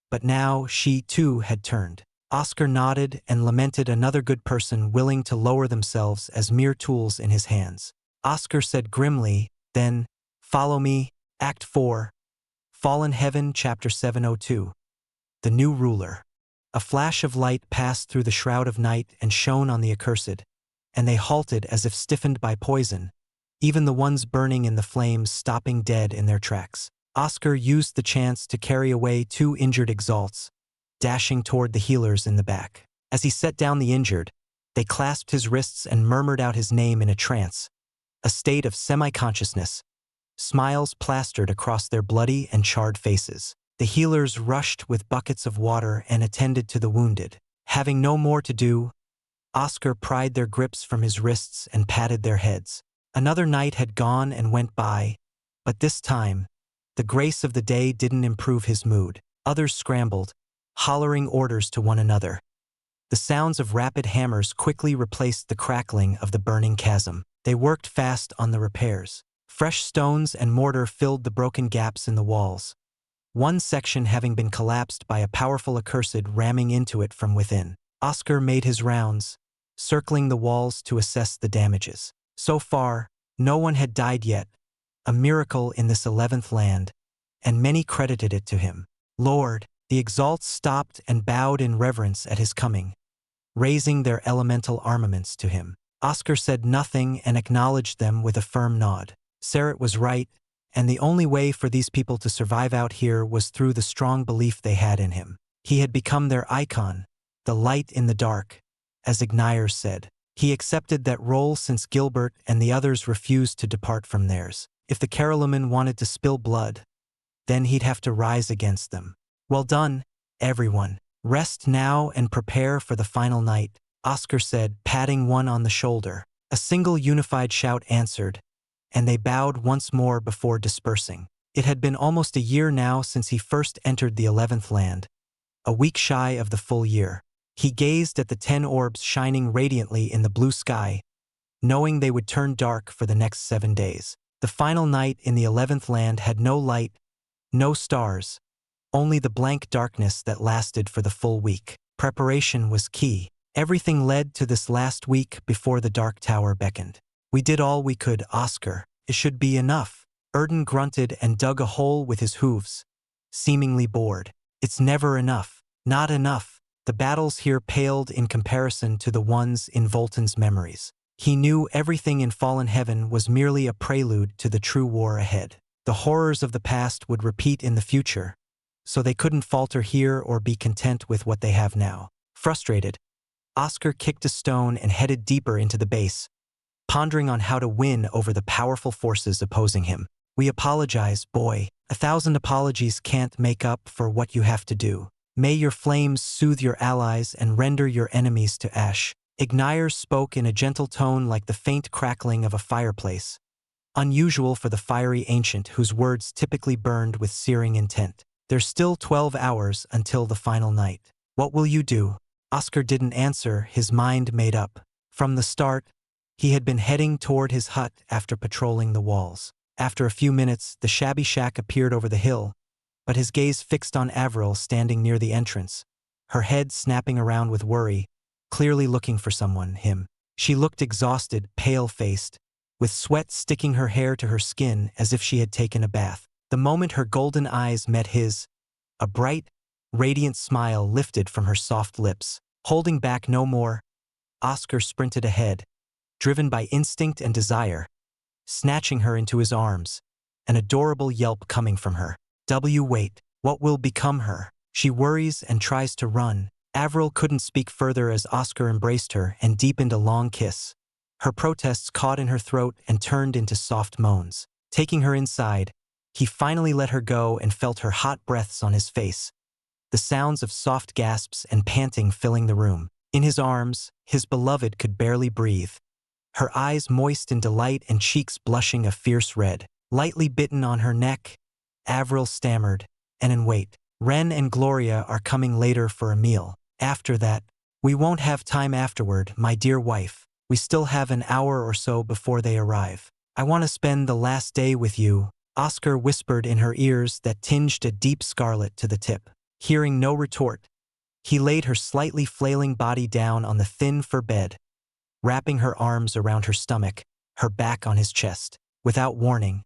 But now she, too, had turned. Oscar nodded and lamented another good person willing to lower themselves as mere tools in his hands. Oscar said grimly, then, follow me, Act 4, Fallen Heaven, Chapter 702. The New Ruler. A flash of light passed through the shroud of night and shone on the accursed, and they halted as if stiffened by poison, even the ones burning in the flames stopping dead in their tracks. Oscar used the chance to carry away 2 injured Exalts, dashing toward the healers in the back. As he set down the injured, they clasped his wrists and murmured out his name in a trance, a state of semi-consciousness. Smiles plastered across their bloody and charred faces. The healers rushed with buckets of water and attended to the wounded. Having no more to do, Oscar pried their grips from his wrists and patted their heads. Another night had gone and went by, but this time, the grace of the day didn't improve his mood. Others scrambled, hollering orders to one another. The sounds of rapid hammers quickly replaced the crackling of the burning chasm. They worked fast on the repairs. Fresh stones and mortar filled the broken gaps in the walls, one section having been collapsed by a powerful accursed ramming into it from within. Oscar made his rounds, circling the walls to assess the damages. So far, no one had died yet, a miracle in this 11th land, and many credited it to him. Lord, the Exalts stopped and bowed in reverence at his coming, raising their elemental armaments to him. Oscar said nothing and acknowledged them with a firm nod. Sarah was right, and the only way for these people to survive out here was through the strong belief they had in him. He had become their icon, the light in the dark, as Ignier said. He accepted that role since Gilbert and the others refused to depart from theirs. If the Carolumen wanted to spill blood, then he'd have to rise against them. Well done, everyone. Rest now and prepare for the final night, Oscar said, patting one on the shoulder. A single unified shout answered, and they bowed once more before dispersing. It had been almost a year now since he first entered the 11th land, a week shy of the full year. He gazed at the 10 orbs shining radiantly in the blue sky, knowing they would turn dark for the next 7 days. The final night in the 11th land had no light, no stars, only the blank darkness that lasted for the full week. Preparation was key. Everything led to this last week before the Dark Tower beckoned. We did all we could, Oscar. It should be enough. Erden grunted and dug a hole with his hooves, seemingly bored. It's never enough. Not enough. The battles here paled in comparison to the ones in Volton's memories. He knew everything in Fallen Heaven was merely a prelude to the true war ahead. The horrors of the past would repeat in the future, so they couldn't falter here or be content with what they have now. Frustrated, Oscar kicked a stone and headed deeper into the base, pondering on how to win over the powerful forces opposing him. We apologize, boy. 1,000 apologies can't make up for what you have to do. May your flames soothe your allies and render your enemies to ash. Ignire spoke in a gentle tone like the faint crackling of a fireplace, unusual for the fiery ancient whose words typically burned with searing intent. There's still 12 hours until the final night. What will you do? Oscar didn't answer, his mind made up. From the start, he had been heading toward his hut after patrolling the walls. After a few minutes, the shabby shack appeared over the hill, but his gaze fixed on Avril standing near the entrance, her head snapping around with worry, clearly looking for someone, him. She looked exhausted, pale-faced, with sweat sticking her hair to her skin as if she had taken a bath. The moment her golden eyes met his, a bright, radiant smile lifted from her soft lips. Holding back no more, Oscar sprinted ahead, driven by instinct and desire, snatching her into his arms, an adorable yelp coming from her. Wait, what will become her? She worries and tries to run. Avril couldn't speak further as Oscar embraced her and deepened a long kiss. Her protests caught in her throat and turned into soft moans. Taking her inside, he finally let her go and felt her hot breaths on his face, the sounds of soft gasps and panting filling the room. In his arms, his beloved could barely breathe, her eyes moist in delight and cheeks blushing a fierce red. Lightly bitten on her neck, Avril stammered, and wait. Ren and Gloria are coming later for a meal. After that, we won't have time afterward, my dear wife. We still have an hour or so before they arrive. I want to spend the last day with you, Oscar whispered in her ears that tinged a deep scarlet to the tip. Hearing no retort, he laid her slightly flailing body down on the thin fur bed, wrapping her arms around her stomach, her back on his chest. Without warning,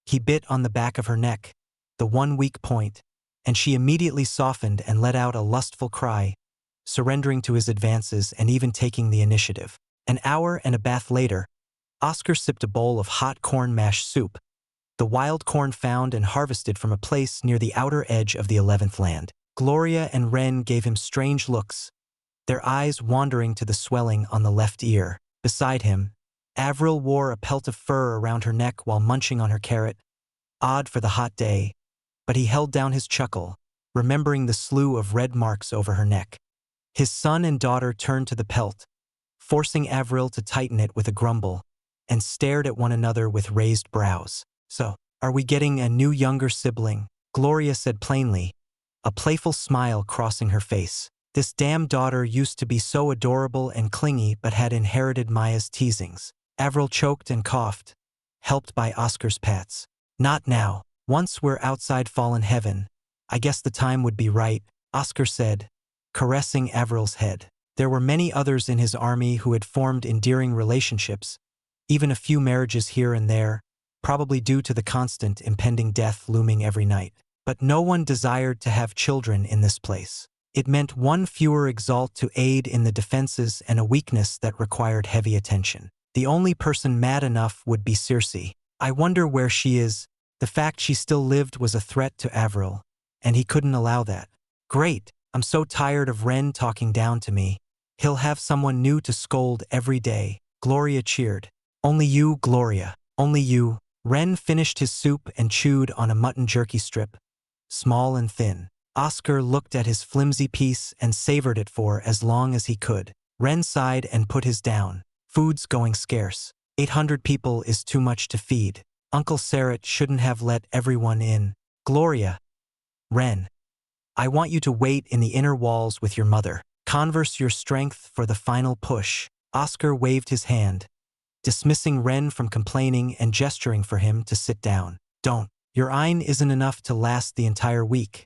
he bit on the back of her neck, the one weak point, and she immediately softened and let out a lustful cry, surrendering to his advances and even taking the initiative. An hour and a bath later, Oscar sipped a bowl of hot corn mash soup, the wild corn found and harvested from a place near the outer edge of the 11th land. Gloria and Ren gave him strange looks, their eyes wandering to the swelling on the left ear. Beside him, Avril wore a pelt of fur around her neck while munching on her carrot, odd for the hot day, but he held down his chuckle, remembering the slew of red marks over her neck. His son and daughter turned to the pelt, forcing Avril to tighten it with a grumble, and stared at one another with raised brows. So, are we getting a new younger sibling? Gloria said plainly, a playful smile crossing her face. This damn daughter used to be so adorable and clingy but had inherited Maya's teasings. Avril choked and coughed, helped by Oscar's pats. Not now. Once we're outside fallen heaven, I guess the time would be right, Oscar said, caressing Avril's head. There were many others in his army who had formed endearing relationships, even a few marriages here and there, probably due to the constant impending death looming every night. But no one desired to have children in this place. It meant one fewer Exalt to aid in the defenses and a weakness that required heavy attention. The only person mad enough would be Circe. I wonder where she is. The fact she still lived was a threat to Avril, and he couldn't allow that. Great, I'm so tired of Ren talking down to me. He'll have someone new to scold every day. Gloria cheered. Only you, Gloria. Only you. Ren finished his soup and chewed on a mutton jerky strip, small and thin. Oscar looked at his flimsy piece and savored it for as long as he could. Ren sighed and put his down. Food's going scarce. 800 people is too much to feed. Uncle Sarat shouldn't have let everyone in. Gloria. Ren. I want you to wait in the inner walls with your mother. Converse your strength for the final push. Oscar waved his hand, dismissing Ren from complaining and gesturing for him to sit down. Don't. Your Ein isn't enough to last the entire week,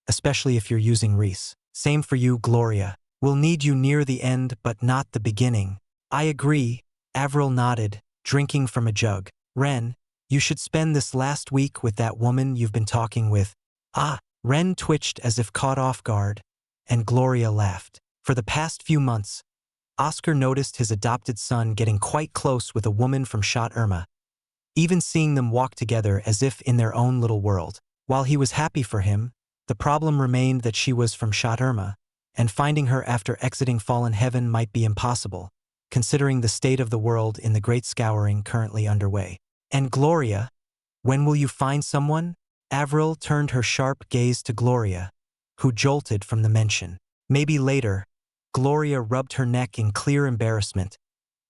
especially if you're using Reese. Same for you, Gloria. We'll need you near the end but not the beginning. I agree, Avril nodded, drinking from a jug. Ren, you should spend this last week with that woman you've been talking with. Ah, Ren twitched as if caught off guard, and Gloria laughed. For the past few months, Oscar noticed his adopted son getting quite close with a woman from Shot Irma, even seeing them walk together as if in their own little world. While he was happy for him, the problem remained that she was from Shot Irma, and finding her after exiting fallen heaven might be impossible, considering the state of the world in the great scouring currently underway. And Gloria, when will you find someone? Avril turned her sharp gaze to Gloria, who jolted from the mention. Maybe later. Gloria rubbed her neck in clear embarrassment,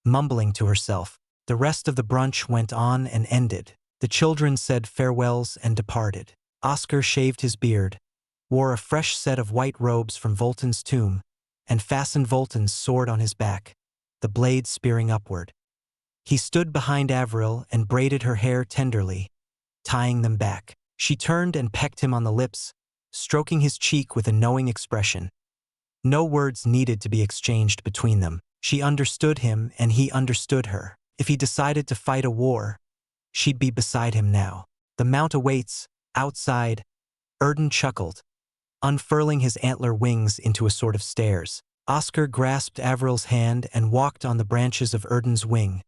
mumbling to herself. The rest of the brunch went on and ended. The children said farewells and departed. Oscar shaved his beard, wore a fresh set of white robes from Volton's tomb, and fastened Volton's sword on his back, the blade spearing upward. He stood behind Avril and braided her hair tenderly, tying them back. She turned and pecked him on the lips, stroking his cheek with a knowing expression. No words needed to be exchanged between them. She understood him and he understood her. If he decided to fight a war, she'd be beside him now. The mount awaits, outside. Erden chuckled, unfurling his antler wings into a sort of stairs. Oscar grasped Avril's hand and walked on the branches of Erden's wing,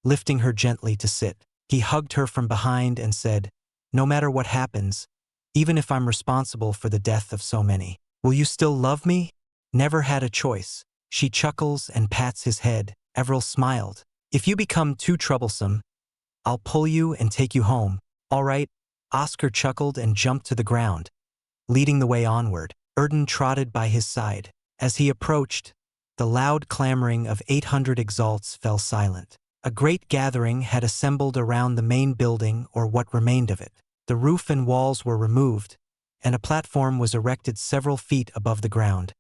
lifting her gently to sit. He hugged her from behind and said, "No matter what happens, even if I'm responsible for the death of so many, will you still love me?" Never had a choice. She chuckles and pats his head. Avril smiled. "If you become too troublesome, I'll pull you and take you home." "All right." Oscar chuckled and jumped to the ground, leading the way onward. Erden trotted by his side. As he approached, the loud clamoring of 800 exalts fell silent. A great gathering had assembled around the main building, or what remained of it. The roof and walls were removed, and a platform was erected several feet above the ground,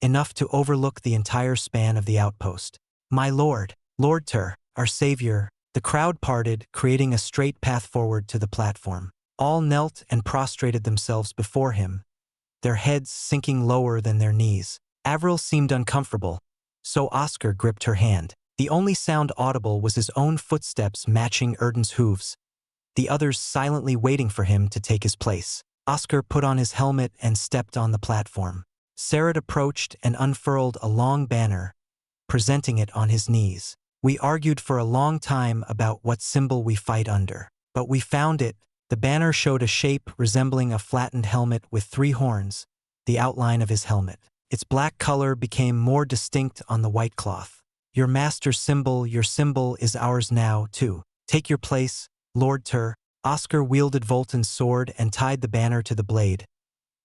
enough to overlook the entire span of the outpost. "My lord, Lord Tur, our savior." The crowd parted, creating a straight path forward to the platform. All knelt and prostrated themselves before him, their heads sinking lower than their knees. Avril seemed uncomfortable, so Oscar gripped her hand. The only sound audible was his own footsteps matching Erden's hooves, the others silently waiting for him to take his place. Oscar put on his helmet and stepped on the platform. Serret approached and unfurled a long banner, presenting it on his knees. "We argued for a long time about what symbol we fight under, but we found it." The banner showed a shape resembling a flattened helmet with 3 horns, the outline of his helmet. Its black color became more distinct on the white cloth. "Your master's symbol, your symbol is ours now, too. Take your place, Lord Tur." Oscar wielded Volton's sword and tied the banner to the blade,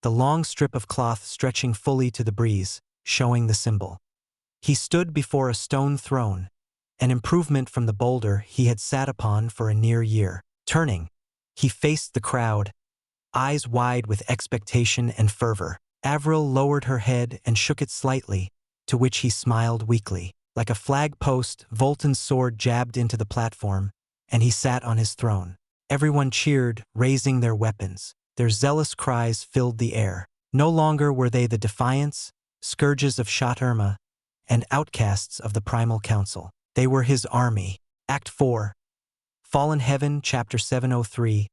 the long strip of cloth stretching fully to the breeze, showing the symbol. He stood before a stone throne, an improvement from the boulder he had sat upon for a near year. Turning, he faced the crowd, eyes wide with expectation and fervor. Avril lowered her head and shook it slightly, to which he smiled weakly. Like a flag post, Volton's sword jabbed into the platform, and he sat on his throne. Everyone cheered, raising their weapons. Their zealous cries filled the air. No longer were they the defiants, scourges of Shot-Irma, and outcasts of the Primal Council. They were his army. Act 4. Fallen Heaven, Chapter 703.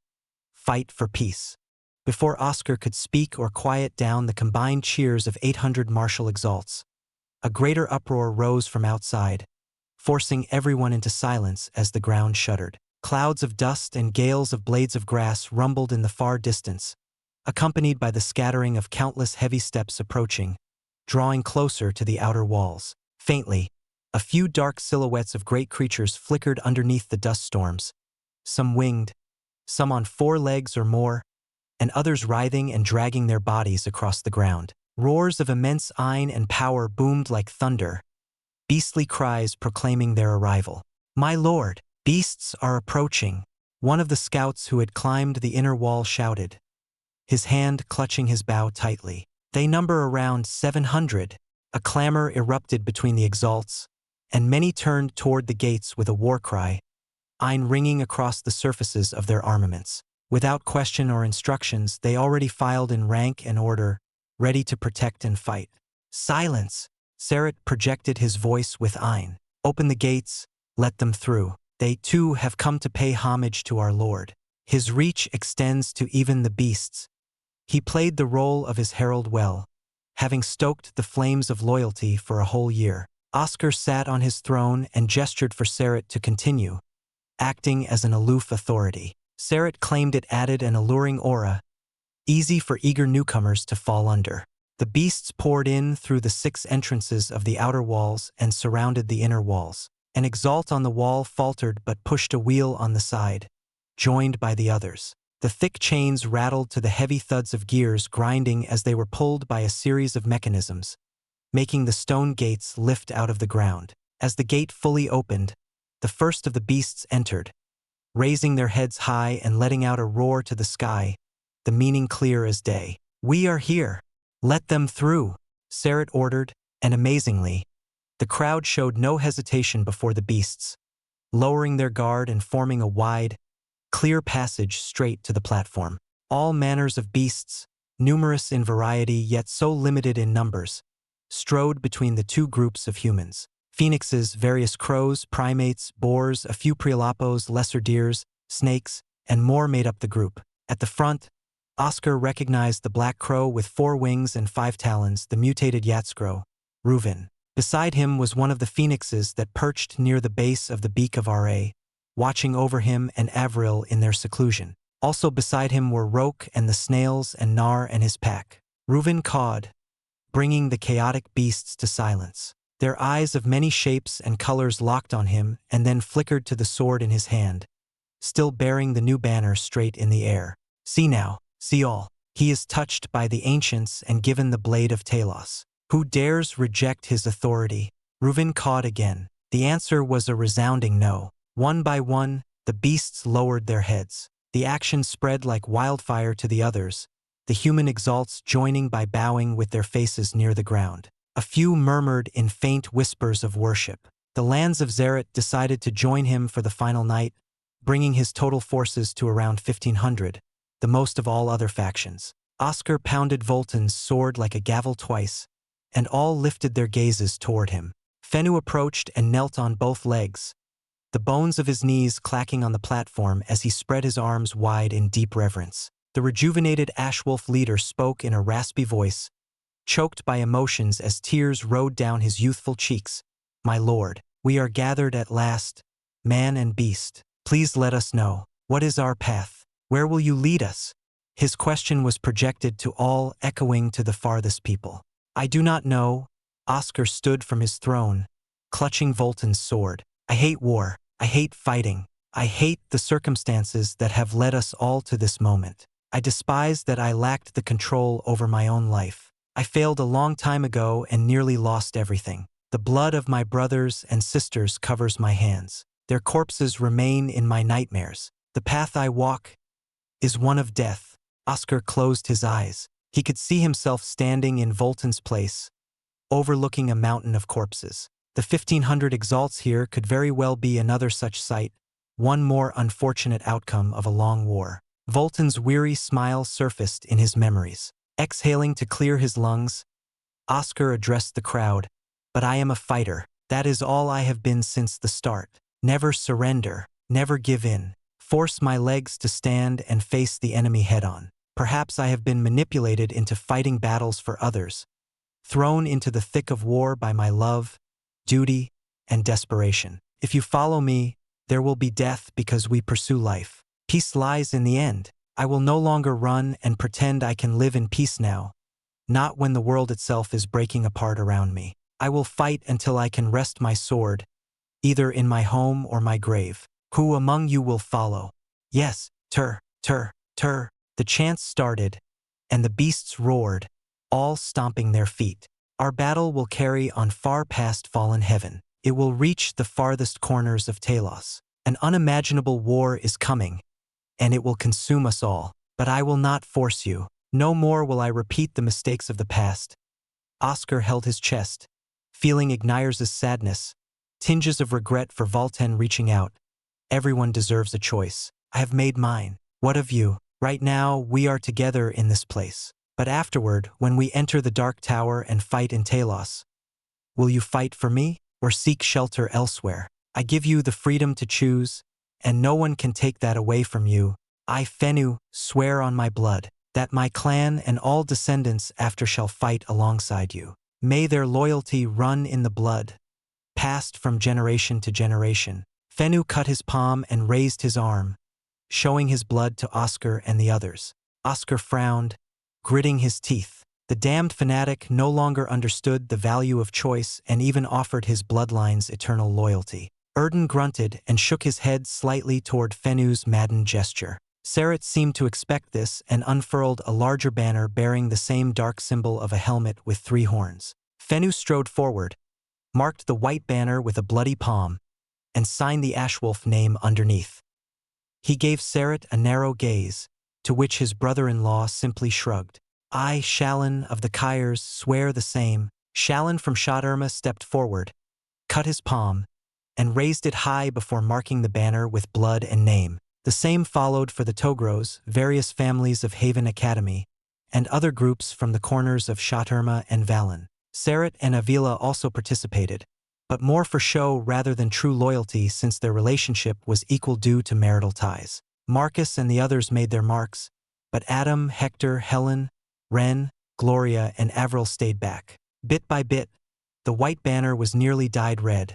Fight for Peace. Before Oscar could speak or quiet down the combined cheers of 800 martial exalts, a greater uproar rose from outside, forcing everyone into silence as the ground shuddered. Clouds of dust and gales of blades of grass rumbled in the far distance, accompanied by the scattering of countless heavy steps approaching, drawing closer to the outer walls. Faintly, a few dark silhouettes of great creatures flickered underneath the dust storms, some winged, some on 4 legs or more, and others writhing and dragging their bodies across the ground. Roars of immense Ein and power boomed like thunder, beastly cries proclaiming their arrival. "My lord, beasts are approaching," one of the scouts who had climbed the inner wall shouted, his hand clutching his bow tightly. "They number around 700. A clamor erupted between the exalts, and many turned toward the gates with a war cry, Ein ringing across the surfaces of their armaments. Without question or instructions, they already filed in rank and order, ready to protect and fight. "Silence!" Serret projected his voice with Ein. "Open the gates, let them through. They too have come to pay homage to our lord. His reach extends to even the beasts." He played the role of his herald well, having stoked the flames of loyalty for a whole year. Oscar sat on his throne and gestured for Serret to continue, acting as an aloof authority. Serret claimed it added an alluring aura, easy for eager newcomers to fall under. The beasts poured in through the 6 entrances of the outer walls and surrounded the inner walls. An Exalt on the wall faltered but pushed a wheel on the side, joined by the others. The thick chains rattled to the heavy thuds of gears grinding as they were pulled by a series of mechanisms, making the stone gates lift out of the ground. As the gate fully opened, the first of the beasts entered, raising their heads high and letting out a roar to the sky, the meaning clear as day. "We are here. Let them through," Sarat ordered, and amazingly, the crowd showed no hesitation before the beasts, lowering their guard and forming a wide, clear passage straight to the platform. All manners of beasts, numerous in variety yet so limited in numbers, strode between the 2 groups of humans. Phoenixes, various crows, primates, boars, a few prialapos, lesser deers, snakes, and more made up the group. At the front, Oscar recognized the black crow with 4 wings and 5 talons, the mutated Yatskro, Reuven. Beside him was one of the phoenixes that perched near the base of the beak of Ra, watching over him and Avril in their seclusion. Also beside him were Roke and the snails and Nar and his pack. Reuven cawed, bringing the chaotic beasts to silence. Their eyes of many shapes and colors locked on him and then flickered to the sword in his hand, still bearing the new banner straight in the air. "See now, see all. He is touched by the ancients and given the blade of Talos. Who dares reject his authority?" Reuven cawed again. The answer was a resounding no. One by one, the beasts lowered their heads. The action spread like wildfire to the others, the human Exalts joining by bowing with their faces near the ground. A few murmured in faint whispers of worship. The lands of Zaret decided to join him for the final night, bringing his total forces to around 1,500, the most of all other factions. Oscar pounded Volton's sword like a gavel twice, and all lifted their gazes toward him. Fenu approached and knelt on both legs, the bones of his knees clacking on the platform as he spread his arms wide in deep reverence. The rejuvenated Ashwolf leader spoke in a raspy voice, choked by emotions as tears rode down his youthful cheeks. "My lord, we are gathered at last, man and beast. Please let us know, what is our path? Where will you lead us?" His question was projected to all, echoing to the farthest people. "I do not know." Oscar stood from his throne, clutching Volton's sword. "I hate war. I hate fighting. I hate the circumstances that have led us all to this moment. I despise that I lacked the control over my own life. I failed a long time ago and nearly lost everything. The blood of my brothers and sisters covers my hands. Their corpses remain in my nightmares. The path I walk is one of death." Oscar closed his eyes. He could see himself standing in Volton's place, overlooking a mountain of corpses. The 1,500 Exalts here could very well be another such sight, one more unfortunate outcome of a long war. Volton's weary smile surfaced in his memories. Exhaling to clear his lungs, Oscar addressed the crowd. "But I am a fighter. That is all I have been since the start. Never surrender, never give in. Force my legs to stand and face the enemy head-on. Perhaps I have been manipulated into fighting battles for others, thrown into the thick of war by my love, duty, and desperation. If you follow me, there will be death because we pursue life. Peace lies in the end. I will no longer run and pretend I can live in peace now, not when the world itself is breaking apart around me. I will fight until I can rest my sword, either in my home or my grave. Who among you will follow?" "Yes, Tur. The chants started, and the beasts roared, all stomping their feet. "Our battle will carry on far past fallen heaven. It will reach the farthest corners of Talos. An unimaginable war is coming, and it will consume us all. But I will not force you. No more will I repeat the mistakes of the past." Oscar held his chest, feeling Ignires's sadness, tinges of regret for Volten reaching out. Everyone deserves a choice. I have made mine. What of you? Right now, we are together in this place. But afterward, when we enter the Dark Tower and fight in Talos, will you fight for me or seek shelter elsewhere? I give you the freedom to choose, and no one can take that away from you. I, Fenu, swear on my blood that my clan and all descendants after shall fight alongside you. May their loyalty run in the blood, passed from generation to generation. Fenu cut his palm and raised his arm, showing his blood to Oscar and the others. Oscar frowned, gritting his teeth. The damned fanatic no longer understood the value of choice and even offered his bloodline's eternal loyalty. Erden grunted and shook his head slightly toward Fenu's maddened gesture. Sarat seemed to expect this and unfurled a larger banner bearing the same dark symbol of a helmet with 3 horns. Fenu strode forward, marked the white banner with a bloody palm, and signed the Ashwolf name underneath. He gave Sarat a narrow gaze, to which his brother-in-law simply shrugged. I, Shallan of the Kyres, swear the same. Shallan from Shadurma stepped forward, cut his palm, and raised it high before marking the banner with blood and name. The same followed for the Togros, various families of Haven Academy, and other groups from the corners of Shadurma and Valen. Sarat and Avila also participated, but more for show rather than true loyalty since their relationship was equal due to marital ties. Marcus and the others made their marks, but Adam, Hector, Helen, Ren, Gloria, and Avril stayed back. Bit by bit, the white banner was nearly dyed red,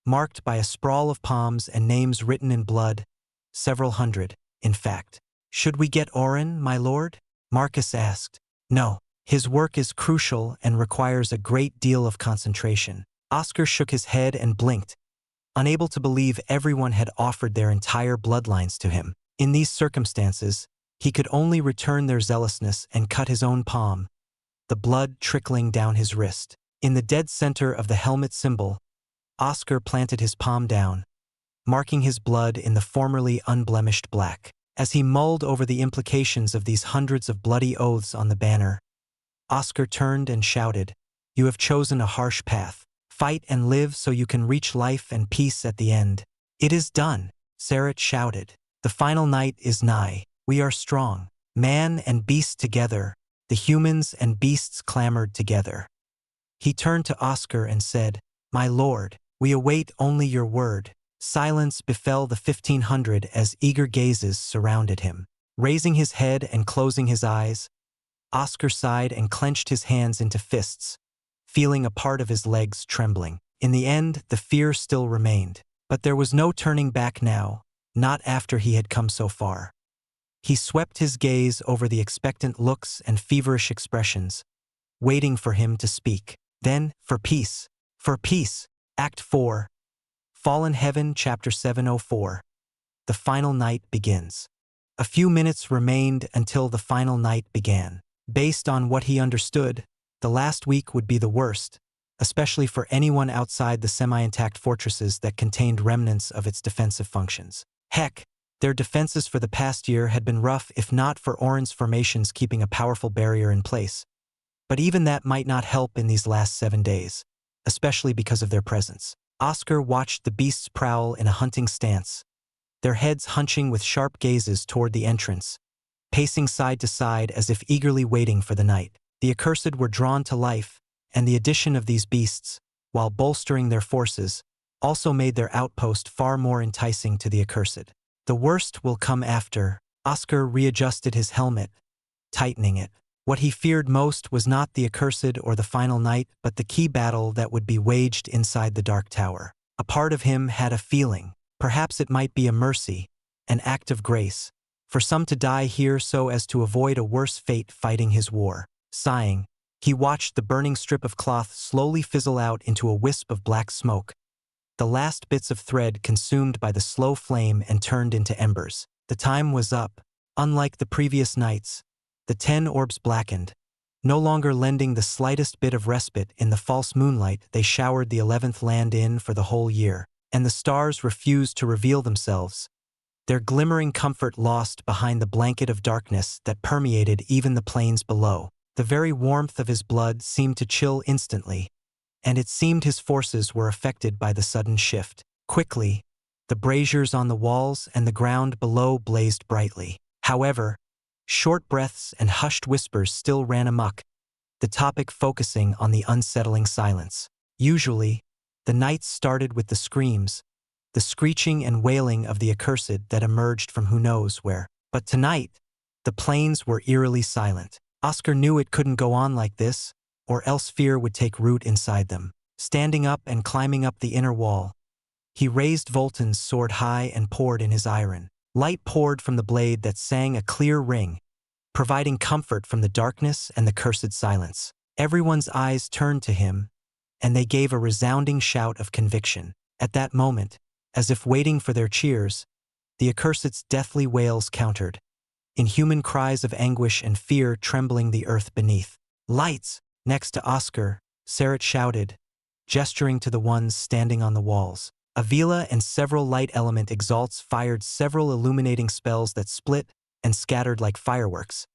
marked by a sprawl of palms and names written in blood, several hundred, in fact. Should we get Oren, my lord? Marcus asked. No. His work is crucial and requires a great deal of concentration. Oscar shook his head and blinked, unable to believe everyone had offered their entire bloodlines to him. In these circumstances, he could only return their zealousness and cut his own palm, the blood trickling down his wrist. In the dead center of the helmet symbol, Oscar planted his palm down, marking his blood in the formerly unblemished black. As he mulled over the implications of these hundreds of bloody oaths on the banner, Oscar turned and shouted, "You have chosen a harsh path. Fight and live so you can reach life and peace at the end." "It is done," Sarat shouted. "The final night is nigh. We are strong. Man and beast together." The humans and beasts clamored together. He turned to Oscar and said, "My lord, we await only your word." Silence befell the 1500 as eager gazes surrounded him. Raising his head and closing his eyes, Oscar sighed and clenched his hands into fists, feeling a part of his legs trembling. In the end, the fear still remained. But there was no turning back now, not after he had come so far. He swept his gaze over the expectant looks and feverish expressions, waiting for him to speak. Then, for peace. For peace. Act 4. Fallen Heaven, Chapter 704. The final night begins. A few minutes remained until the final night began. Based on what he understood, the last week would be the worst, especially for anyone outside the semi-intact fortresses that contained remnants of its defensive functions. Heck, their defenses for the past year had been rough if not for Oren's formations keeping a powerful barrier in place. But even that might not help in these last 7 days, especially because of their presence. Oscar watched the beasts prowl in a hunting stance, their heads hunching with sharp gazes toward the entrance, pacing side to side as if eagerly waiting for the night. The accursed were drawn to life, and the addition of these beasts, while bolstering their forces, also made their outpost far more enticing to the accursed. The worst will come after. Oscar readjusted his helmet, tightening it. What he feared most was not the accursed or the final night, but the key battle that would be waged inside the Dark Tower. A part of him had a feeling. Perhaps it might be a mercy, an act of grace, for some to die here so as to avoid a worse fate fighting his war. Sighing, he watched the burning strip of cloth slowly fizzle out into a wisp of black smoke, the last bits of thread consumed by the slow flame and turned into embers. The time was up. Unlike the previous nights, the 10 orbs blackened, no longer lending the slightest bit of respite in the false moonlight they showered the 11th land in for the whole year, and the stars refused to reveal themselves, their glimmering comfort lost behind the blanket of darkness that permeated even the plains below. The very warmth of his blood seemed to chill instantly, and it seemed his forces were affected by the sudden shift. Quickly, the braziers on the walls and the ground below blazed brightly. However, short breaths and hushed whispers still ran amok, the topic focusing on the unsettling silence. Usually, the nights started with the screams, the screeching and wailing of the accursed that emerged from who knows where. But tonight, the plains were eerily silent. Oscar knew it couldn't go on like this, or else fear would take root inside them. Standing up and climbing up the inner wall, he raised Volton's sword high and poured in his iron. Light poured from the blade that sang a clear ring, providing comfort from the darkness and the cursed silence. Everyone's eyes turned to him, and they gave a resounding shout of conviction. At that moment, as if waiting for their cheers, the accursed's deathly wails countered, inhuman cries of anguish and fear trembling the earth beneath. Lights! Next to Oscar, Sarat shouted, gesturing to the ones standing on the walls. Aila and several light element exalts fired several illuminating spells that split and scattered like fireworks,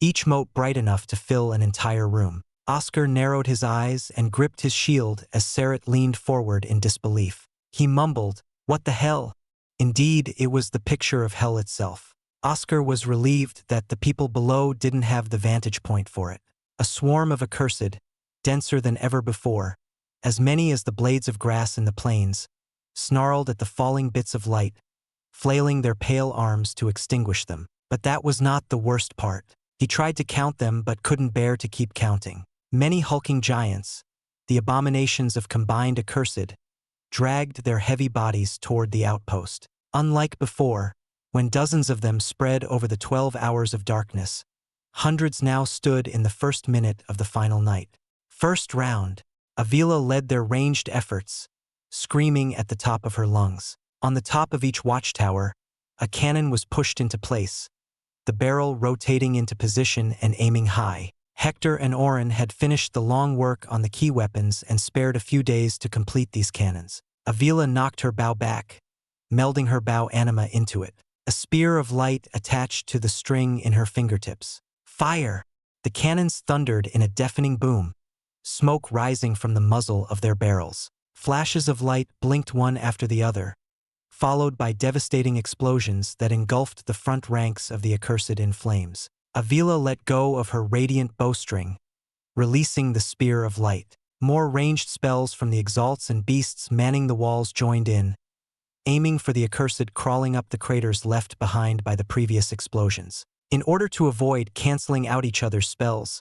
each mote bright enough to fill an entire room. Oscar narrowed his eyes and gripped his shield as Sarat leaned forward in disbelief. He mumbled, "What the hell?" Indeed, it was the picture of hell itself. Oscar was relieved that the people below didn't have the vantage point for it. A swarm of accursed, denser than ever before, as many as the blades of grass in the plains, snarled at the falling bits of light, flailing their pale arms to extinguish them. But that was not the worst part. He tried to count them but couldn't bear to keep counting. Many hulking giants, the abominations of combined accursed, dragged their heavy bodies toward the outpost. Unlike before, when dozens of them spread over the 12 hours of darkness, hundreds now stood in the first minute of the final night. First round, Aila led their ranged efforts, screaming at the top of her lungs. On the top of each watchtower, a cannon was pushed into place, the barrel rotating into position and aiming high. Hector and Oren had finished the long work on the key weapons and spared a few days to complete these cannons. Aila knocked her bow back, melding her bow anima into it. A spear of light attached to the string in her fingertips. Fire! The cannons thundered in a deafening boom, smoke rising from the muzzle of their barrels. Flashes of light blinked one after the other, followed by devastating explosions that engulfed the front ranks of the accursed in flames. Aila let go of her radiant bowstring, releasing the spear of light. More ranged spells from the exalts and beasts manning the walls joined in, aiming for the accursed crawling up the craters left behind by the previous explosions. In order to avoid canceling out each other's spells,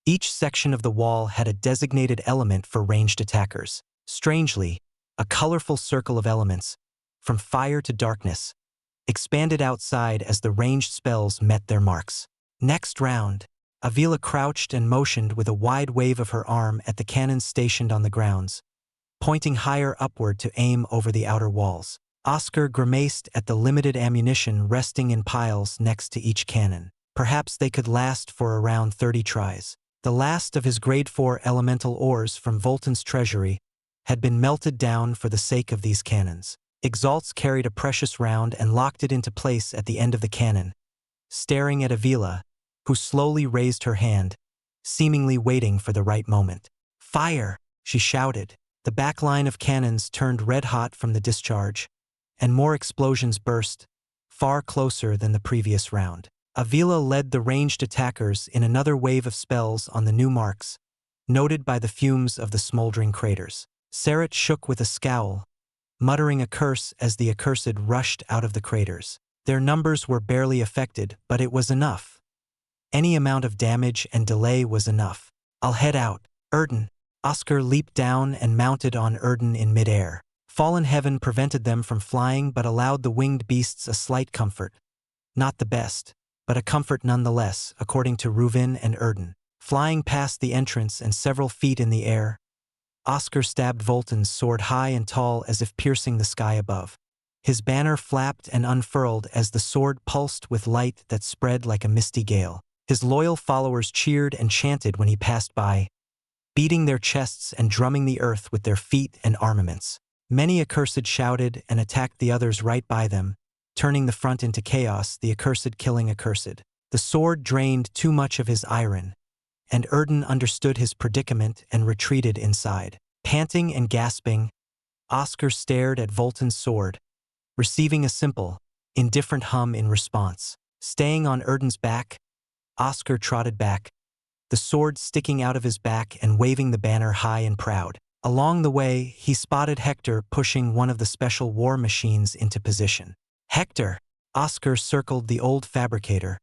each section of the wall had a designated element for ranged attackers. Strangely, a colorful circle of elements, from fire to darkness, expanded outside as the ranged spells met their marks. Next round, Aila crouched and motioned with a wide wave of her arm at the cannons stationed on the grounds, pointing higher upward to aim over the outer walls. Oscar grimaced at the limited ammunition resting in piles next to each cannon. Perhaps they could last for around 30 tries. The last of his grade 4 elemental ores from Volton's treasury had been melted down for the sake of these cannons. Exalts carried a precious round and locked it into place at the end of the cannon, staring at Aila, who slowly raised her hand, seemingly waiting for the right moment. "Fire!" she shouted. The back line of cannons turned red-hot from the discharge, and more explosions burst, far closer than the previous round. Aila led the ranged attackers in another wave of spells on the new marks, noted by the fumes of the smoldering craters. Sarat shook with a scowl, muttering a curse as the accursed rushed out of the craters. Their numbers were barely affected, but it was enough. Any amount of damage and delay was enough. "I'll head out." Erden. Oscar leaped down and mounted on Erden in midair. Fallen heaven prevented them from flying but allowed the winged beasts a slight comfort. Not the best, but a comfort nonetheless, according to Reuven and Erden. Flying past the entrance and several feet in the air, Oscar stabbed Volton's sword high and tall as if piercing the sky above. His banner flapped and unfurled as the sword pulsed with light that spread like a misty gale. His loyal followers cheered and chanted when he passed by, beating their chests and drumming the earth with their feet and armaments. Many accursed shouted and attacked the others right by them, turning the front into chaos, the accursed killing accursed. The sword drained too much of his iron, and Erden understood his predicament and retreated inside. Panting and gasping, Oscar stared at Volton's sword, receiving a simple, indifferent hum in response. Staying on Erden's back, Oscar trotted back, the sword sticking out of his back and waving the banner high and proud. Along the way, he spotted Hector pushing one of the special war machines into position. "Hector!" Oscar circled the old fabricator,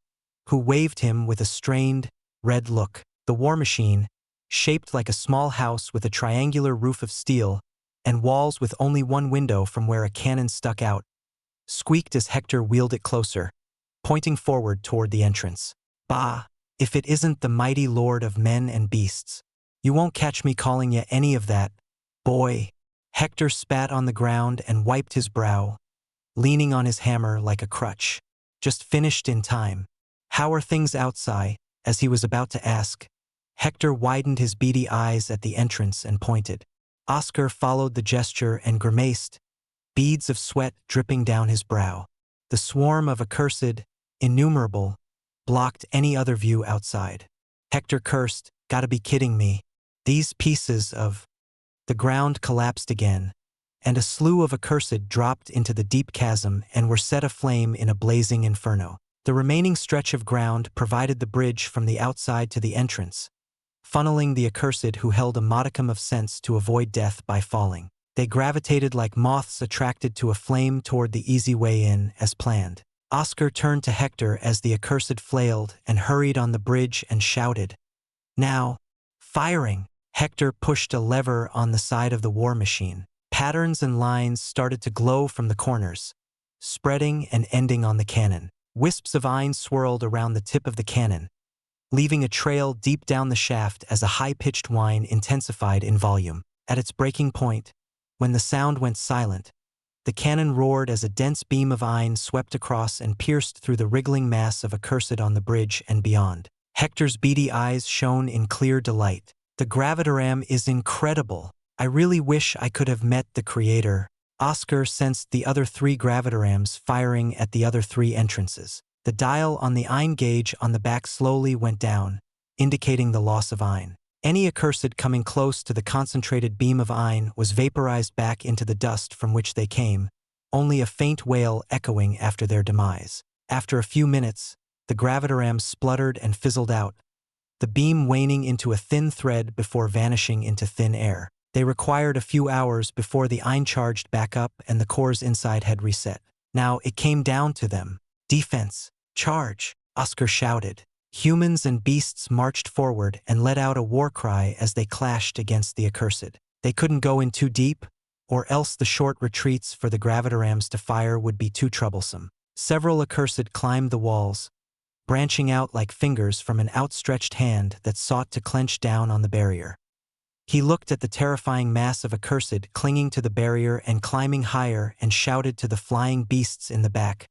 who waved him with a strained, red look. The war machine, shaped like a small house with a triangular roof of steel and walls with only one window from where a cannon stuck out, squeaked as Hector wheeled it closer, pointing forward toward the entrance. Bah, if it isn't the mighty lord of men and beasts. You won't catch me calling ya any of that, boy. Hector spat on the ground and wiped his brow, leaning on his hammer like a crutch. Just finished in time. How are things outside? As he was about to ask, Hector widened his beady eyes at the entrance and pointed. Oscar followed the gesture and grimaced, beads of sweat dripping down his brow. The swarm of accursed, innumerable, blocked any other view outside. Hector cursed, "Gotta be kidding me. These pieces of..." The ground collapsed again, and a slew of accursed dropped into the deep chasm and were set aflame in a blazing inferno. The remaining stretch of ground provided the bridge from the outside to the entrance, funneling the accursed who held a modicum of sense to avoid death by falling. They gravitated like moths attracted to a flame toward the easy way in, as planned. Oscar turned to Hector as the accursed flailed and hurried on the bridge and shouted, "Now, firing!" Hector pushed a lever on the side of the war machine. Patterns and lines started to glow from the corners, spreading and ending on the cannon. Wisps of iron swirled around the tip of the cannon, leaving a trail deep down the shaft as a high-pitched whine intensified in volume. At its breaking point, when the sound went silent, the cannon roared as a dense beam of iron swept across and pierced through the wriggling mass of accursed on the bridge and beyond. Hector's beady eyes shone in clear delight. "The gravitoram is incredible. I really wish I could have met the creator." Oscar sensed the other 3 gravitorams firing at the other 3 entrances. The dial on the iron gauge on the back slowly went down, indicating the loss of iron. Any accursed coming close to the concentrated beam of iron was vaporized back into the dust from which they came, only a faint wail echoing after their demise. After a few minutes, the gravitorams spluttered and fizzled out, the beam waning into a thin thread before vanishing into thin air. They required a few hours before the iron charged back up and the cores inside had reset. Now it came down to them. "Defense! Charge!" Oscar shouted. Humans and beasts marched forward and let out a war cry as they clashed against the accursed. They couldn't go in too deep, or else the short retreats for the gravitorams to fire would be too troublesome. Several accursed climbed the walls, branching out like fingers from an outstretched hand that sought to clench down on the barrier. He looked at the terrifying mass of accursed clinging to the barrier and climbing higher and shouted to the flying beasts in the back,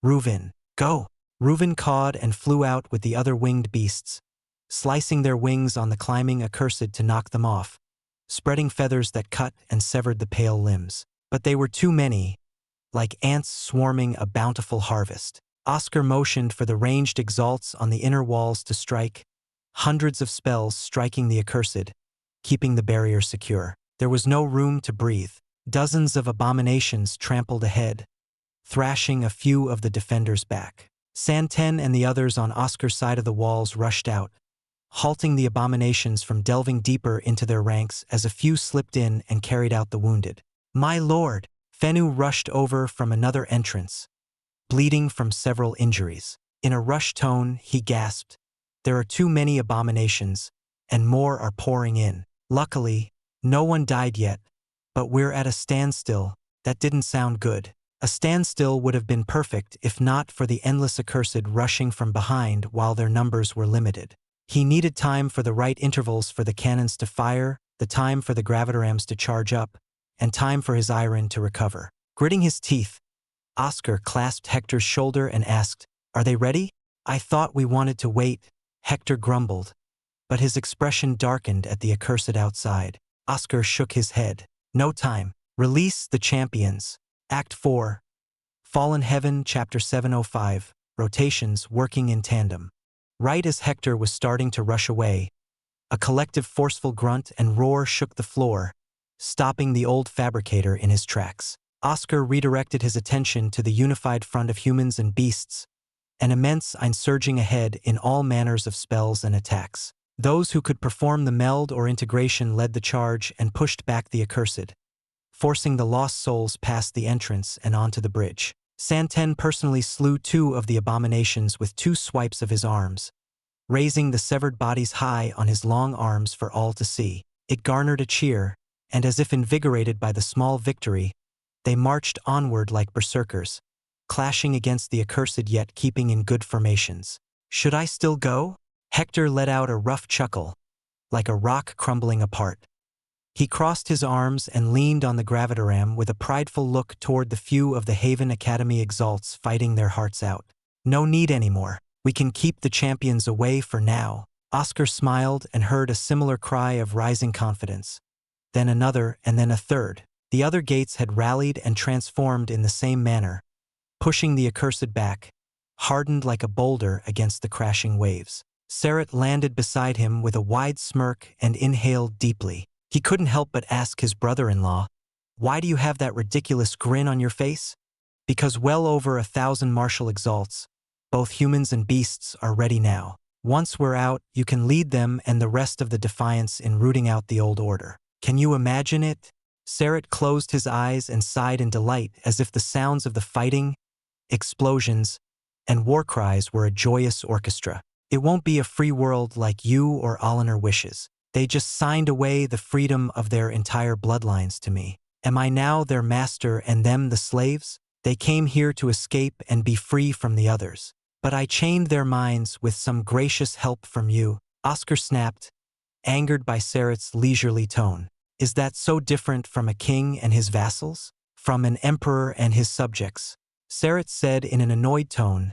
"Reuven, go!" Reuven cawed and flew out with the other winged beasts, slicing their wings on the climbing accursed to knock them off, spreading feathers that cut and severed the pale limbs. But they were too many, like ants swarming a bountiful harvest. Oscar motioned for the ranged exalts on the inner walls to strike, hundreds of spells striking the accursed, keeping the barrier secure. There was no room to breathe. Dozens of abominations trampled ahead, thrashing a few of the defenders back. Santen and the others on Oscar's side of the walls rushed out, halting the abominations from delving deeper into their ranks as a few slipped in and carried out the wounded. "My lord!" Fenu rushed over from another entrance, bleeding from several injuries. In a rushed tone, he gasped, "There are too many abominations, and more are pouring in. Luckily, no one died yet, but we're at a standstill." That didn't sound good. A standstill would have been perfect if not for the endless accursed rushing from behind while their numbers were limited. He needed time for the right intervals for the cannons to fire, the time for the gravitorams to charge up, and time for his iron to recover. Gritting his teeth, Oscar clasped Hector's shoulder and asked, "Are they ready?" "I thought we wanted to wait," Hector grumbled, but his expression darkened at the accursed outside. Oscar shook his head. "No time. Release the champions." Act 4. Fallen Heaven, Chapter 705, Rotations Working in Tandem. Right as Hector was starting to rush away, a collective forceful grunt and roar shook the floor, stopping the old fabricator in his tracks. Oscar redirected his attention to the unified front of humans and beasts, an immense iron surging ahead in all manners of spells and attacks. Those who could perform the meld or integration led the charge and pushed back the accursed, forcing the lost souls past the entrance and onto the bridge. Santen personally slew 2 of the abominations with 2 swipes of his arms, raising the severed bodies high on his long arms for all to see. It garnered a cheer, and as if invigorated by the small victory, they marched onward like berserkers, clashing against the accursed yet keeping in good formations. Should I still go? Hector let out a rough chuckle, like a rock crumbling apart. He crossed his arms and leaned on the gravitoram with a prideful look toward the few of the Haven Academy Exalts fighting their hearts out. No need anymore. We can keep the champions away for now. Oscar smiled and heard a similar cry of rising confidence. Then another and then a third. The other gates had rallied and transformed in the same manner, pushing the accursed back, hardened like a boulder against the crashing waves. Sarat landed beside him with a wide smirk and inhaled deeply. He couldn't help but ask his brother-in-law, "Why do you have that ridiculous grin on your face?" Because well over 1,000 martial exalts, both humans and beasts, are ready now. Once we're out, you can lead them and the rest of the Defiance in rooting out the old order. Can you imagine it? Sarat closed his eyes and sighed in delight as if the sounds of the fighting, explosions, and war cries were a joyous orchestra. It won't be a free world like you or Oliver wishes. They just signed away the freedom of their entire bloodlines to me. Am I now their master and them the slaves? They came here to escape and be free from the others. But I chained their minds with some gracious help from you. Oscar snapped, angered by Sarat's leisurely tone. Is that so different from a king and his vassals? From an emperor and his subjects? Sarat said in an annoyed tone,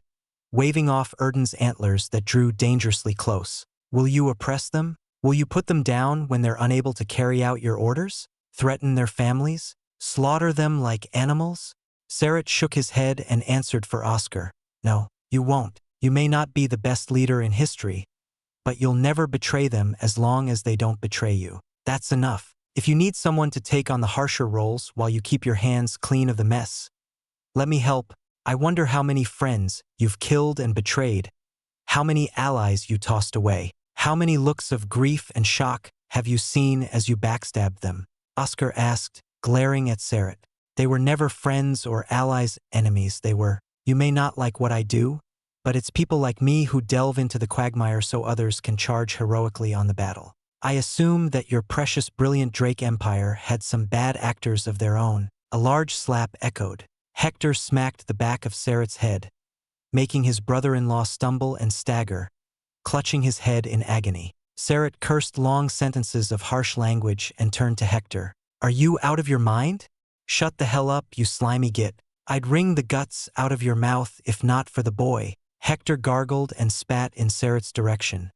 waving off Erden's antlers that drew dangerously close. Will you oppress them? Will you put them down when they're unable to carry out your orders? Threaten their families? Slaughter them like animals? Sarat shook his head and answered for Oscar. No, you won't. You may not be the best leader in history, but you'll never betray them as long as they don't betray you. That's enough. If you need someone to take on the harsher roles while you keep your hands clean of the mess, let me help. I wonder how many friends you've killed and betrayed, how many allies you tossed away. How many looks of grief and shock have you seen as you backstabbed them? Oscar asked, glaring at Sarat. They were never friends or allies, enemies. They were. You may not like what I do, but it's people like me who delve into the quagmire so others can charge heroically on the battle. I assume that your precious brilliant Drake Empire had some bad actors of their own. A large slap echoed. Hector smacked the back of Sarat's head, making his brother-in-law stumble and stagger, clutching his head in agony. Sarat cursed long sentences of harsh language and turned to Hector. Are you out of your mind? Shut the hell up, you slimy git. I'd wring the guts out of your mouth if not for the boy. Hector gargled and spat in Sarat's direction,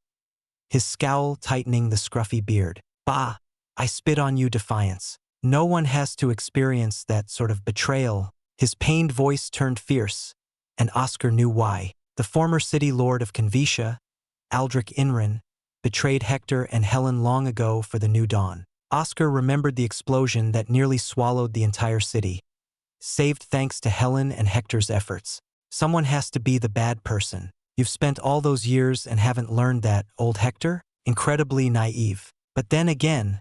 his scowl tightening the scruffy beard. Bah! I spit on you, Defiance. No one has to experience that sort of betrayal. His pained voice turned fierce, and Oscar knew why. The former city lord of Xianxia, Aila and Ren, betrayed Hector and Helen long ago for the new dawn. Oscar remembered the explosion that nearly swallowed the entire city, saved thanks to Helen and Hector's efforts. Someone has to be the bad person. You've spent all those years and haven't learned that, old Hector? Incredibly naive. But then again,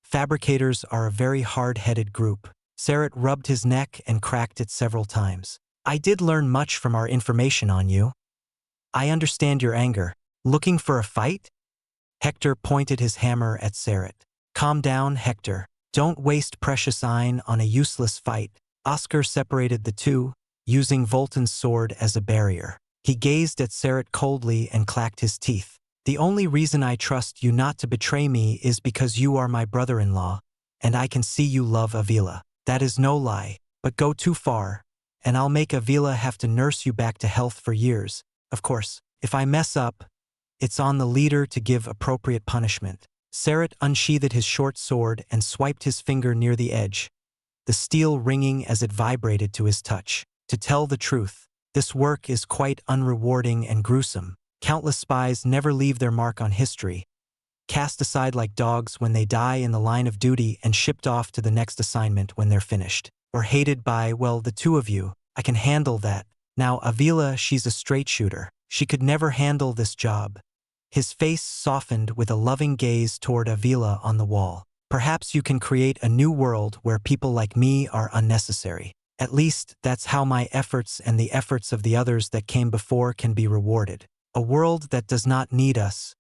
fabricators are a very hard-headed group. Sarat rubbed his neck and cracked it several times. I did learn much from our information on you. I understand your anger. Looking for a fight? Hector pointed his hammer at Sarat. Calm down, Hector. Don't waste precious iron on a useless fight. Oscar separated the two, using Volton's sword as a barrier. He gazed at Sarat coldly and clacked his teeth. The only reason I trust you not to betray me is because you are my brother-in-law, and I can see you love Avila. That is no lie, but go too far, and I'll make Avila have to nurse you back to health for years. Of course, if I mess up, it's on the leader to give appropriate punishment. Sarat unsheathed his short sword and swiped his finger near the edge, the steel ringing as it vibrated to his touch. To tell the truth, this work is quite unrewarding and gruesome. Countless spies never leave their mark on history, cast aside like dogs when they die in the line of duty and shipped off to the next assignment when they're finished. Or hated by, well, the two of you. I can handle that. Now Avila, she's a straight shooter. She could never handle this job. His face softened with a loving gaze toward Avila on the wall. Perhaps you can create a new world where people like me are unnecessary. At least, that's how my efforts and the efforts of the others that came before can be rewarded. A world that does not need us.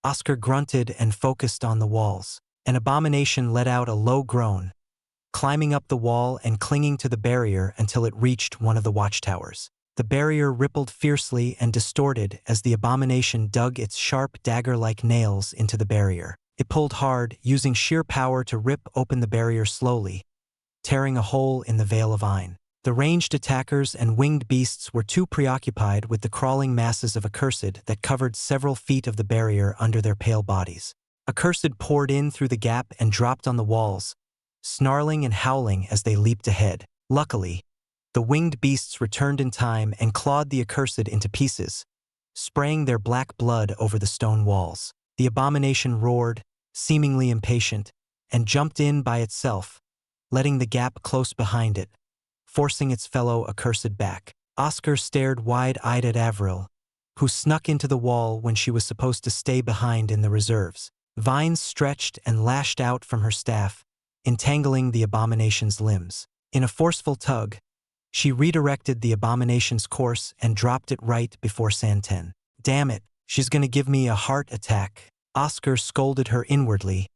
Oscar grunted and focused on the walls. An abomination let out a low groan, climbing up the wall and clinging to the barrier until it reached one of the watchtowers. The barrier rippled fiercely and distorted as the abomination dug its sharp dagger-like nails into the barrier. It pulled hard, using sheer power to rip open the barrier slowly, tearing a hole in the veil of Ein. The ranged attackers and winged beasts were too preoccupied with the crawling masses of Accursed that covered several feet of the barrier under their pale bodies. Accursed poured in through the gap and dropped on the walls, snarling and howling as they leaped ahead. Luckily, the winged beasts returned in time and clawed the Accursed into pieces, spraying their black blood over the stone walls. The abomination roared, seemingly impatient, and jumped in by itself, letting the gap close behind it, forcing its fellow Accursed back. Oscar stared wide-eyed at Avril, who snuck into the wall when she was supposed to stay behind in the reserves. Vines stretched and lashed out from her staff, entangling the abomination's limbs. In a forceful tug, she redirected the abomination's course and dropped it right before Santen. "Damn it, she's gonna give me a heart attack." Oscar scolded her inwardly,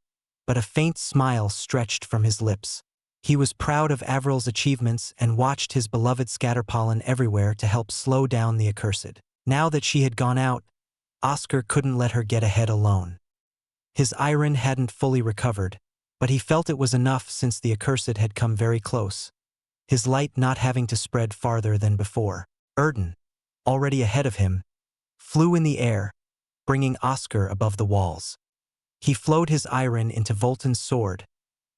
but a faint smile stretched from his lips. He was proud of Avril's achievements and watched his beloved scatterpollen everywhere to help slow down the Accursed. Now that she had gone out, Oscar couldn't let her get ahead alone. His iron hadn't fully recovered, but he felt it was enough since the Accursed had come very close, his light not having to spread farther than before. Erden, already ahead of him, flew in the air, bringing Oscar above the walls. He flowed his iron into Volton's sword,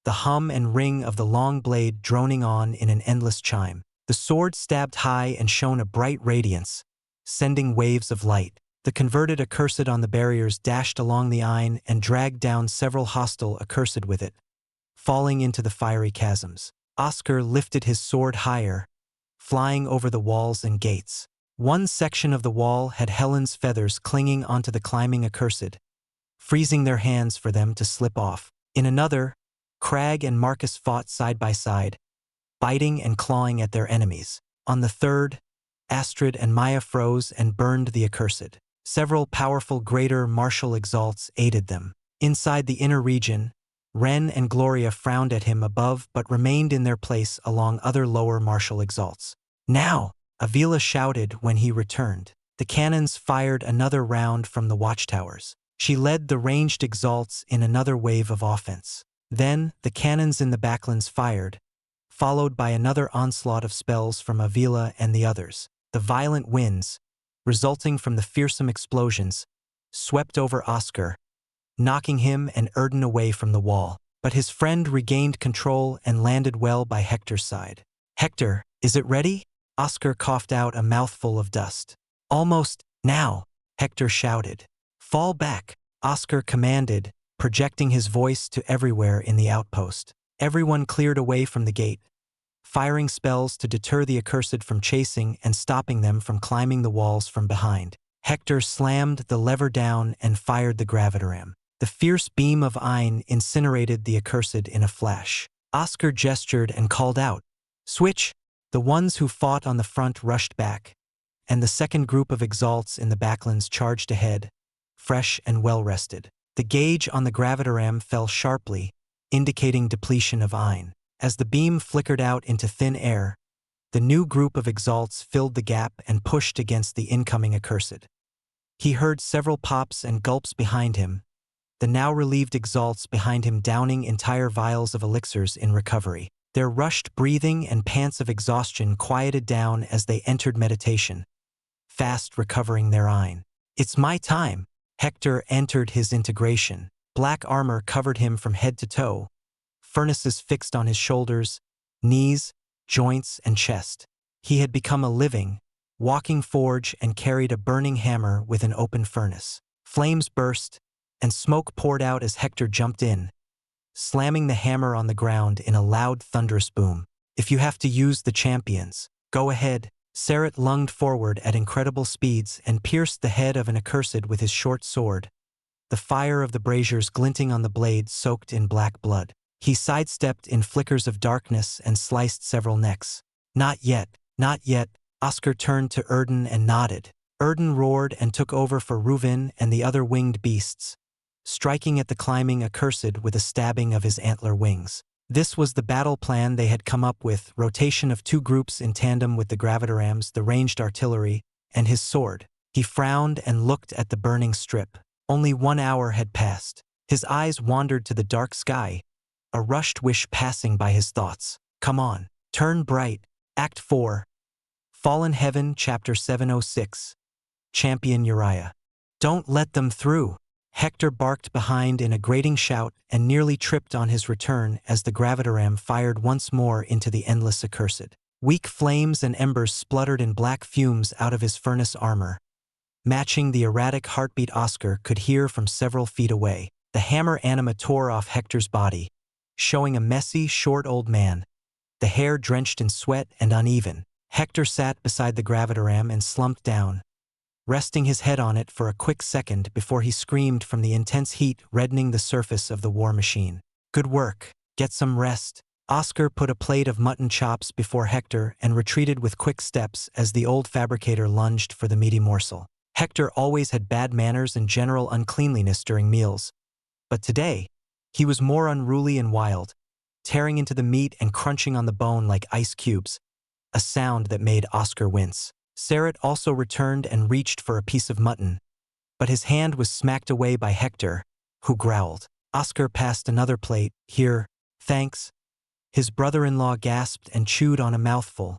the hum and ring of the long blade droning on in an endless chime. The sword stabbed high and shone a bright radiance, sending waves of light. The converted Accursed on the barriers dashed along the Ein and dragged down several hostile Accursed with it, falling into the fiery chasms. Oscar lifted his sword higher, flying over the walls and gates. One section of the wall had Helen's feathers clinging onto the climbing Accursed, freezing their hands for them to slip off. In another, Crag and Marcus fought side by side, biting and clawing at their enemies. On the third, Astrid and Maya froze and burned the Accursed. Several powerful greater martial exalts aided them. Inside the inner region, Ren and Gloria frowned at him above but remained in their place along other lower martial exalts. "Now!" Avila shouted when he returned. The cannons fired another round from the watchtowers. She led the ranged exalts in another wave of offense. Then, the cannons in the backlands fired, followed by another onslaught of spells from Avila and the others. The violent winds, resulting from the fearsome explosions, swept over Oscar, knocking him and Erden away from the wall. But his friend regained control and landed well by Hector's side. "Hector, is it ready?" Oscar coughed out a mouthful of dust. "Almost, now," Hector shouted. "Fall back," Oscar commanded, projecting his voice to everywhere in the outpost. Everyone cleared away from the gate, firing spells to deter the Accursed from chasing and stopping them from climbing the walls from behind. Hector slammed the lever down and fired the gravitoram. The fierce beam of Ein incinerated the Accursed in a flash. Oscar gestured and called out, "Switch!" The ones who fought on the front rushed back, and the second group of exalts in the backlands charged ahead, fresh and well-rested. The gauge on the gravitoram fell sharply, indicating depletion of Ein. As the beam flickered out into thin air, the new group of exalts filled the gap and pushed against the incoming Accursed. He heard several pops and gulps behind him, the now relieved exalts behind him downing entire vials of elixirs in recovery. Their rushed breathing and pants of exhaustion quieted down as they entered meditation, fast recovering their Ein. "It's my time." Hector entered his integration. Black armor covered him from head to toe, furnaces fixed on his shoulders, knees, joints, and chest. He had become a living, walking forge and carried a burning hammer with an open furnace. Flames burst, and smoke poured out as Hector jumped in, slamming the hammer on the ground in a loud, thunderous boom. "If you have to use the champions, go ahead." Serret lunged forward at incredible speeds and pierced the head of an Accursed with his short sword, the fire of the braziers glinting on the blade soaked in black blood. He sidestepped in flickers of darkness and sliced several necks. "Not yet, not yet." Oscar turned to Erden and nodded. Erden roared and took over for Ruvin and the other winged beasts, striking at the climbing Accursed with a stabbing of his antler wings. This was the battle plan they had come up with, rotation of 2 groups in tandem with the gravitarams, the ranged artillery, and his sword. He frowned and looked at the burning strip. Only 1 hour had passed. His eyes wandered to the dark sky, a rushed wish passing by his thoughts. Come on, turn bright. Act 4. Fallen Heaven, Chapter 706. Champion Uriah. Don't let them through. Hector barked behind in a grating shout and nearly tripped on his return as the gravitaram fired once more into the endless accursed. Weak flames and embers spluttered in black fumes out of his furnace armor, matching the erratic heartbeat Oscar could hear from several feet away. The hammer anima tore off Hector's body, showing a messy, short old man, the hair drenched in sweat and uneven. Hector sat beside the gravitaram and slumped down, resting his head on it for a quick second before he screamed from the intense heat reddening the surface of the war machine. Good work. Get some rest. Oscar put a plate of mutton chops before Hector and retreated with quick steps as the old fabricator lunged for the meaty morsel. Hector always had bad manners and general uncleanliness during meals, but today, he was more unruly and wild, tearing into the meat and crunching on the bone like ice cubes, a sound that made Oscar wince. Serret also returned and reached for a piece of mutton, but his hand was smacked away by Hector, who growled. Oscar passed another plate. Here, thanks. His brother-in-law gasped and chewed on a mouthful,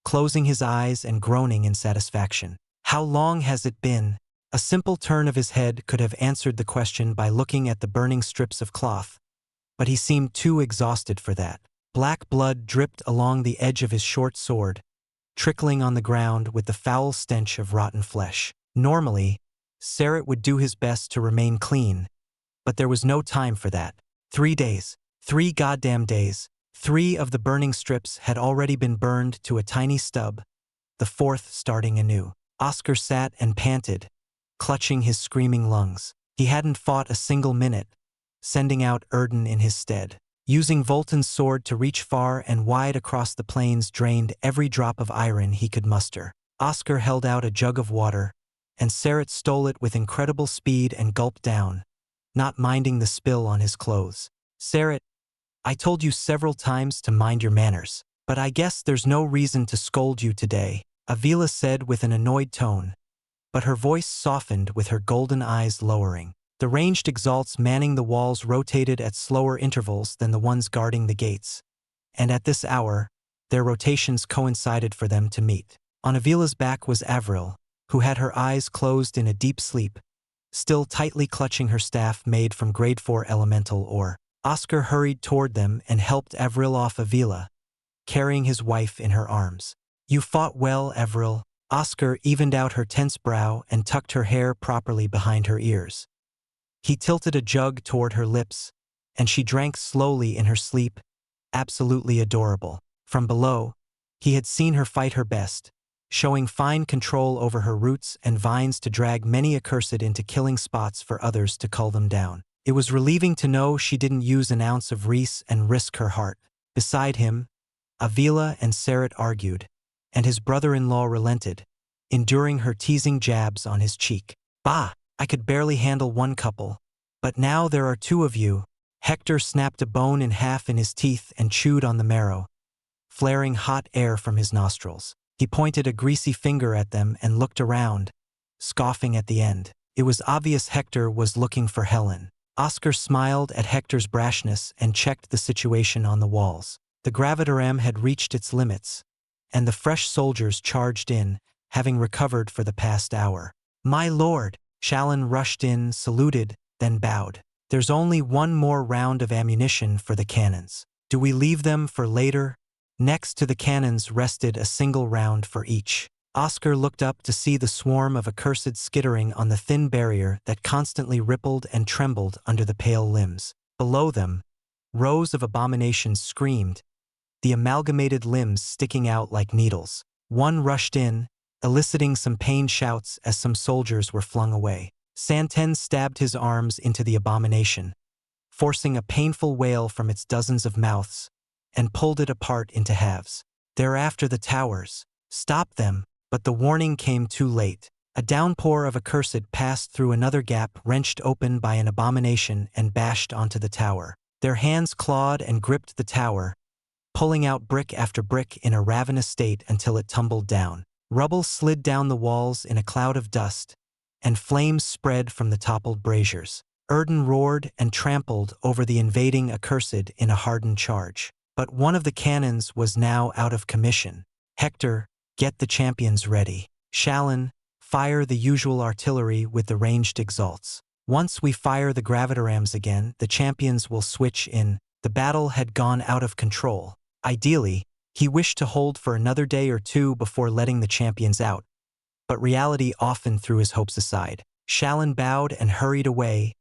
closing his eyes and groaning in satisfaction. How long has it been? A simple turn of his head could have answered the question by looking at the burning strips of cloth, but he seemed too exhausted for that. Black blood dripped along the edge of his short sword, trickling on the ground with the foul stench of rotten flesh. Normally, Serret would do his best to remain clean, but there was no time for that. 3 days. 3 goddamn days. 3 of the burning strips had already been burned to a tiny stub, the 4th starting anew. Oscar sat and panted, clutching his screaming lungs. He hadn't fought a single minute, sending out Erden in his stead. Using Volton's sword to reach far and wide across the plains drained every drop of iron he could muster. Oscar held out a jug of water, and Serret stole it with incredible speed and gulped down, not minding the spill on his clothes. Serret, I told you several times to mind your manners, but I guess there's no reason to scold you today, Avila said with an annoyed tone, but her voice softened with her golden eyes lowering. The ranged exalts manning the walls rotated at slower intervals than the ones guarding the gates, and at this hour, their rotations coincided for them to meet. On Avila's back was Avril, who had her eyes closed in a deep sleep, still tightly clutching her staff made from grade 4 elemental ore. Oscar hurried toward them and helped Avril off Avila, carrying his wife in her arms. You fought well, Avril. Oscar evened out her tense brow and tucked her hair properly behind her ears. He tilted a jug toward her lips, and she drank slowly in her sleep, absolutely adorable. From below, he had seen her fight her best, showing fine control over her roots and vines to drag many accursed into killing spots for others to cull them down. It was relieving to know she didn't use an ounce of reese and risk her heart. Beside him, Avila and Serret argued, and his brother-in-law relented, enduring her teasing jabs on his cheek. Bah! I could barely handle one couple, but now there are 2 of you. Hector snapped a bone in half in his teeth and chewed on the marrow, flaring hot air from his nostrils. He pointed a greasy finger at them and looked around, scoffing at the end. It was obvious Hector was looking for Helen. Oscar smiled at Hector's brashness and checked the situation on the walls. The gravitaram had reached its limits, and the fresh soldiers charged in, having recovered for the past hour. My lord! Shallan rushed in, saluted, then bowed. There's only 1 more round of ammunition for the cannons. Do we leave them for later? Next to the cannons rested a single round for each. Oscar looked up to see the swarm of accursed skittering on the thin barrier that constantly rippled and trembled under the pale limbs. Below them, rows of abominations screamed, the amalgamated limbs sticking out like needles. One rushed in, eliciting some pained shouts as some soldiers were flung away. Santen stabbed his arms into the abomination, forcing a painful wail from its dozens of mouths, and pulled it apart into halves. They're after the towers. Stop them! But the warning came too late. A downpour of accursed passed through another gap wrenched open by an abomination and bashed onto the tower. Their hands clawed and gripped the tower, pulling out brick after brick in a ravenous state until it tumbled down. Rubble slid down the walls in a cloud of dust, and flames spread from the toppled braziers. Erden roared and trampled over the invading accursed in a hardened charge. But one of the cannons was now out of commission. Hector, get the champions ready. Xianxia, fire the usual artillery with the ranged exalts. Once we fire the gravitarams again, the champions will switch in. The battle had gone out of control. Ideally, he wished to hold for another day or two before letting the champions out, but reality often threw his hopes aside. Xianxia bowed and hurried away,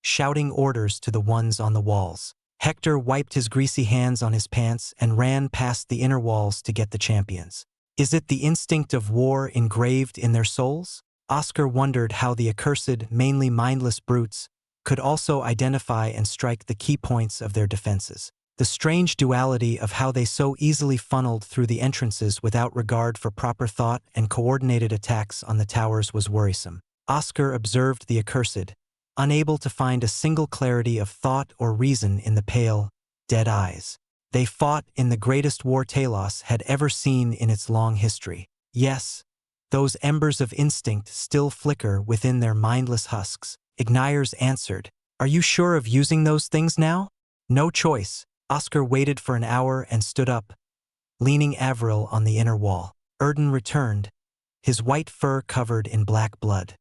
shouting orders to the ones on the walls. Hector wiped his greasy hands on his pants and ran past the inner walls to get the champions. Is it the instinct of war engraved in their souls? Oscar wondered how the accursed, mainly mindless brutes could also identify and strike the key points of their defenses. The strange duality of how they so easily funneled through the entrances without regard for proper thought and coordinated attacks on the towers was worrisome. Oscar observed the accursed, unable to find a single clarity of thought or reason in the pale, dead eyes. They fought in the greatest war Talos had ever seen in its long history. Yes, those embers of instinct still flicker within their mindless husks. Ignires answered, "Are you sure of using those things now?" "No choice." Oscar waited for an hour and stood up, leaning Avril on the inner wall. Erden returned, his white fur covered in black blood.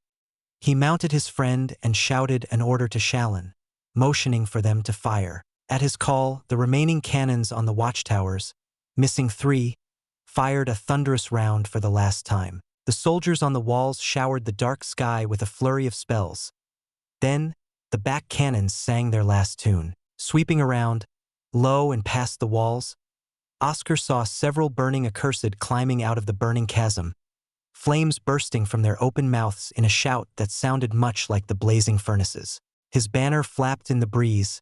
He mounted his friend and shouted an order to Xianxia, motioning for them to fire. At his call, the remaining cannons on the watchtowers, missing 3, fired a thunderous round for the last time. The soldiers on the walls showered the dark sky with a flurry of spells. Then, the back cannons sang their last tune. Sweeping around, low and past the walls, Oscar saw several burning accursed climbing out of the burning chasm, flames bursting from their open mouths in a shout that sounded much like the blazing furnaces. His banner flapped in the breeze,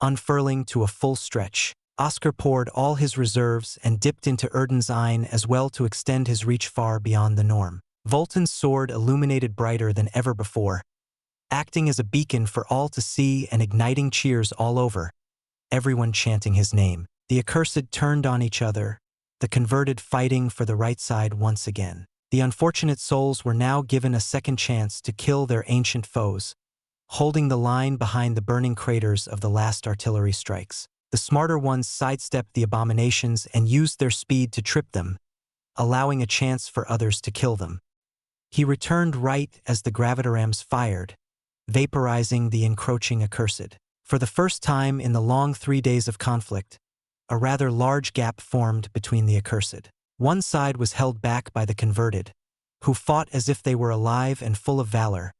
unfurling to a full stretch. Oscar poured all his reserves and dipped into Erden's Ein as well to extend his reach far beyond the norm. Volton's sword illuminated brighter than ever before, acting as a beacon for all to see and igniting cheers all over, everyone chanting his name. The accursed turned on each other, the converted fighting for the right side once again. The unfortunate souls were now given a second chance to kill their ancient foes, holding the line behind the burning craters of the last artillery strikes. The smarter ones sidestepped the abominations and used their speed to trip them, allowing a chance for others to kill them. He returned right as the gravitarams fired, vaporizing the encroaching accursed. For the first time in the long 3 days of conflict, a rather large gap formed between the accursed. One side was held back by the converted, who fought as if they were alive and full of valor,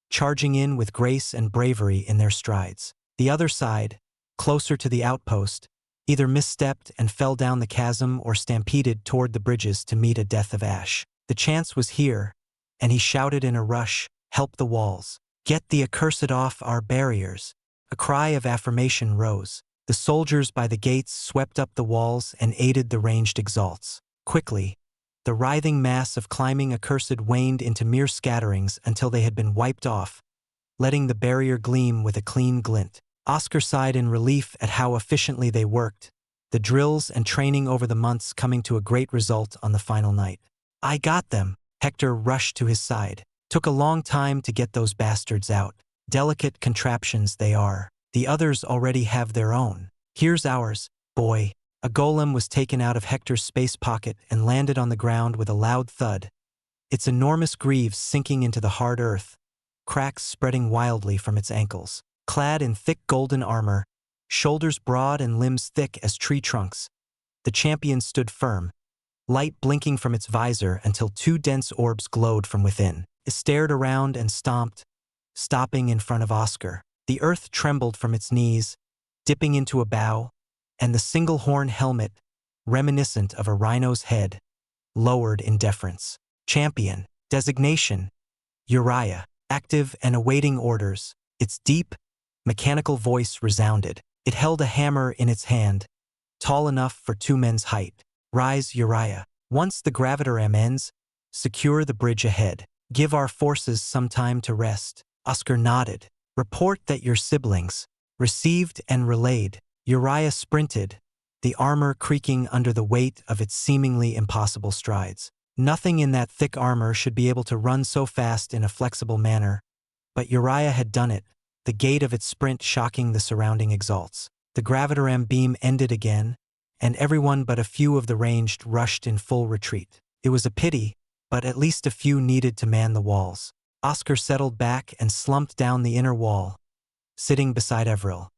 charging in with grace and bravery in their strides. The other side, closer to the outpost, either misstepped and fell down the chasm or stampeded toward the bridges to meet a death of ash. The chance was here, and he shouted in a rush, "Help the walls! Get the accursed off our barriers!" A cry of affirmation rose. The soldiers by the gates swept up the walls and aided the ranged exalts. Quickly, the writhing mass of climbing accursed waned into mere scatterings until they had been wiped off, letting the barrier gleam with a clean glint. Oscar sighed in relief at how efficiently they worked, the drills and training over the months coming to a great result on the final night. "I got them!" Hector rushed to his side. "Took a long time to get those bastards out. Delicate contraptions they are. The others already have their own. Here's ours, boy." A golem was taken out of Hector's space pocket and landed on the ground with a loud thud, its enormous greaves sinking into the hard earth, cracks spreading wildly from its ankles. Clad in thick golden armor, shoulders broad and limbs thick as tree trunks, the champion stood firm, light blinking from its visor until 2 dense orbs glowed from within. It stared around and stomped, stopping in front of Oscar. The earth trembled from its knees, dipping into a bow, and the single-horn helmet, reminiscent of a rhino's head, lowered in deference. Champion. Designation: Uriah. Active and awaiting orders. Its deep, mechanical voice resounded. It held a hammer in its hand, tall enough for 2 men's height. "Rise, Uriah. Once the gravitaram ends, secure the bridge ahead. Give our forces some time to rest." Oscar nodded. "Report that your siblings, Received and relayed. Uriah sprinted, the armor creaking under the weight of its seemingly impossible strides. Nothing in that thick armor should be able to run so fast in a flexible manner, but Uriah had done it, the gait of its sprint shocking the surrounding Exalts. The gravitoram beam ended again, and everyone but a few of the ranged rushed in full retreat. It was a pity, but at least a few needed to man the walls. Oscar settled back and slumped down the inner wall, sitting beside Avril.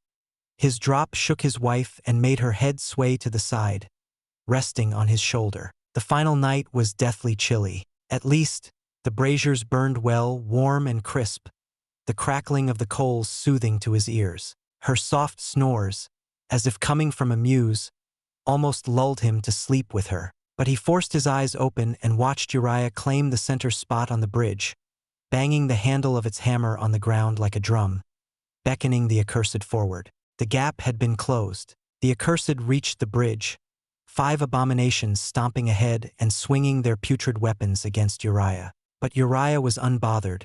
His drop shook his wife and made her head sway to the side, resting on his shoulder. The final night was deathly chilly. At least, the braziers burned well, warm and crisp, the crackling of the coals soothing to his ears. Her soft snores, as if coming from a muse, almost lulled him to sleep with her. But he forced his eyes open and watched Uriah claim the center spot on the bridge, banging the handle of its hammer on the ground like a drum, beckoning the accursed forward. The gap had been closed. The accursed reached the bridge, 5 abominations stomping ahead and swinging their putrid weapons against Uriah. But Uriah was unbothered,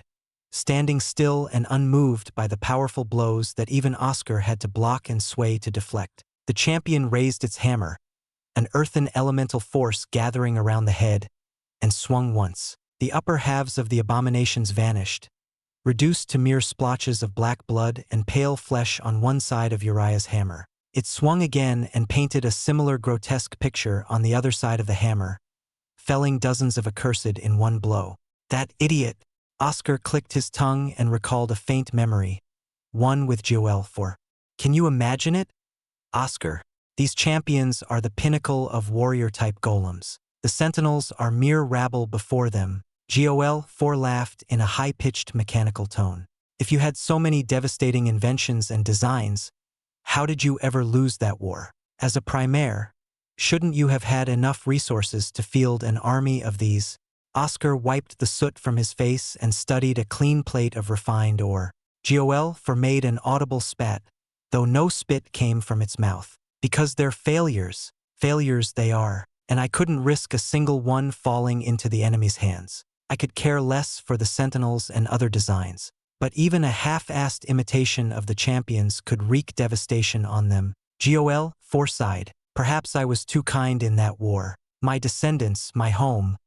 standing still and unmoved by the powerful blows that even Oscar had to block and sway to deflect. The champion raised its hammer, an earthen elemental force gathering around the head, and swung once. The upper halves of the abominations vanished, reduced to mere splotches of black blood and pale flesh on one side of Uriah's hammer. It swung again and painted a similar grotesque picture on the other side of the hammer, felling dozens of accursed in one blow. That idiot! Oscar clicked his tongue and recalled a faint memory, one with Joel for. Can you imagine it? Oscar, these champions are the pinnacle of warrior-type golems. The sentinels are mere rabble before them. Joel 4 laughed in a high-pitched mechanical tone. If you had so many devastating inventions and designs, how did you ever lose that war? As a primaire, shouldn't you have had enough resources to field an army of these? Oscar wiped the soot from his face and studied a clean plate of refined ore. Joel 4 made an audible spat, though no spit came from its mouth. Because they're failures. Failures they are, and I couldn't risk a single one falling into the enemy's hands. I could care less for the sentinels and other designs, but even a half-assed imitation of the champions could wreak devastation on them. Joel 4 sighed. Perhaps I was too kind in that war. My descendants, my home,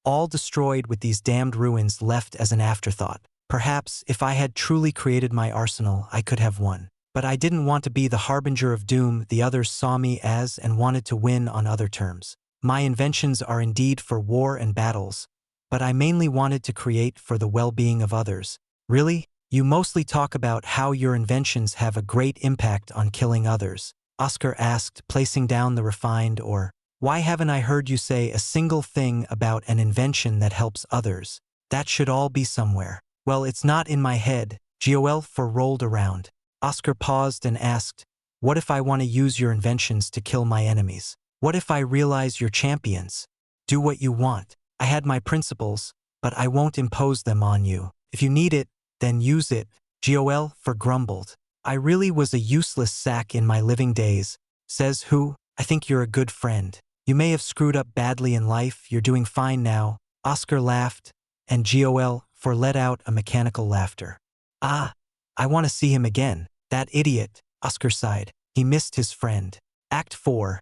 all destroyed with these damned ruins left as an afterthought. Perhaps, if I had truly created my arsenal, I could have won. But I didn't want to be the harbinger of doom the others saw me as and wanted to win on other terms. My inventions are indeed for war and battles, but I mainly wanted to create for the well-being of others. Really? You mostly talk about how your inventions have a great impact on killing others, Oscar asked, placing down the refined ore. Why haven't I heard you say a single thing about an invention that helps others? That should all be somewhere. Well, it's not in my head. Joel 4 rolled around. Oscar paused and asked, what if I want to use your inventions to kill my enemies? What if I realize you're champions? Do what you want. I had my principles, but I won't impose them on you. If you need it, then use it. Joel 4 grumbled. I really was a useless sack in my living days. Says who? I think you're a good friend. You may have screwed up badly in life, you're doing fine now. Oscar laughed, and Joel 4 let out a mechanical laughter. Ah, I want to see him again. That idiot, Oscar sighed. He missed his friend. Act 4.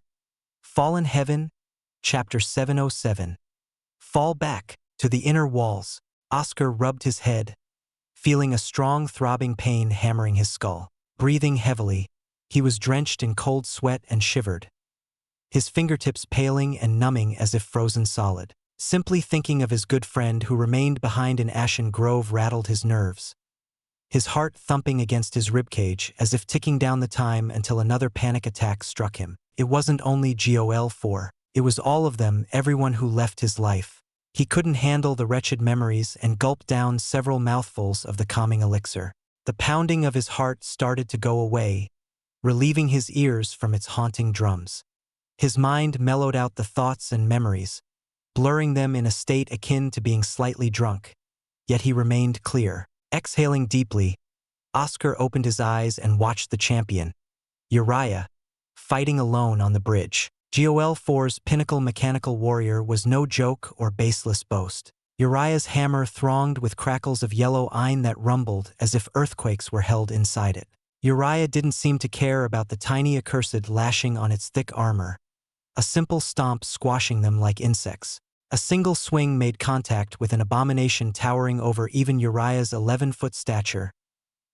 Fallen Heaven, Chapter 707. Fall back to the inner walls. Oscar rubbed his head, feeling a strong throbbing pain hammering his skull. Breathing heavily, he was drenched in cold sweat and shivered, his fingertips paling and numbing as if frozen solid. Simply thinking of his good friend who remained behind in Ashen Grove rattled his nerves, his heart thumping against his ribcage as if ticking down the time until another panic attack struck him. It wasn't only Joel 4, it was all of them, everyone who left his life. He couldn't handle the wretched memories and gulped down several mouthfuls of the calming elixir. The pounding of his heart started to go away, relieving his ears from its haunting drums. His mind mellowed out the thoughts and memories, blurring them in a state akin to being slightly drunk. Yet he remained clear. Exhaling deeply, Oscar opened his eyes and watched the champion, Uriah, fighting alone on the bridge. Joel 4's pinnacle mechanical warrior was no joke or baseless boast. Uriah's hammer thronged with crackles of yellow iron that rumbled as if earthquakes were held inside it. Uriah didn't seem to care about the tiny accursed lashing on its thick armor, a simple stomp squashing them like insects. A single swing made contact with an abomination towering over even Uriah's 11-foot stature,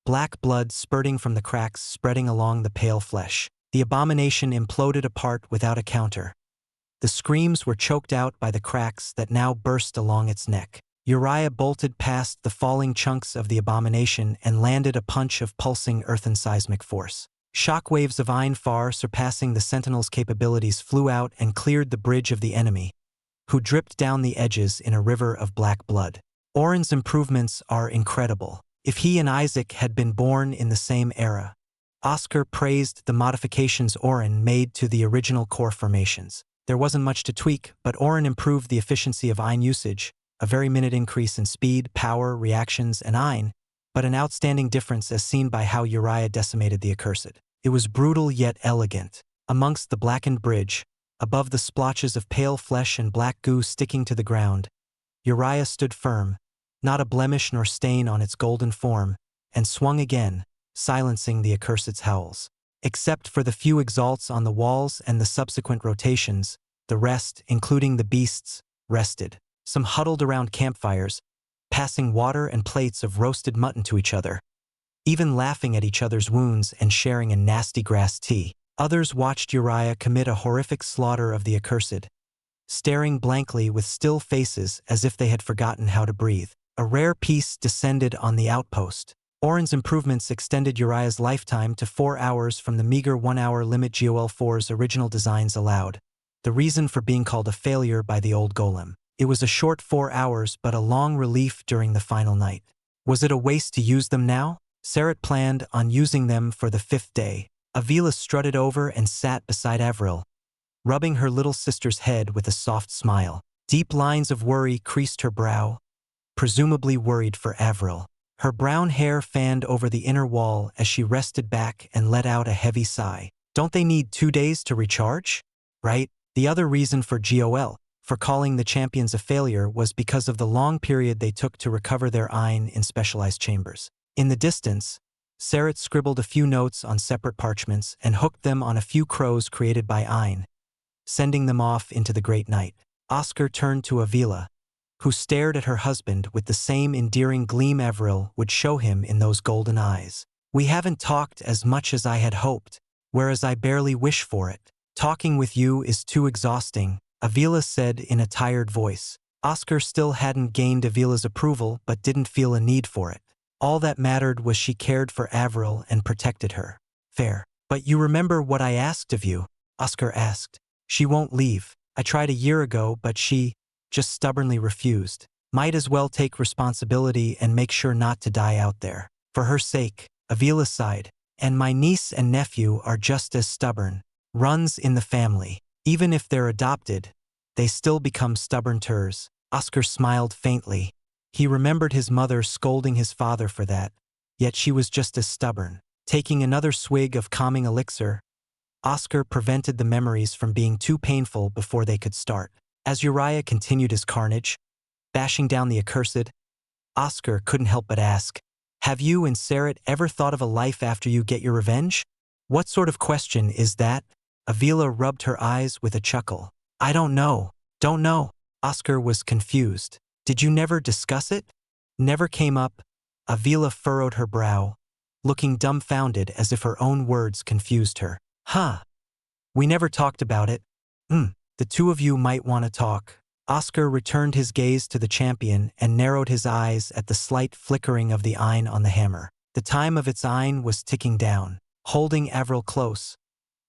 black blood spurting from the cracks spreading along the pale flesh. The abomination imploded apart without a counter. The screams were choked out by the cracks that now burst along its neck. Uriah bolted past the falling chunks of the abomination and landed a punch of pulsing earthen seismic force. Shockwaves of iron far surpassing the Sentinel's capabilities flew out and cleared the bridge of the enemy, who dripped down the edges in a river of black blood. Oren's improvements are incredible. If he and Isaac had been born in the same era. Oscar praised the modifications Oren made to the original core formations. There wasn't much to tweak, but Oren improved the efficiency of iron usage, a very minute increase in speed, power, reactions, and iron, but an outstanding difference as seen by how Uriah decimated the accursed. It was brutal yet elegant. Amongst the blackened bridge, above the splotches of pale flesh and black goo sticking to the ground, Uriah stood firm, not a blemish nor stain on its golden form, and swung again, silencing the accursed's howls. Except for the few exalts on the walls and the subsequent rotations, the rest, including the beasts, rested. Some huddled around campfires, passing water and plates of roasted mutton to each other, even laughing at each other's wounds and sharing a nasty grass tea. Others watched Uriah commit a horrific slaughter of the accursed, staring blankly with still faces as if they had forgotten how to breathe. A rare peace descended on the outpost. Oren's improvements extended Uriah's lifetime to 4 hours from the meager 1-hour limit GOL4's original designs allowed, the reason for being called a failure by the old golem. It was a short 4 hours but a long relief during the final night. Was it a waste to use them now? Sarat planned on using them for the 5th day. Avila strutted over and sat beside Avril, rubbing her little sister's head with a soft smile. Deep lines of worry creased her brow, presumably worried for Avril. Her brown hair fanned over the inner wall as she rested back and let out a heavy sigh. Don't they need 2 days to recharge? Right? The other reason for GOL, for calling the champions a failure, was because of the long period they took to recover their iron in specialized chambers. In the distance, Sarat scribbled a few notes on separate parchments and hooked them on a few crows created by Ain, sending them off into the great night. Oscar turned to Avila, who stared at her husband with the same endearing gleam Avril would show him in those golden eyes. We haven't talked as much as I had hoped, whereas I barely wish for it. Talking with you is too exhausting, Avila said in a tired voice. Oscar still hadn't gained Avila's approval but didn't feel a need for it. All that mattered was she cared for Avril and protected her. Fair. But you remember what I asked of you? Oscar asked. She won't leave. I tried a year ago but she just stubbornly refused. Might as well take responsibility and make sure not to die out there. For her sake, Avila sighed. And my niece and nephew are just as stubborn. Runs in the family. Even if they're adopted, they still become stubborn turs. Oscar smiled faintly. He remembered his mother scolding his father for that, yet she was just as stubborn. Taking another swig of calming elixir, Oscar prevented the memories from being too painful before they could start. As Uriah continued his carnage, bashing down the accursed, Oscar couldn't help but ask, have you and Sarat ever thought of a life after you get your revenge? What sort of question is that? Avila rubbed her eyes with a chuckle. I don't know. Don't know. Oscar was confused. Did you never discuss it? Never came up. Avila furrowed her brow, looking dumbfounded as if her own words confused her. Huh. We never talked about it. The two of you might want to talk. Oscar returned his gaze to the champion and narrowed his eyes at the slight flickering of the iron on the hammer. The time of its iron was ticking down. Holding Avril close,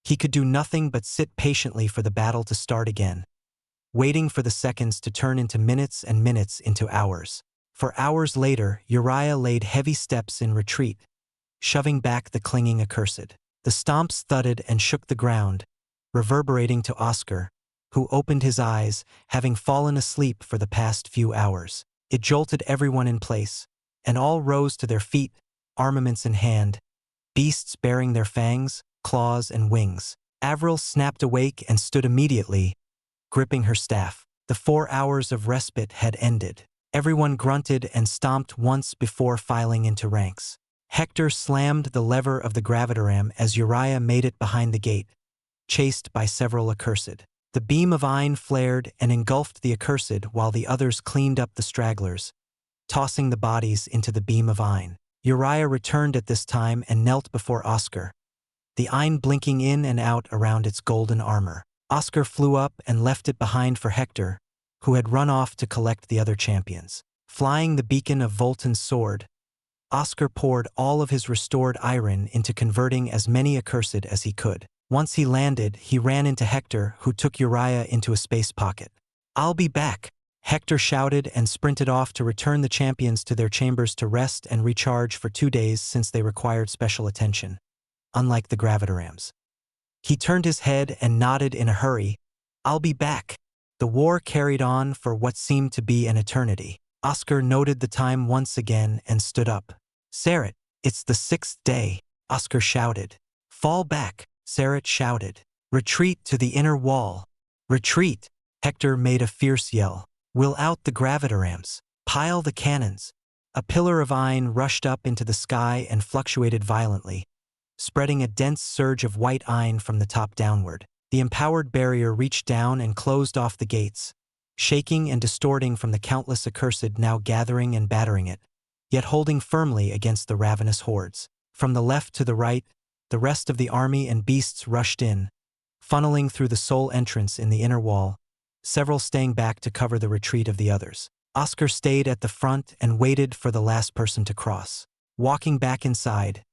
he could do nothing but sit patiently for the battle to start again, waiting for the seconds to turn into minutes and minutes into hours. For hours later, Uriah laid heavy steps in retreat, shoving back the clinging accursed. The stomps thudded and shook the ground, reverberating to Oscar, who opened his eyes, having fallen asleep for the past few hours. It jolted everyone in place, and all rose to their feet, armaments in hand, beasts bearing their fangs, claws, and wings. Avril snapped awake and stood immediately, gripping her staff. The 4 hours of respite had ended. Everyone grunted and stomped once before filing into ranks. Hector slammed the lever of the gravitoram as Uriah made it behind the gate, chased by several accursed. The beam of Ein flared and engulfed the accursed while the others cleaned up the stragglers, tossing the bodies into the beam of Ein. Uriah returned at this time and knelt before Oscar, the Ein blinking in and out around its golden armor. Oscar flew up and left it behind for Hector, who had run off to collect the other champions. Flying the beacon of Volton's sword, Oscar poured all of his restored iron into converting as many accursed as he could. Once he landed, he ran into Hector, who took Uriah into a space pocket. "I'll be back," Hector shouted and sprinted off to return the champions to their chambers to rest and recharge for 2 days since they required special attention, unlike the gravitorams. He turned his head and nodded in a hurry. "I'll be back." The war carried on for what seemed to be an eternity. Oscar noted the time once again and stood up. "Saret, it's the 6th day," Oscar shouted. "Fall back," Saret shouted. "Retreat to the inner wall." "Retreat!" Hector made a fierce yell. "We'll out the gravitorams. Pile the cannons." A pillar of Ein rushed up into the sky and fluctuated violently, spreading a dense surge of white Ein from the top downward. The empowered barrier reached down and closed off the gates, shaking and distorting from the countless accursed now gathering and battering it, yet holding firmly against the ravenous hordes. From the left to the right, the rest of the army and beasts rushed in, funneling through the sole entrance in the inner wall, several staying back to cover the retreat of the others. Oscar stayed at the front and waited for the last person to cross. Walking back inside,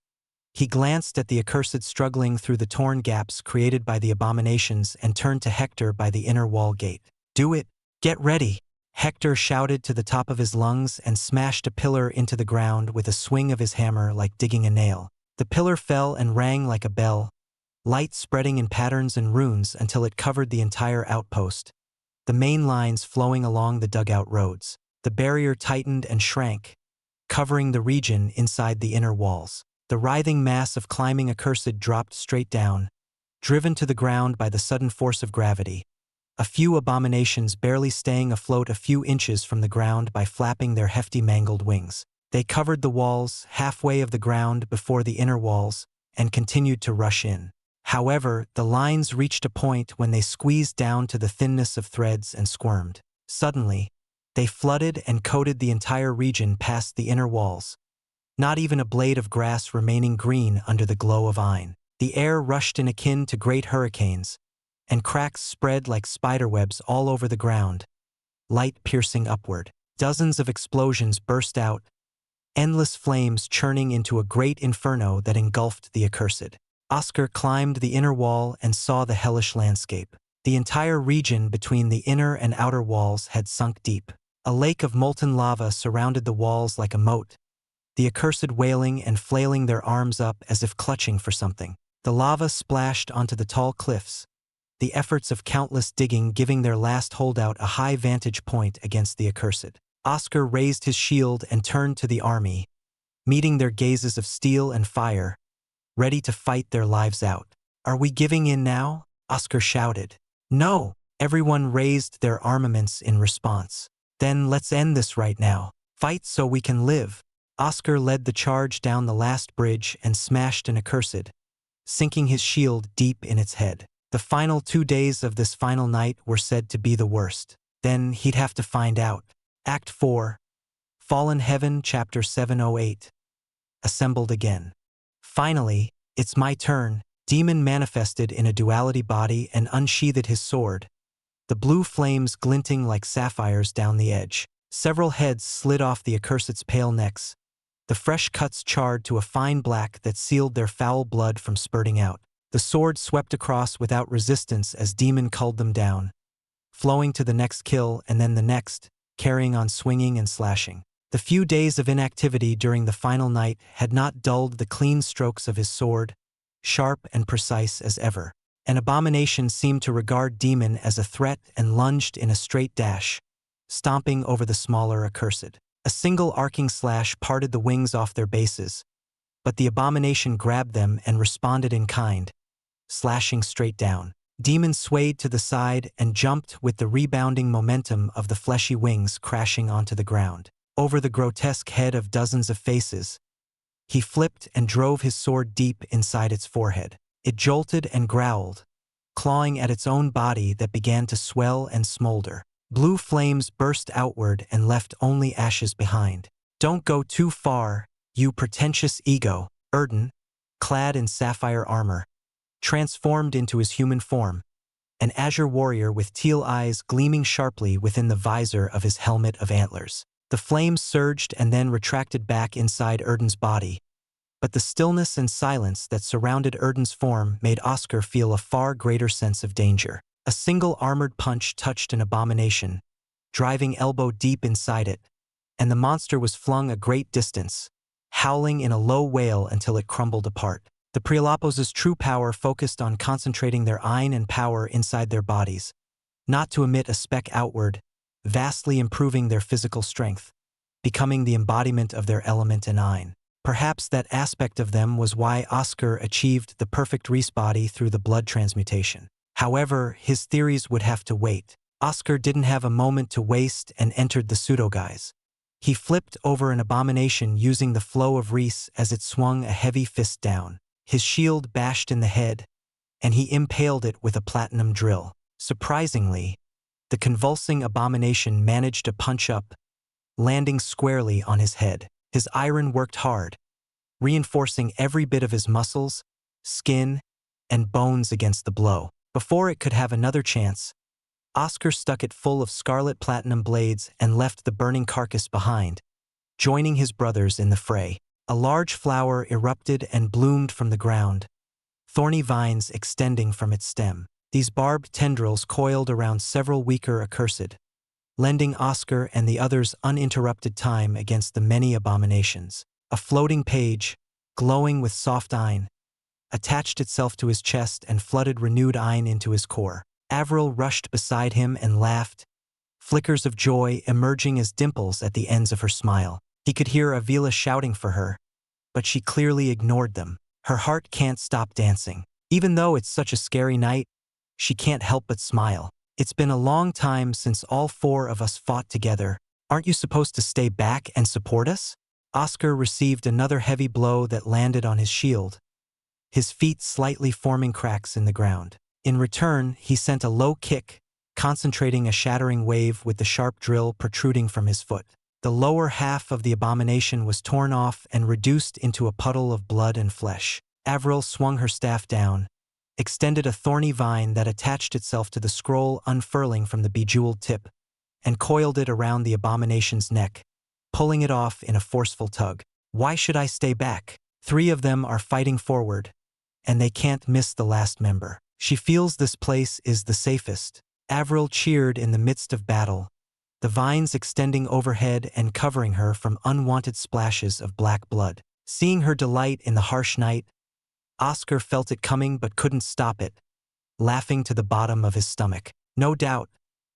he glanced at the accursed struggling through the torn gaps created by the abominations and turned to Hector by the inner wall gate. "Do it! Get ready!" Hector shouted to the top of his lungs and smashed a pillar into the ground with a swing of his hammer like digging a nail. The pillar fell and rang like a bell, light spreading in patterns and runes until it covered the entire outpost, the main lines flowing along the dugout roads. The barrier tightened and shrank, covering the region inside the inner walls. The writhing mass of climbing accursed dropped straight down, driven to the ground by the sudden force of gravity, a few abominations barely staying afloat a few inches from the ground by flapping their hefty mangled wings. They covered the walls, halfway of the ground before the inner walls, and continued to rush in. However, the lines reached a point when they squeezed down to the thinness of threads and squirmed. Suddenly, they flooded and coated the entire region past the inner walls, not even a blade of grass remaining green under the glow of Ein. The air rushed in akin to great hurricanes, and cracks spread like spiderwebs all over the ground, light piercing upward. Dozens of explosions burst out, endless flames churning into a great inferno that engulfed the accursed. Oscar climbed the inner wall and saw the hellish landscape. The entire region between the inner and outer walls had sunk deep. A lake of molten lava surrounded the walls like a moat, the accursed wailing and flailing their arms up as if clutching for something. The lava splashed onto the tall cliffs, the efforts of countless digging giving their last holdout a high vantage point against the accursed. Oscar raised his shield and turned to the army, meeting their gazes of steel and fire, ready to fight their lives out. "Are we giving in now?" Oscar shouted. "No!" Everyone raised their armaments in response. "Then let's end this right now. Fight so we can live." Oscar led the charge down the last bridge and smashed an accursed, sinking his shield deep in its head. The final 2 days of this final night were said to be the worst. Then he'd have to find out. Act 4, Fallen Heaven, Chapter 708. Assembled again. "Finally, it's my turn." Demon manifested in a duality body and unsheathed his sword, the blue flames glinting like sapphires down the edge. Several heads slid off the accursed's pale necks, the fresh cuts charred to a fine black that sealed their foul blood from spurting out. The sword swept across without resistance as Demon culled them down, flowing to the next kill and then the next, carrying on swinging and slashing. The few days of inactivity during the final night had not dulled the clean strokes of his sword, sharp and precise as ever. An abomination seemed to regard Demon as a threat and lunged in a straight dash, stomping over the smaller accursed. A single arcing slash parted the wings off their bases, but the abomination grabbed them and responded in kind, slashing straight down. Demon swayed to the side and jumped with the rebounding momentum of the fleshy wings crashing onto the ground. Over the grotesque head of dozens of faces, He flipped and drove his sword deep inside its forehead. It jolted and growled, clawing at its own body that began to swell and smolder. Blue flames burst outward and left only ashes behind. Don't go too far, you pretentious ego. Erden, clad in sapphire armor, transformed into his human form, an azure warrior with teal eyes gleaming sharply within the visor of his helmet of antlers. The flames surged and then retracted back inside Erden's body, but the stillness and silence that surrounded Erden's form made Oscar feel a far greater sense of danger. A single armored punch touched an abomination, driving elbow deep inside it, and the monster was flung a great distance, howling in a low wail until it crumbled apart. The Prialapos' true power focused on concentrating their Ein and power inside their bodies, not to emit a speck outward, vastly improving their physical strength, becoming the embodiment of their element and Ein. Perhaps that aspect of them was why Oscar achieved the perfect Reese body through the blood transmutation. However, his theories would have to wait. Oscar didn't have a moment to waste and entered the pseudo-guise. He flipped over an abomination using the flow of Reese as it swung a heavy fist down. His shield bashed in the head, and he impaled it with a platinum drill. Surprisingly, the convulsing abomination managed to punch up, landing squarely on his head. His iron worked hard, reinforcing every bit of his muscles, skin, and bones against the blow. Before it could have another chance, Oscar stuck it full of scarlet platinum blades and left the burning carcass behind, joining his brothers in the fray. A large flower erupted and bloomed from the ground, thorny vines extending from its stem. These barbed tendrils coiled around several weaker accursed, lending Oscar and the others uninterrupted time against the many abominations. A floating page, glowing with soft Ein, attached itself to his chest and flooded renewed Ein into his core. Avril rushed beside him and laughed, flickers of joy emerging as dimples at the ends of her smile. He could hear Avila shouting for her, but she clearly ignored them. Her heart can't stop dancing. Even though it's such a scary night, she can't help but smile. It's been a long time since all four of us fought together. Aren't you supposed to stay back and support us? Oscar received another heavy blow that landed on his shield, his feet slightly forming cracks in the ground. In return, he sent a low kick, concentrating a shattering wave with the sharp drill protruding from his foot. The lower half of the abomination was torn off and reduced into a puddle of blood and flesh. Avril swung her staff down, extended a thorny vine that attached itself to the scroll unfurling from the bejeweled tip, and coiled it around the abomination's neck, pulling it off in a forceful tug. Why should I stay back? 3 of them are fighting forward, and they can't miss the last member. She feels this place is the safest. Avril cheered in the midst of battle, the vines extending overhead and covering her from unwanted splashes of black blood. Seeing her delight in the harsh night, Oscar felt it coming but couldn't stop it, laughing to the bottom of his stomach. No doubt,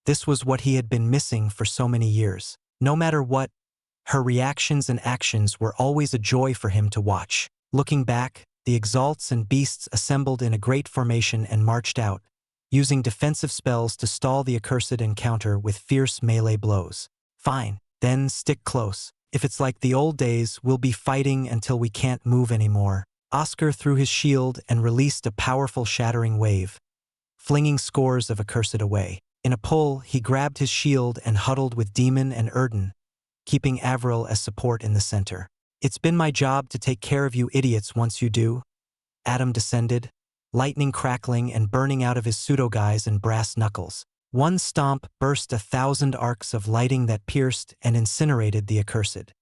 this was what he had been missing for so many years. No matter what, her reactions and actions were always a joy for him to watch. Looking back, the Exalts and beasts assembled in a great formation and marched out, using defensive spells to stall the accursed encounter with fierce melee blows. Fine, then stick close. If it's like the old days, we'll be fighting until we can't move anymore. Oscar threw his shield and released a powerful shattering wave, flinging scores of accursed away. In a pull, he grabbed his shield and huddled with Demon and Erden, keeping Avril as support in the center. It's been my job to take care of you idiots once you do. Adam descended, lightning crackling and burning out of his pseudo-guise and brass knuckles. One stomp burst 1,000 arcs of lighting that pierced and incinerated the accursed.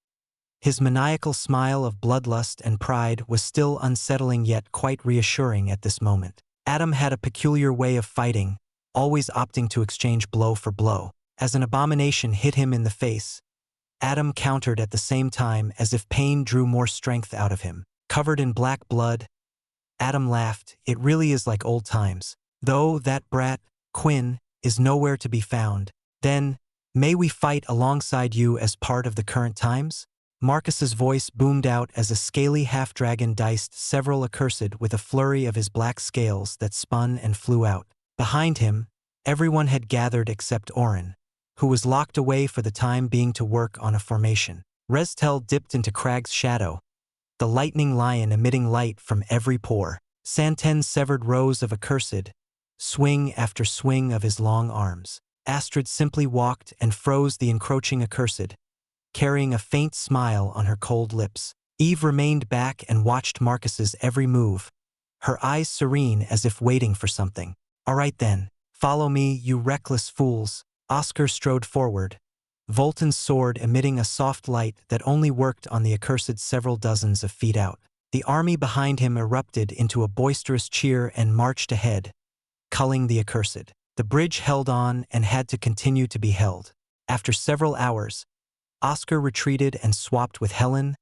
His maniacal smile of bloodlust and pride was still unsettling yet quite reassuring at this moment. Adam had a peculiar way of fighting, always opting to exchange blow for blow. As an abomination hit him in the face, Adam countered at the same time as if pain drew more strength out of him. Covered in black blood, Adam laughed. It really is like old times. Though that brat, Quinn, is nowhere to be found, then, may we fight alongside you as part of the current times? Marcus's voice boomed out as a scaly half-dragon diced several accursed with a flurry of his black scales that spun and flew out. Behind him, everyone had gathered except Orin, who was locked away for the time being to work on a formation. Restel dipped into Crag's shadow, the lightning lion emitting light from every pore. Santen's severed rows of accursed, swing after swing of his long arms. Astrid simply walked and froze the encroaching accursed, carrying a faint smile on her cold lips. Eve remained back and watched Marcus's every move, her eyes serene as if waiting for something. All right then, follow me, you reckless fools. Oscar strode forward, Volton's sword emitting a soft light that only worked on the accursed several dozens of feet out. The army behind him erupted into a boisterous cheer and marched ahead, culling the accursed. The bridge held on and had to continue to be held. After several hours, Oscar retreated and swapped with Helen,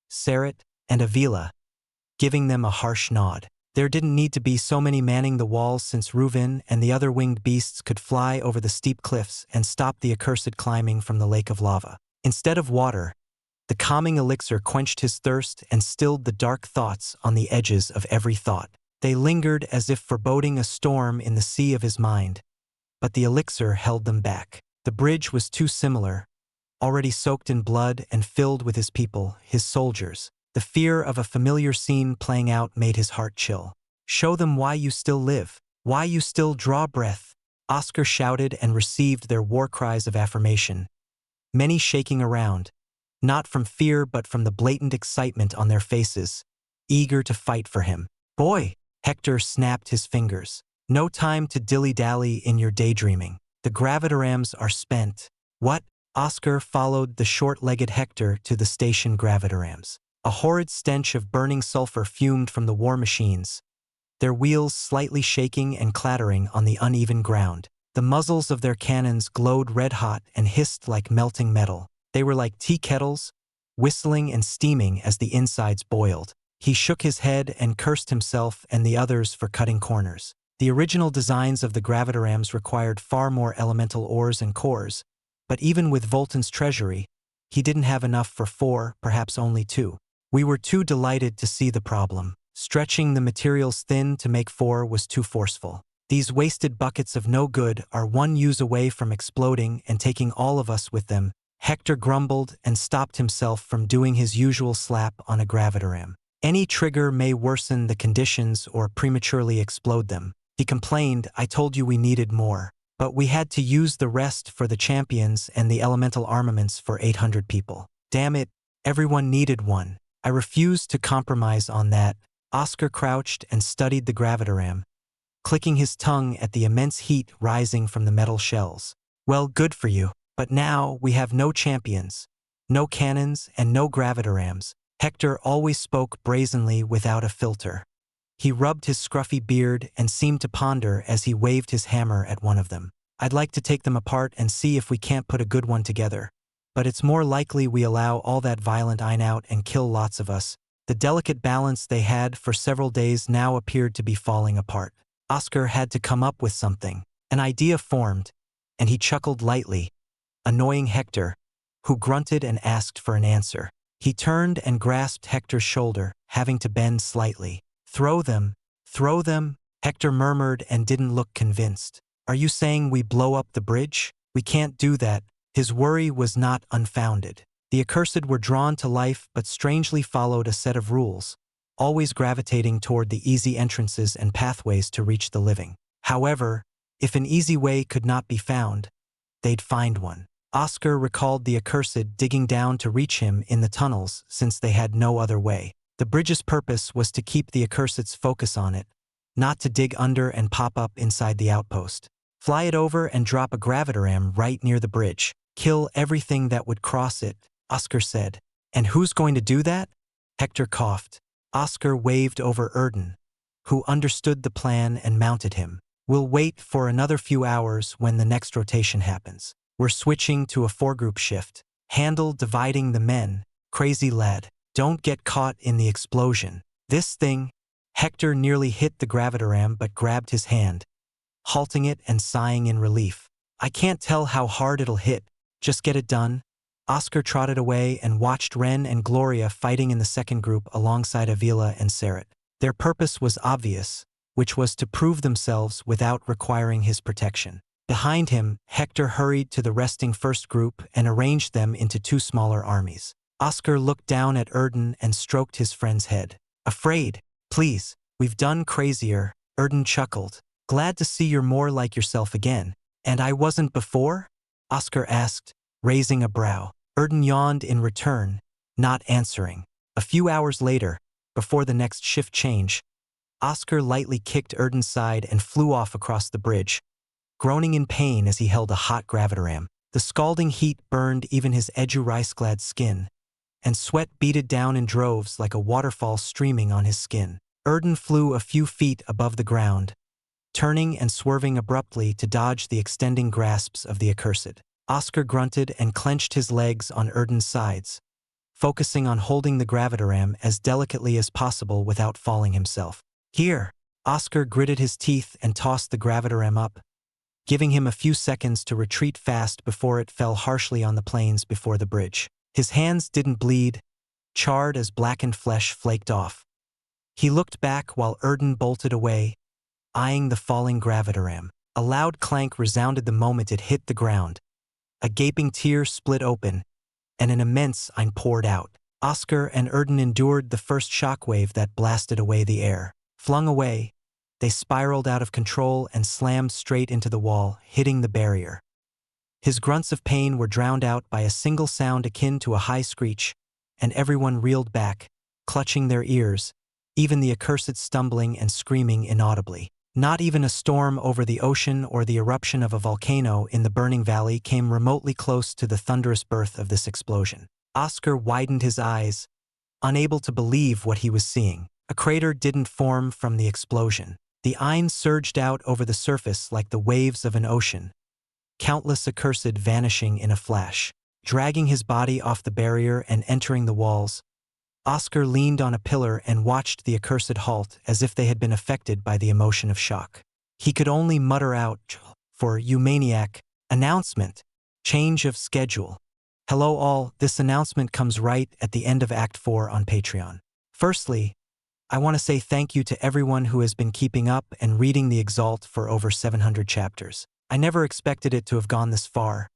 Sarit, and Avila, giving them a harsh nod. There didn't need to be so many manning the walls since Reuven and the other winged beasts could fly over the steep cliffs and stop the accursed climbing from the lake of lava. Instead of water, the calming elixir quenched his thirst and stilled the dark thoughts on the edges of every thought. They lingered as if foreboding a storm in the sea of his mind, but the elixir held them back. The bridge was too similar, already soaked in blood and filled with his people, his soldiers. The fear of a familiar scene playing out made his heart chill. Show them why you still live, why you still draw breath. Oscar shouted and received their war cries of affirmation, many shaking around, not from fear but from the blatant excitement on their faces, eager to fight for him. Boy! Hector snapped his fingers. No time to dilly-dally in your daydreaming. The gravitorams are spent. What? Oscar followed the short-legged Hector to the station gravitorams. A horrid stench of burning sulfur fumed from the war machines, their wheels slightly shaking and clattering on the uneven ground. The muzzles of their cannons glowed red-hot and hissed like melting metal. They were like tea kettles, whistling and steaming as the insides boiled. He shook his head and cursed himself and the others for cutting corners. The original designs of the gravitorams required far more elemental ores and cores, but even with Volton's treasury, he didn't have enough for 4, perhaps only 2. We were too delighted to see the problem. Stretching the materials thin to make 4 was too forceful. These wasted buckets of no good are 1 use away from exploding and taking all of us with them. Hector grumbled and stopped himself from doing his usual slap on a gravitoram. Any trigger may worsen the conditions or prematurely explode them. He complained, I told you we needed more, but we had to use the rest for the champions and the elemental armaments for 800 people. Damn it, everyone needed one. I refused to compromise on that. Oscar crouched and studied the gravitoram, clicking his tongue at the immense heat rising from the metal shells. Well, good for you, but now we have no champions, no cannons, and no gravitorams. Hector always spoke brazenly without a filter. He rubbed his scruffy beard and seemed to ponder as he waved his hammer at one of them. I'd like to take them apart and see if we can't put a good one together, but it's more likely we allow all that violent iron out and kill lots of us. The delicate balance they had for several days now appeared to be falling apart. Oscar had to come up with something. An idea formed, and he chuckled lightly, annoying Hector, who grunted and asked for an answer. He turned and grasped Hector's shoulder, having to bend slightly. Throw them, Hector murmured and didn't look convinced. Are you saying we blow up the bridge? We can't do that. His worry was not unfounded. The accursed were drawn to life but strangely followed a set of rules, always gravitating toward the easy entrances and pathways to reach the living. However, if an easy way could not be found, they'd find one. Oscar recalled the accursed digging down to reach him in the tunnels since they had no other way. The bridge's purpose was to keep the accursed's focus on it, not to dig under and pop up inside the outpost. Fly it over and drop a gravitoram right near the bridge. Kill everything that would cross it, Oscar said. And who's going to do that? Hector coughed. Oscar waved over Erden, who understood the plan and mounted him. We'll wait for another few hours when the next rotation happens. We're switching to a 4-group shift. Handle dividing the men. Crazy lad. Don't get caught in the explosion. This thing. Hector nearly hit the gravitoram but grabbed his hand, halting it and sighing in relief. I can't tell how hard it'll hit. Just get it done. Oscar trotted away and watched Ren and Gloria fighting in the 2nd group alongside Avila and Sarit. Their purpose was obvious, which was to prove themselves without requiring his protection. Behind him, Hector hurried to the resting 1st group and arranged them into 2 smaller armies. Oscar looked down at Erden and stroked his friend's head. Afraid? Please, we've done crazier, Erden chuckled. Glad to see you're more like yourself again. And I wasn't before? Oscar asked, raising a brow. Erden yawned in return, not answering. A few hours later, before the next shift change, Oscar lightly kicked Erden's side and flew off across the bridge, groaning in pain as he held a hot gravitoram. The scalding heat burned even his edge-rice-clad skin, and sweat beaded down in droves like a waterfall streaming on his skin. Erden flew a few feet above the ground, turning and swerving abruptly to dodge the extending grasps of the accursed. Oscar grunted and clenched his legs on Erden's sides, focusing on holding the gravitoram as delicately as possible without falling himself. Here, Oscar gritted his teeth and tossed the gravitoram up, giving him a few seconds to retreat fast before it fell harshly on the plains before the bridge. His hands didn't bleed, charred as blackened flesh flaked off. He looked back while Erden bolted away, eyeing the falling gravitoram. A loud clank resounded the moment it hit the ground. A gaping tear split open, and an immense ein poured out. Oscar and Erden endured the first shockwave that blasted away the air. Flung away, they spiraled out of control and slammed straight into the wall, hitting the barrier. His grunts of pain were drowned out by a single sound akin to a high screech, and everyone reeled back, clutching their ears, even the accursed stumbling and screaming inaudibly. Not even a storm over the ocean or the eruption of a volcano in the burning valley came remotely close to the thunderous birth of this explosion. Oscar widened his eyes, unable to believe what he was seeing. A crater didn't form from the explosion. The ein surged out over the surface like the waves of an ocean, countless accursed vanishing in a flash. Dragging his body off the barrier and entering the walls, Oscar leaned on a pillar and watched the accursed halt as if they had been affected by the emotion of shock. He could only mutter out, "For you maniac, announcement, change of schedule. Hello all, this announcement comes right at the end of Act 4 on Patreon. Firstly, I want to say thank you to everyone who has been keeping up and reading the Exalt for over 700 chapters. I never expected it to have gone this far.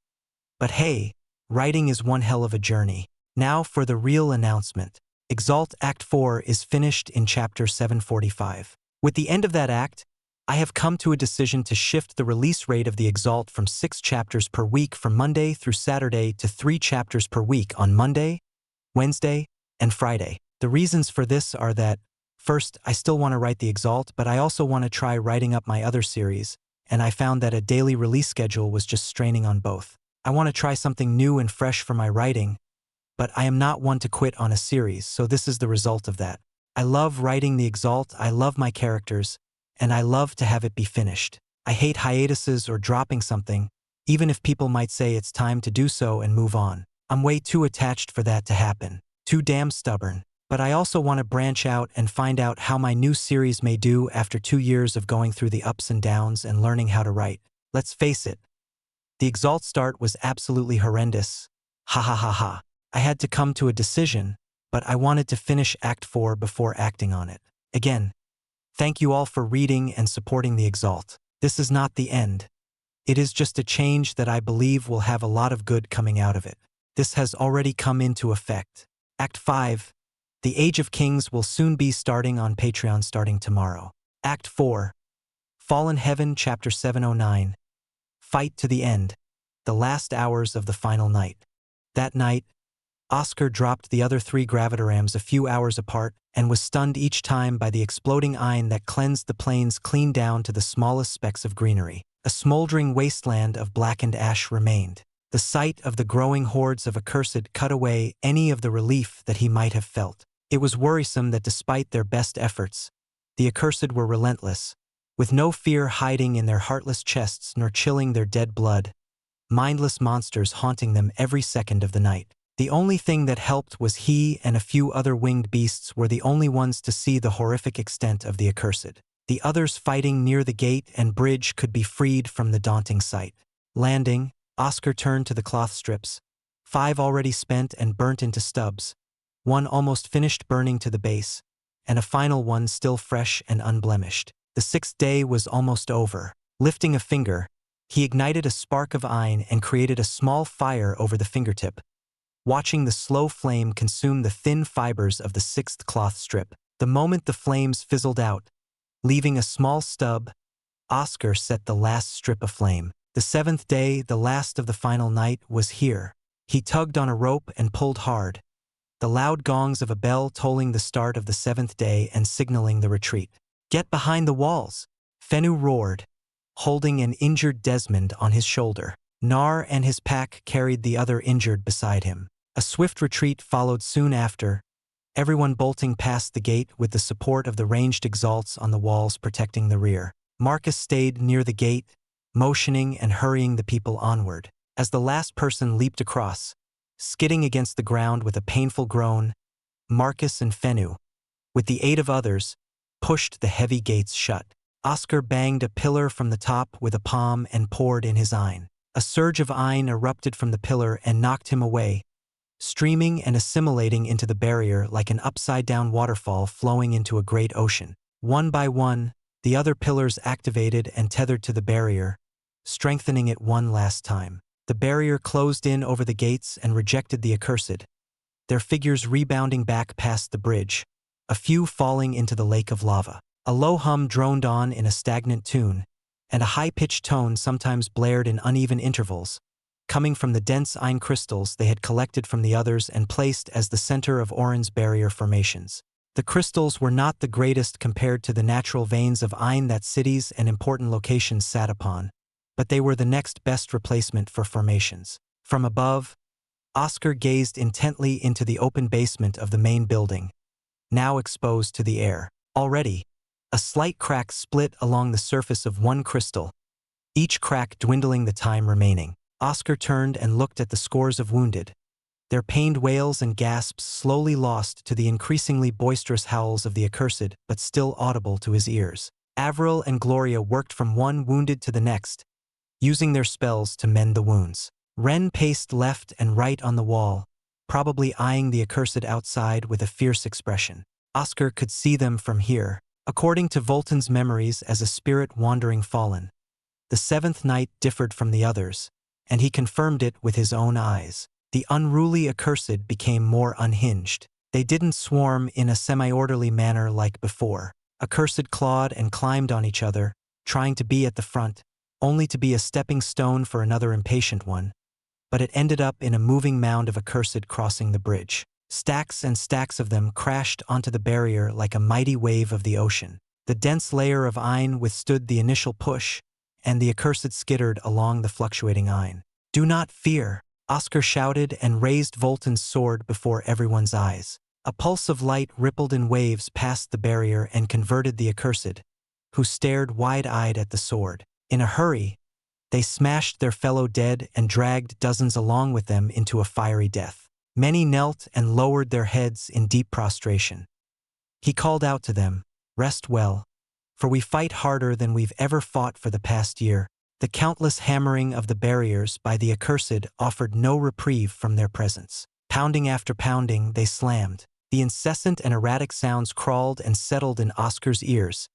But hey, writing is one hell of a journey. Now for the real announcement. Exalt Act 4 is finished in chapter 745. With the end of that act, I have come to a decision to shift the release rate of the Exalt from 6 chapters per week from Monday through Saturday to 3 chapters per week on Monday, Wednesday, and Friday. The reasons for this are that, first, I still want to write the Exalt, but I also want to try writing up my other series, and I found that a daily release schedule was just straining on both. I want to try something new and fresh for my writing, but I am not one to quit on a series, so this is the result of that. I love writing the Exalt, I love my characters, and I love to have it be finished. I hate hiatuses or dropping something, even if people might say it's time to do so and move on. I'm way too attached for that to happen. Too damn stubborn. But I also want to branch out and find out how my new series may do after 2 years of going through the ups and downs and learning how to write. Let's face it, the Exalt start was absolutely horrendous. Ha ha ha ha. I had to come to a decision, but I wanted to finish Act 4 before acting on it. Again, thank you all for reading and supporting the Exalt. This is not the end. It is just a change that I believe will have a lot of good coming out of it. This has already come into effect. Act 5. The Age of Kings will soon be starting on Patreon starting tomorrow. Act 4. Fallen Heaven Chapter 709. Fight to the end. The last hours of the final night. That night, Oscar dropped the other 3 gravitorams a few hours apart and was stunned each time by the exploding ein that cleansed the plains clean down to the smallest specks of greenery. A smoldering wasteland of blackened ash remained. The sight of the growing hordes of accursed cut away any of the relief that he might have felt. It was worrisome that despite their best efforts, the accursed were relentless, with no fear hiding in their heartless chests nor chilling their dead blood, mindless monsters haunting them every second of the night. The only thing that helped was he and a few other winged beasts were the only ones to see the horrific extent of the accursed. The others fighting near the gate and bridge could be freed from the daunting sight. Landing, Oscar turned to the cloth strips, 5 already spent and burnt into stubs, 1 almost finished burning to the base, and a final one still fresh and unblemished. The 6th day was almost over. Lifting a finger, he ignited a spark of ein and created a small fire over the fingertip, watching the slow flame consume the thin fibers of the sixth cloth strip. The moment the flames fizzled out, leaving a small stub, Oscar set the last strip aflame. The seventh day, the last of the final night, was here. He tugged on a rope and pulled hard, the loud gongs of a bell tolling the start of the seventh day and signaling the retreat. "Get behind the walls!" Fennu roared, holding an injured Desmond on his shoulder. Nar and his pack carried the other injured beside him. A swift retreat followed soon after, everyone bolting past the gate with the support of the ranged exalts on the walls protecting the rear. Marcus stayed near the gate, motioning and hurrying the people onward. As the last person leaped across, skidding against the ground with a painful groan, Marcus and Fennu, with the aid of others, pushed the heavy gates shut. Oscar banged a pillar from the top with a palm and poured in his Ein. A surge of Ein erupted from the pillar and knocked him away, streaming and assimilating into the barrier like an upside-down waterfall flowing into a great ocean. One by one, the other pillars activated and tethered to the barrier, strengthening it one last time. The barrier closed in over the gates and rejected the accursed, their figures rebounding back past the bridge, a few falling into the lake of lava. A low hum droned on in a stagnant tune, and a high-pitched tone sometimes blared in uneven intervals, coming from the dense Ein crystals they had collected from the others and placed as the center of Oren's barrier formations. The crystals were not the greatest compared to the natural veins of Ein that cities and important locations sat upon, but they were the next best replacement for formations. From above, Oscar gazed intently into the open basement of the main building, now exposed to the air. Already, a slight crack split along the surface of one crystal, each crack dwindling the time remaining. Oscar turned and looked at the scores of wounded, their pained wails and gasps slowly lost to the increasingly boisterous howls of the accursed but still audible to his ears. Avril and Gloria worked from one wounded to the next, using their spells to mend the wounds. Ren paced left and right on the wall, probably eyeing the accursed outside with a fierce expression. Oscar could see them from here. According to Volton's memories as a spirit wandering fallen, the seventh night differed from the others, and he confirmed it with his own eyes. The unruly accursed became more unhinged. They didn't swarm in a semi-orderly manner like before. Accursed clawed and climbed on each other, trying to be at the front, only to be a stepping stone for another impatient one, but it ended up in a moving mound of accursed crossing the bridge. Stacks and stacks of them crashed onto the barrier like a mighty wave of the ocean. The dense layer of Ein withstood the initial push, and the accursed skittered along the fluctuating Ein. "Do not fear," Oscar shouted and raised Volton's sword before everyone's eyes. A pulse of light rippled in waves past the barrier and converted the accursed, who stared wide-eyed at the sword. In a hurry, they smashed their fellow dead and dragged dozens along with them into a fiery death. Many knelt and lowered their heads in deep prostration. He called out to them, "Rest well, for we fight harder than we've ever fought for the past year." The countless hammering of the barriers by the accursed offered no reprieve from their presence. Pounding after pounding, they slammed. The incessant and erratic sounds crawled and settled in Oscar's ears,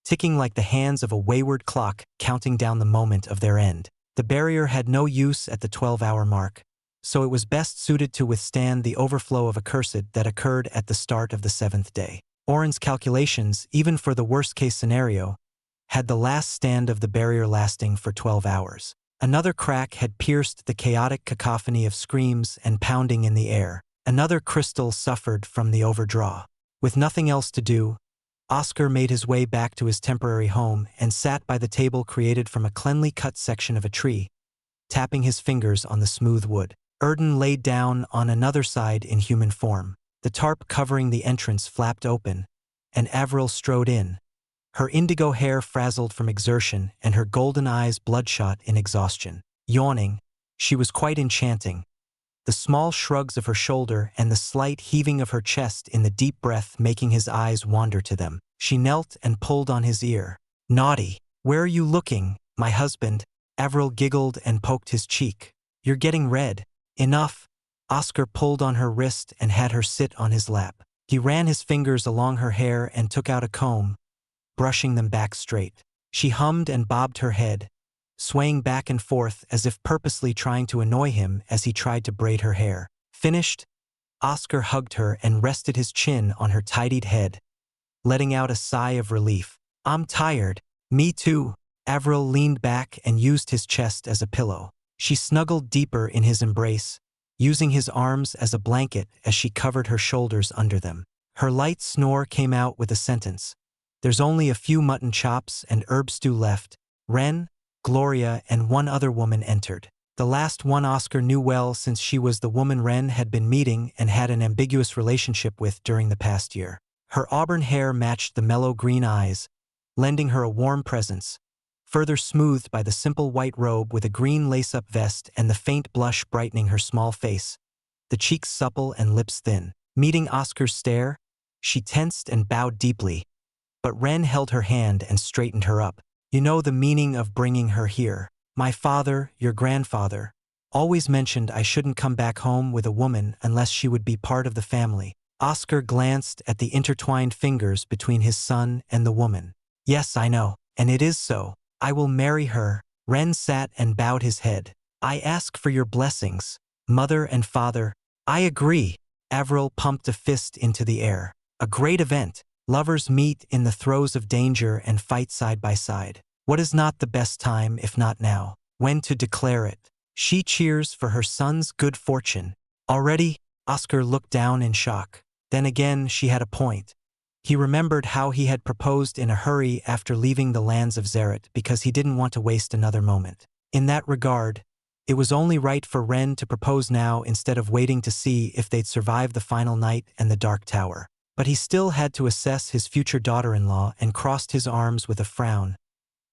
ticking like the hands of a wayward clock counting down the moment of their end. The barrier had no use at the 12-hour mark, so it was best suited to withstand the overflow of accursed that occurred at the start of the seventh day. Oren's calculations, even for the worst-case scenario, had the last stand of the barrier lasting for 12 hours. Another crack had pierced the chaotic cacophony of screams and pounding in the air. Another crystal suffered from the overdraw. With nothing else to do, Oscar made his way back to his temporary home and sat by the table created from a cleanly cut section of a tree, tapping his fingers on the smooth wood. Erden laid down on another side in human form. The tarp covering the entrance flapped open, and Avril strode in, her indigo hair frazzled from exertion and her golden eyes bloodshot in exhaustion. Yawning, she was quite enchanting, the small shrugs of her shoulder and the slight heaving of her chest in the deep breath making his eyes wander to them. She knelt and pulled on his ear. "Naughty, where are you looking, my husband?" Avril giggled and poked his cheek. "You're getting red." "Enough." Oscar pulled on her wrist and had her sit on his lap. He ran his fingers along her hair and took out a comb, brushing them back straight. She hummed and bobbed her head, swaying back and forth as if purposely trying to annoy him as he tried to braid her hair. Finished, Oscar hugged her and rested his chin on her tidied head, letting out a sigh of relief. I'm tired. Me too. Avril leaned back and used his chest as a pillow. She snuggled deeper in his embrace, using his arms as a blanket as she covered her shoulders under them. Her light snore came out with a sentence. There's only a few mutton chops and herb stew left. Ren, Gloria, and one other woman entered. The last one Oscar knew well since she was the woman Ren had been meeting and had an ambiguous relationship with during the past year. Her auburn hair matched the mellow green eyes, lending her a warm presence, further smoothed by the simple white robe with a green lace-up vest and the faint blush brightening her small face, the cheeks supple and lips thin. Meeting Oscar's stare, she tensed and bowed deeply, but Ren held her hand and straightened her up. You know the meaning of bringing her here. My father, your grandfather, always mentioned I shouldn't come back home with a woman unless she would be part of the family. Oscar glanced at the intertwined fingers between his son and the woman. Yes, I know, and it is so. I will marry her. Ren sat and bowed his head. I ask for your blessings, mother and father. I agree. Avril pumped a fist into the air. A great event. Lovers meet in the throes of danger and fight side by side. What is not the best time if not now? When to declare it? She cheers for her son's good fortune. Already? Oscar looked down in shock. Then again she had a point. He remembered how he had proposed in a hurry after leaving the lands of Xerath because he didn't want to waste another moment. In that regard, it was only right for Ren to propose now instead of waiting to see if they'd survive the final night and the Dark Tower. But he still had to assess his future daughter-in-law and crossed his arms with a frown,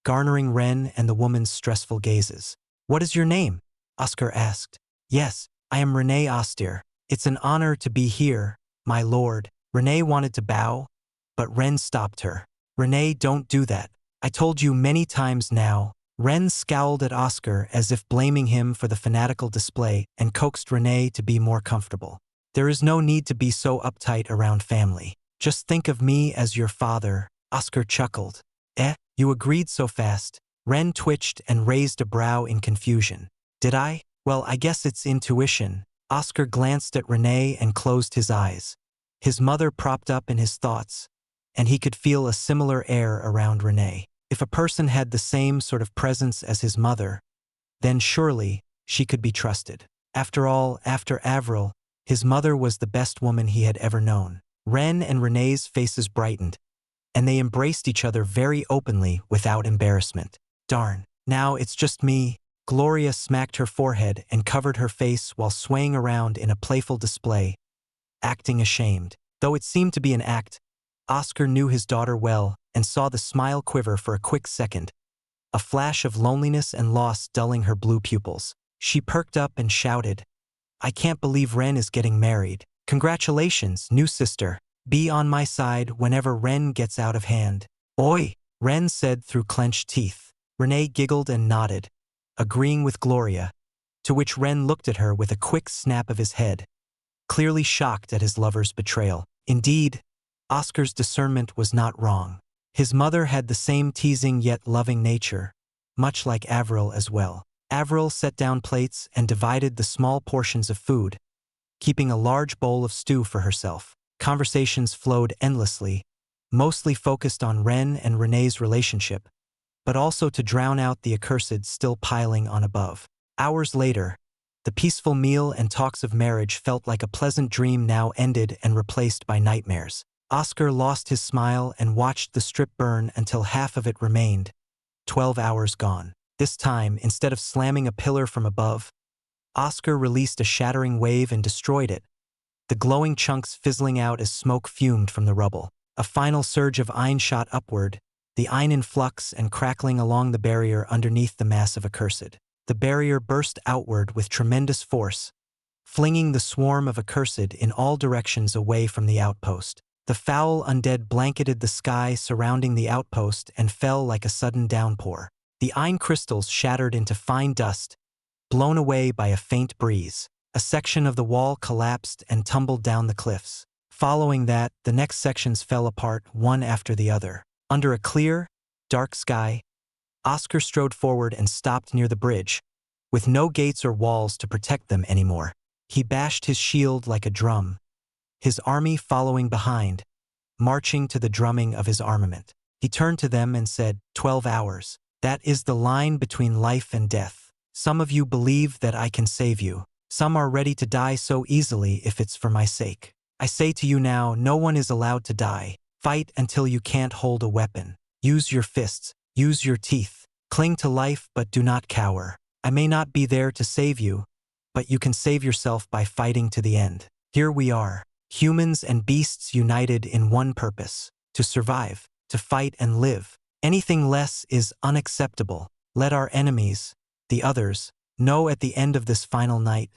garnering Ren and the woman's stressful gazes. What is your name? Oscar asked. Yes, I am Renee Austere. It's an honor to be here, my lord. Renee wanted to bow, but Ren stopped her. Renee, don't do that. I told you many times now. Ren scowled at Oscar as if blaming him for the fanatical display and coaxed Renee to be more comfortable. There is no need to be so uptight around family. Just think of me as your father. Oscar chuckled. You agreed so fast. Ren twitched and raised a brow in confusion. Did I? Well, I guess it's intuition. Oscar glanced at Renee and closed his eyes. His mother propped up in his thoughts, and he could feel a similar air around Renee. If a person had the same sort of presence as his mother, then surely she could be trusted. After all, after Avril, his mother was the best woman he had ever known. Ren and Renee's faces brightened, and they embraced each other very openly without embarrassment. Darn, now it's just me. Gloria smacked her forehead and covered her face while swaying around in a playful display, acting ashamed. Though it seemed to be an act, Oscar knew his daughter well and saw the smile quiver for a quick second, a flash of loneliness and loss dulling her blue pupils. She perked up and shouted, I can't believe Ren is getting married. Congratulations, new sister. Be on my side whenever Ren gets out of hand. Oi, Ren said through clenched teeth. Renee giggled and nodded, agreeing with Gloria, to which Ren looked at her with a quick snap of his head, clearly shocked at his lover's betrayal. Indeed, Oscar's discernment was not wrong. His mother had the same teasing yet loving nature, much like Avril as well. Avril set down plates and divided the small portions of food, keeping a large bowl of stew for herself. Conversations flowed endlessly, mostly focused on Ren and Renee's relationship, but also to drown out the accursed still piling on above. Hours later, the peaceful meal and talks of marriage felt like a pleasant dream now ended and replaced by nightmares. Oscar lost his smile and watched the strip burn until half of it remained, 12 hours gone. This time, instead of slamming a pillar from above, Oscar released a shattering wave and destroyed it, the glowing chunks fizzling out as smoke fumed from the rubble. A final surge of Ein shot upward, the Ein in flux and crackling along the barrier underneath the massive accursed. The barrier burst outward with tremendous force, flinging the swarm of accursed in all directions away from the outpost. The foul undead blanketed the sky surrounding the outpost and fell like a sudden downpour. The Ein crystals shattered into fine dust, blown away by a faint breeze. A section of the wall collapsed and tumbled down the cliffs. Following that, the next sections fell apart one after the other. Under a clear, dark sky, Oscar strode forward and stopped near the bridge, with no gates or walls to protect them anymore. He bashed his shield like a drum, his army following behind, marching to the drumming of his armament. He turned to them and said, 12 hours. That is the line between life and death. Some of you believe that I can save you. Some are ready to die so easily if it's for my sake. I say to you now, no one is allowed to die. Fight until you can't hold a weapon. Use your fists, use your teeth. Cling to life but do not cower. I may not be there to save you, but you can save yourself by fighting to the end. Here we are, humans and beasts united in one purpose, to survive, to fight and live. Anything less is unacceptable. Let our enemies, the others, know at the end of this final night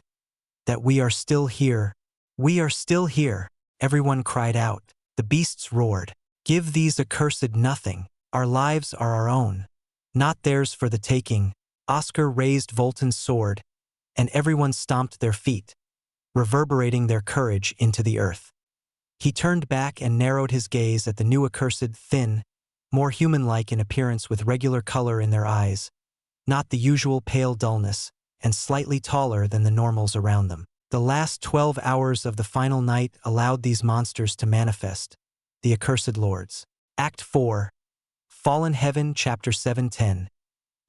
that we are still here. We are still here. Everyone cried out. The beasts roared. Give these accursed nothing. Our lives are our own, not theirs for the taking. Oscar raised Volton's sword, and everyone stomped their feet, reverberating their courage into the earth. He turned back and narrowed his gaze at the new accursed, thin, more human-like in appearance with regular color in their eyes, not the usual pale dullness, and slightly taller than the normals around them. The last 12 hours of the final night allowed these monsters to manifest, the accursed lords. Act 4, Fallen Heaven, Chapter 7:10.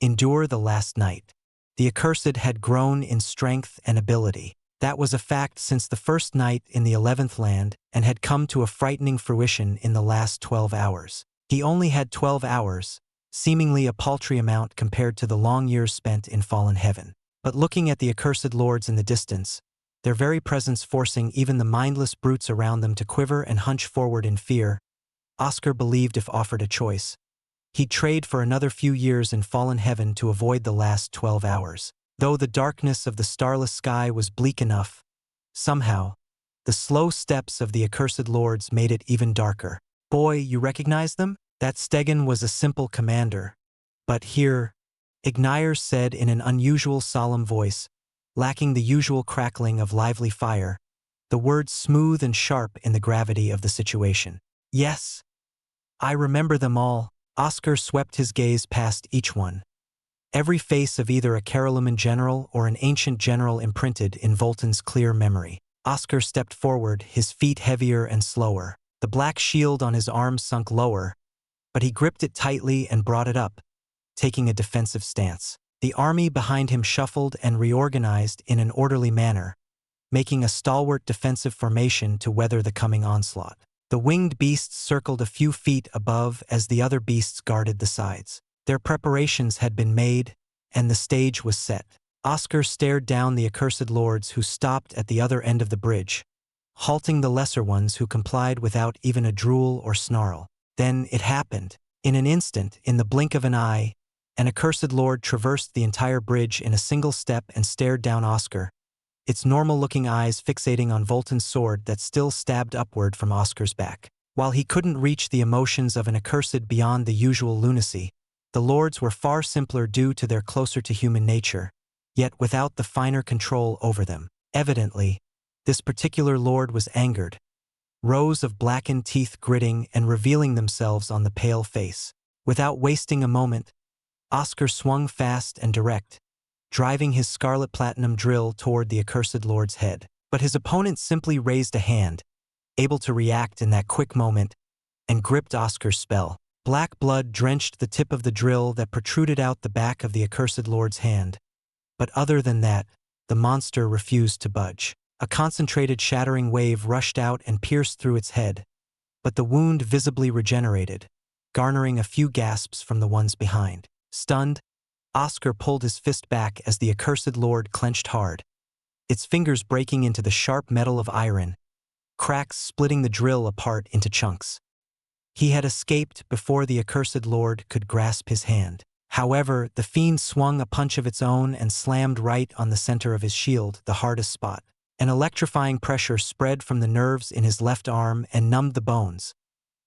Endure the last night. The accursed had grown in strength and ability. That was a fact since the first night in the 11th land and had come to a frightening fruition in the last 12 hours. He only had 12 hours, seemingly a paltry amount compared to the long years spent in fallen heaven. But looking at the accursed lords in the distance, their very presence forcing even the mindless brutes around them to quiver and hunch forward in fear, Oscar believed if offered a choice, he'd trade for another few years in fallen heaven to avoid the last 12 hours. Though the darkness of the starless sky was bleak enough, somehow, the slow steps of the accursed lords made it even darker. Boy, you recognize them? That Stegen was a simple commander. But here, Ignire said in an unusual solemn voice, lacking the usual crackling of lively fire, the words smooth and sharp in the gravity of the situation. Yes, I remember them all. Oscar swept his gaze past each one. Every face of either a Carolingian general or an ancient general imprinted in Volton's clear memory. Oscar stepped forward, his feet heavier and slower. The black shield on his arm sunk lower, but he gripped it tightly and brought it up, taking a defensive stance. The army behind him shuffled and reorganized in an orderly manner, making a stalwart defensive formation to weather the coming onslaught. The winged beasts circled a few feet above as the other beasts guarded the sides. Their preparations had been made, and the stage was set. Oscar stared down the accursed lords who stopped at the other end of the bridge, halting the lesser ones who complied without even a drool or snarl. Then it happened. In an instant, in the blink of an eye, an accursed lord traversed the entire bridge in a single step and stared down Oscar, its normal-looking eyes fixating on Volton's sword that still stabbed upward from Oscar's back. While he couldn't reach the emotions of an accursed beyond the usual lunacy, the lords were far simpler due to their closer to human nature, yet without the finer control over them. Evidently, this particular lord was angered, rows of blackened teeth gritting and revealing themselves on the pale face. Without wasting a moment, Oscar swung fast and direct, driving his scarlet platinum drill toward the accursed lord's head. But his opponent simply raised a hand, able to react in that quick moment, and gripped Oscar's spell. Black blood drenched the tip of the drill that protruded out the back of the accursed lord's hand. But other than that, the monster refused to budge. A concentrated shattering wave rushed out and pierced through its head, but the wound visibly regenerated, garnering a few gasps from the ones behind. Stunned, Oscar pulled his fist back as the accursed lord clenched hard, its fingers breaking into the sharp metal of iron, cracks splitting the drill apart into chunks. He had escaped before the accursed lord could grasp his hand. However, the fiend swung a punch of its own and slammed right on the center of his shield, the hardest spot. An electrifying pressure spread from the nerves in his left arm and numbed the bones,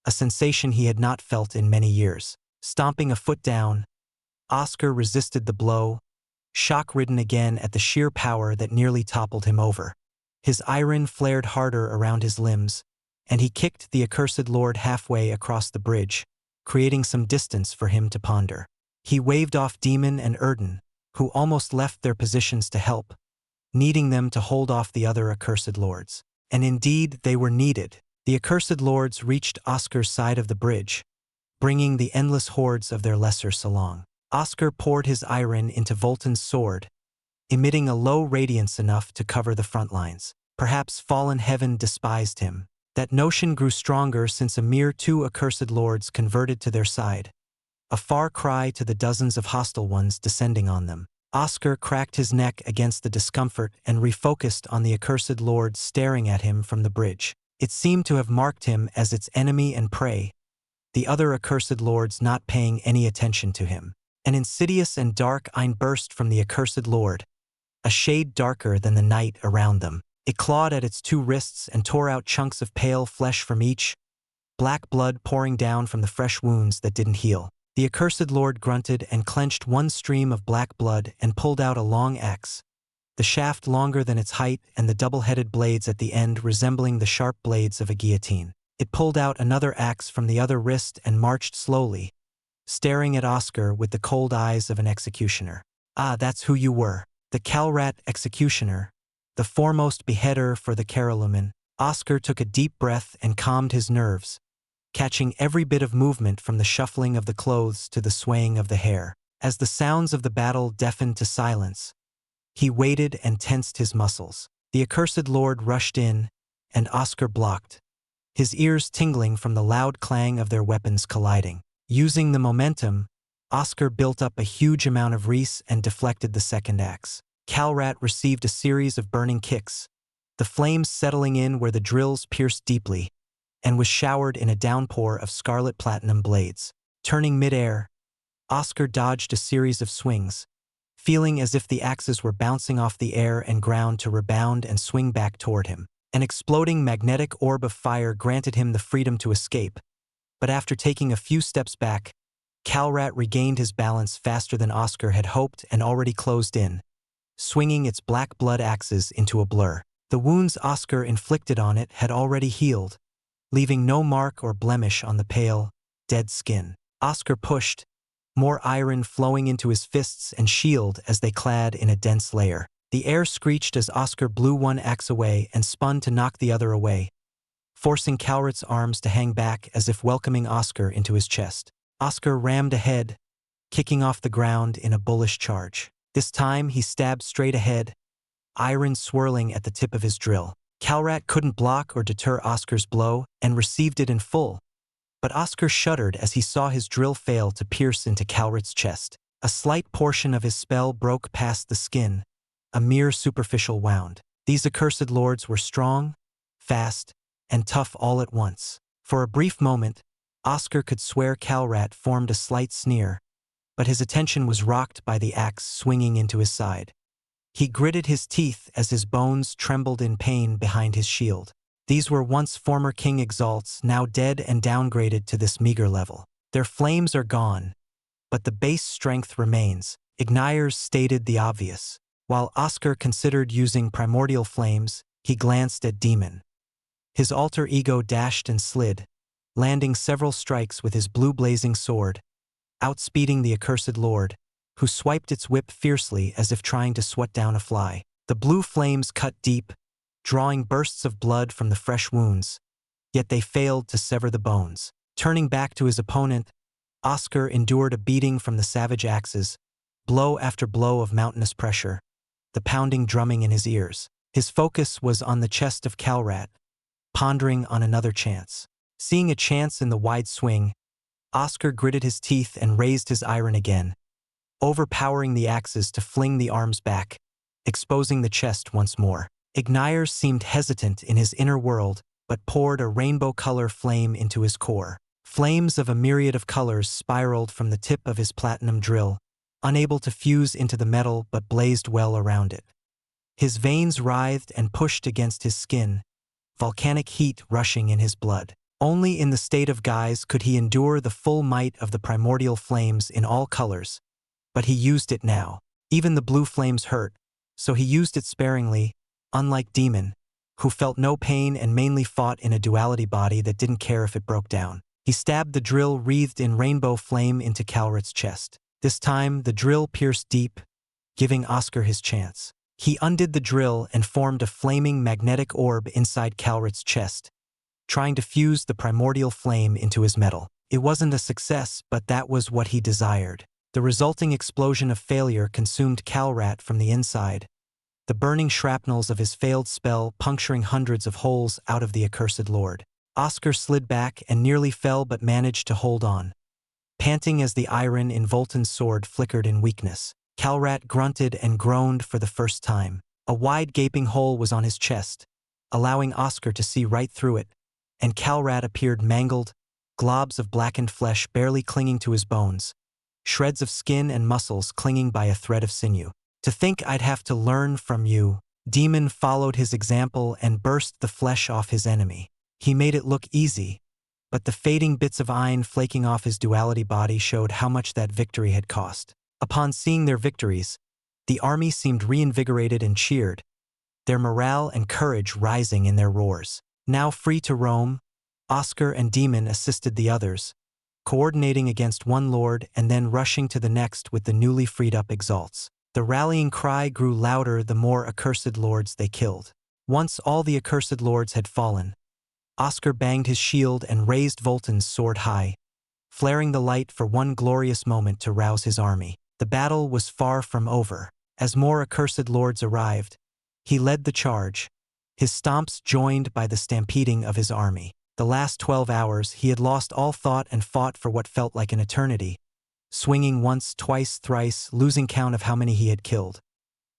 a sensation he had not felt in many years. Stomping a foot down, Oscar resisted the blow, shock-ridden again at the sheer power that nearly toppled him over. His iron flared harder around his limbs, and he kicked the accursed lord halfway across the bridge, creating some distance for him to ponder. He waved off Demon and Erden, who almost left their positions to help, needing them to hold off the other accursed lords. And indeed, they were needed. The accursed lords reached Oscar's side of the bridge, bringing the endless hordes of their lessers along. Oscar poured his iron into Volton's sword, emitting a low radiance enough to cover the front lines. Perhaps fallen heaven despised him. That notion grew stronger since a mere 2 accursed lords converted to their side, a far cry to the dozens of hostile ones descending on them. Oscar cracked his neck against the discomfort and refocused on the accursed lords staring at him from the bridge. It seemed to have marked him as its enemy and prey, the other accursed lords not paying any attention to him. An insidious and dark eye burst from the accursed lord, a shade darker than the night around them. It clawed at its 2 wrists and tore out chunks of pale flesh from each, black blood pouring down from the fresh wounds that didn't heal. The accursed lord grunted and clenched one stream of black blood and pulled out a long axe, the shaft longer than its height and the double-headed blades at the end resembling the sharp blades of a guillotine. It pulled out another axe from the other wrist and marched slowly, staring at Oscar with the cold eyes of an executioner. Ah, that's who you were. The Calrat executioner, the foremost beheader for the Karalumen. Oscar took a deep breath and calmed his nerves, catching every bit of movement from the shuffling of the clothes to the swaying of the hair. As the sounds of the battle deafened to silence, he waited and tensed his muscles. The accursed lord rushed in, and Oscar blocked, his ears tingling from the loud clang of their weapons colliding. Using the momentum, Oscar built up a huge amount of reese and deflected the second axe. Calrat received a series of burning kicks, the flames settling in where the drills pierced deeply, and was showered in a downpour of scarlet platinum blades. Turning midair, Oscar dodged a series of swings, feeling as if the axes were bouncing off the air and ground to rebound and swing back toward him. An exploding magnetic orb of fire granted him the freedom to escape, but after taking a few steps back, Calrat regained his balance faster than Oscar had hoped and already closed in, swinging its black blood axes into a blur. The wounds Oscar inflicted on it had already healed, leaving no mark or blemish on the pale, dead skin. Oscar pushed, more iron flowing into his fists and shield as they clad in a dense layer. The air screeched as Oscar blew one axe away and spun to knock the other away, forcing Calrat's arms to hang back as if welcoming Oscar into his chest. Oscar rammed ahead, kicking off the ground in a bullish charge. This time he stabbed straight ahead, iron swirling at the tip of his drill. Calrat couldn't block or deter Oscar's blow and received it in full, but Oscar shuddered as he saw his drill fail to pierce into Calrat's chest. A slight portion of his spell broke past the skin, a mere superficial wound. These accursed lords were strong, fast, and tough all at once. For a brief moment, Oscar could swear Calrat formed a slight sneer, but his attention was rocked by the axe swinging into his side. He gritted his teeth as his bones trembled in pain behind his shield. These were once former King Exalts, now dead and downgraded to this meager level. Their flames are gone, but the base strength remains. Ignayers stated the obvious. While Oscar considered using primordial flames, he glanced at Demon. His alter ego dashed and slid, landing several strikes with his blue blazing sword, outspeeding the accursed lord, who swiped its whip fiercely as if trying to swat down a fly. The blue flames cut deep, drawing bursts of blood from the fresh wounds, yet they failed to sever the bones. Turning back to his opponent, Oscar endured a beating from the savage axes, blow after blow of mountainous pressure, the pounding drumming in his ears. His focus was on the chest of Calrat, pondering on another chance. Seeing a chance in the wide swing, Oscar gritted his teeth and raised his iron again, overpowering the axes to fling the arms back, exposing the chest once more. Ignayers seemed hesitant in his inner world, but poured a rainbow-color flame into his core. Flames of a myriad of colors spiraled from the tip of his platinum drill, unable to fuse into the metal but blazed well around it. His veins writhed and pushed against his skin, volcanic heat rushing in his blood. Only in the state of guise could he endure the full might of the primordial flames in all colors, but he used it now. Even the blue flames hurt, so he used it sparingly, unlike Demon, who felt no pain and mainly fought in a duality body that didn't care if it broke down. He stabbed the drill wreathed in rainbow flame into Calrat's chest. This time, the drill pierced deep, giving Oscar his chance. He undid the drill and formed a flaming magnetic orb inside Calrat's chest, trying to fuse the primordial flame into his metal. It wasn't a success, but that was what he desired. The resulting explosion of failure consumed Calrat from the inside, the burning shrapnels of his failed spell puncturing hundreds of holes out of the accursed lord. Oscar slid back and nearly fell but managed to hold on, panting as the iron in Volton's sword flickered in weakness. Calrat grunted and groaned for the first time. A wide gaping hole was on his chest, allowing Oscar to see right through it, and Calrat appeared mangled, globs of blackened flesh barely clinging to his bones, shreds of skin and muscles clinging by a thread of sinew. To think I'd have to learn from you. Demon followed his example and burst the flesh off his enemy. He made it look easy, but the fading bits of iron flaking off his duality body showed how much that victory had cost. Upon seeing their victories, the army seemed reinvigorated and cheered, their morale and courage rising in their roars. Now free to roam, Oscar and Demon assisted the others, coordinating against one lord and then rushing to the next with the newly freed up Exalts. The rallying cry grew louder the more accursed lords they killed. Once all the accursed lords had fallen, Oscar banged his shield and raised Volton's sword high, flaring the light for one glorious moment to rouse his army. The battle was far from over. As more accursed lords arrived, he led the charge, his stomps joined by the stampeding of his army. The last 12 hours he had lost all thought and fought for what felt like an eternity, swinging once, twice, thrice, losing count of how many he had killed.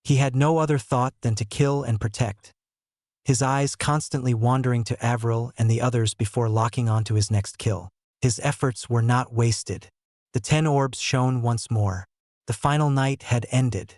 He had no other thought than to kill and protect, his eyes constantly wandering to Avril and the others before locking onto his next kill. His efforts were not wasted. The 10 orbs shone once more. The final night had ended.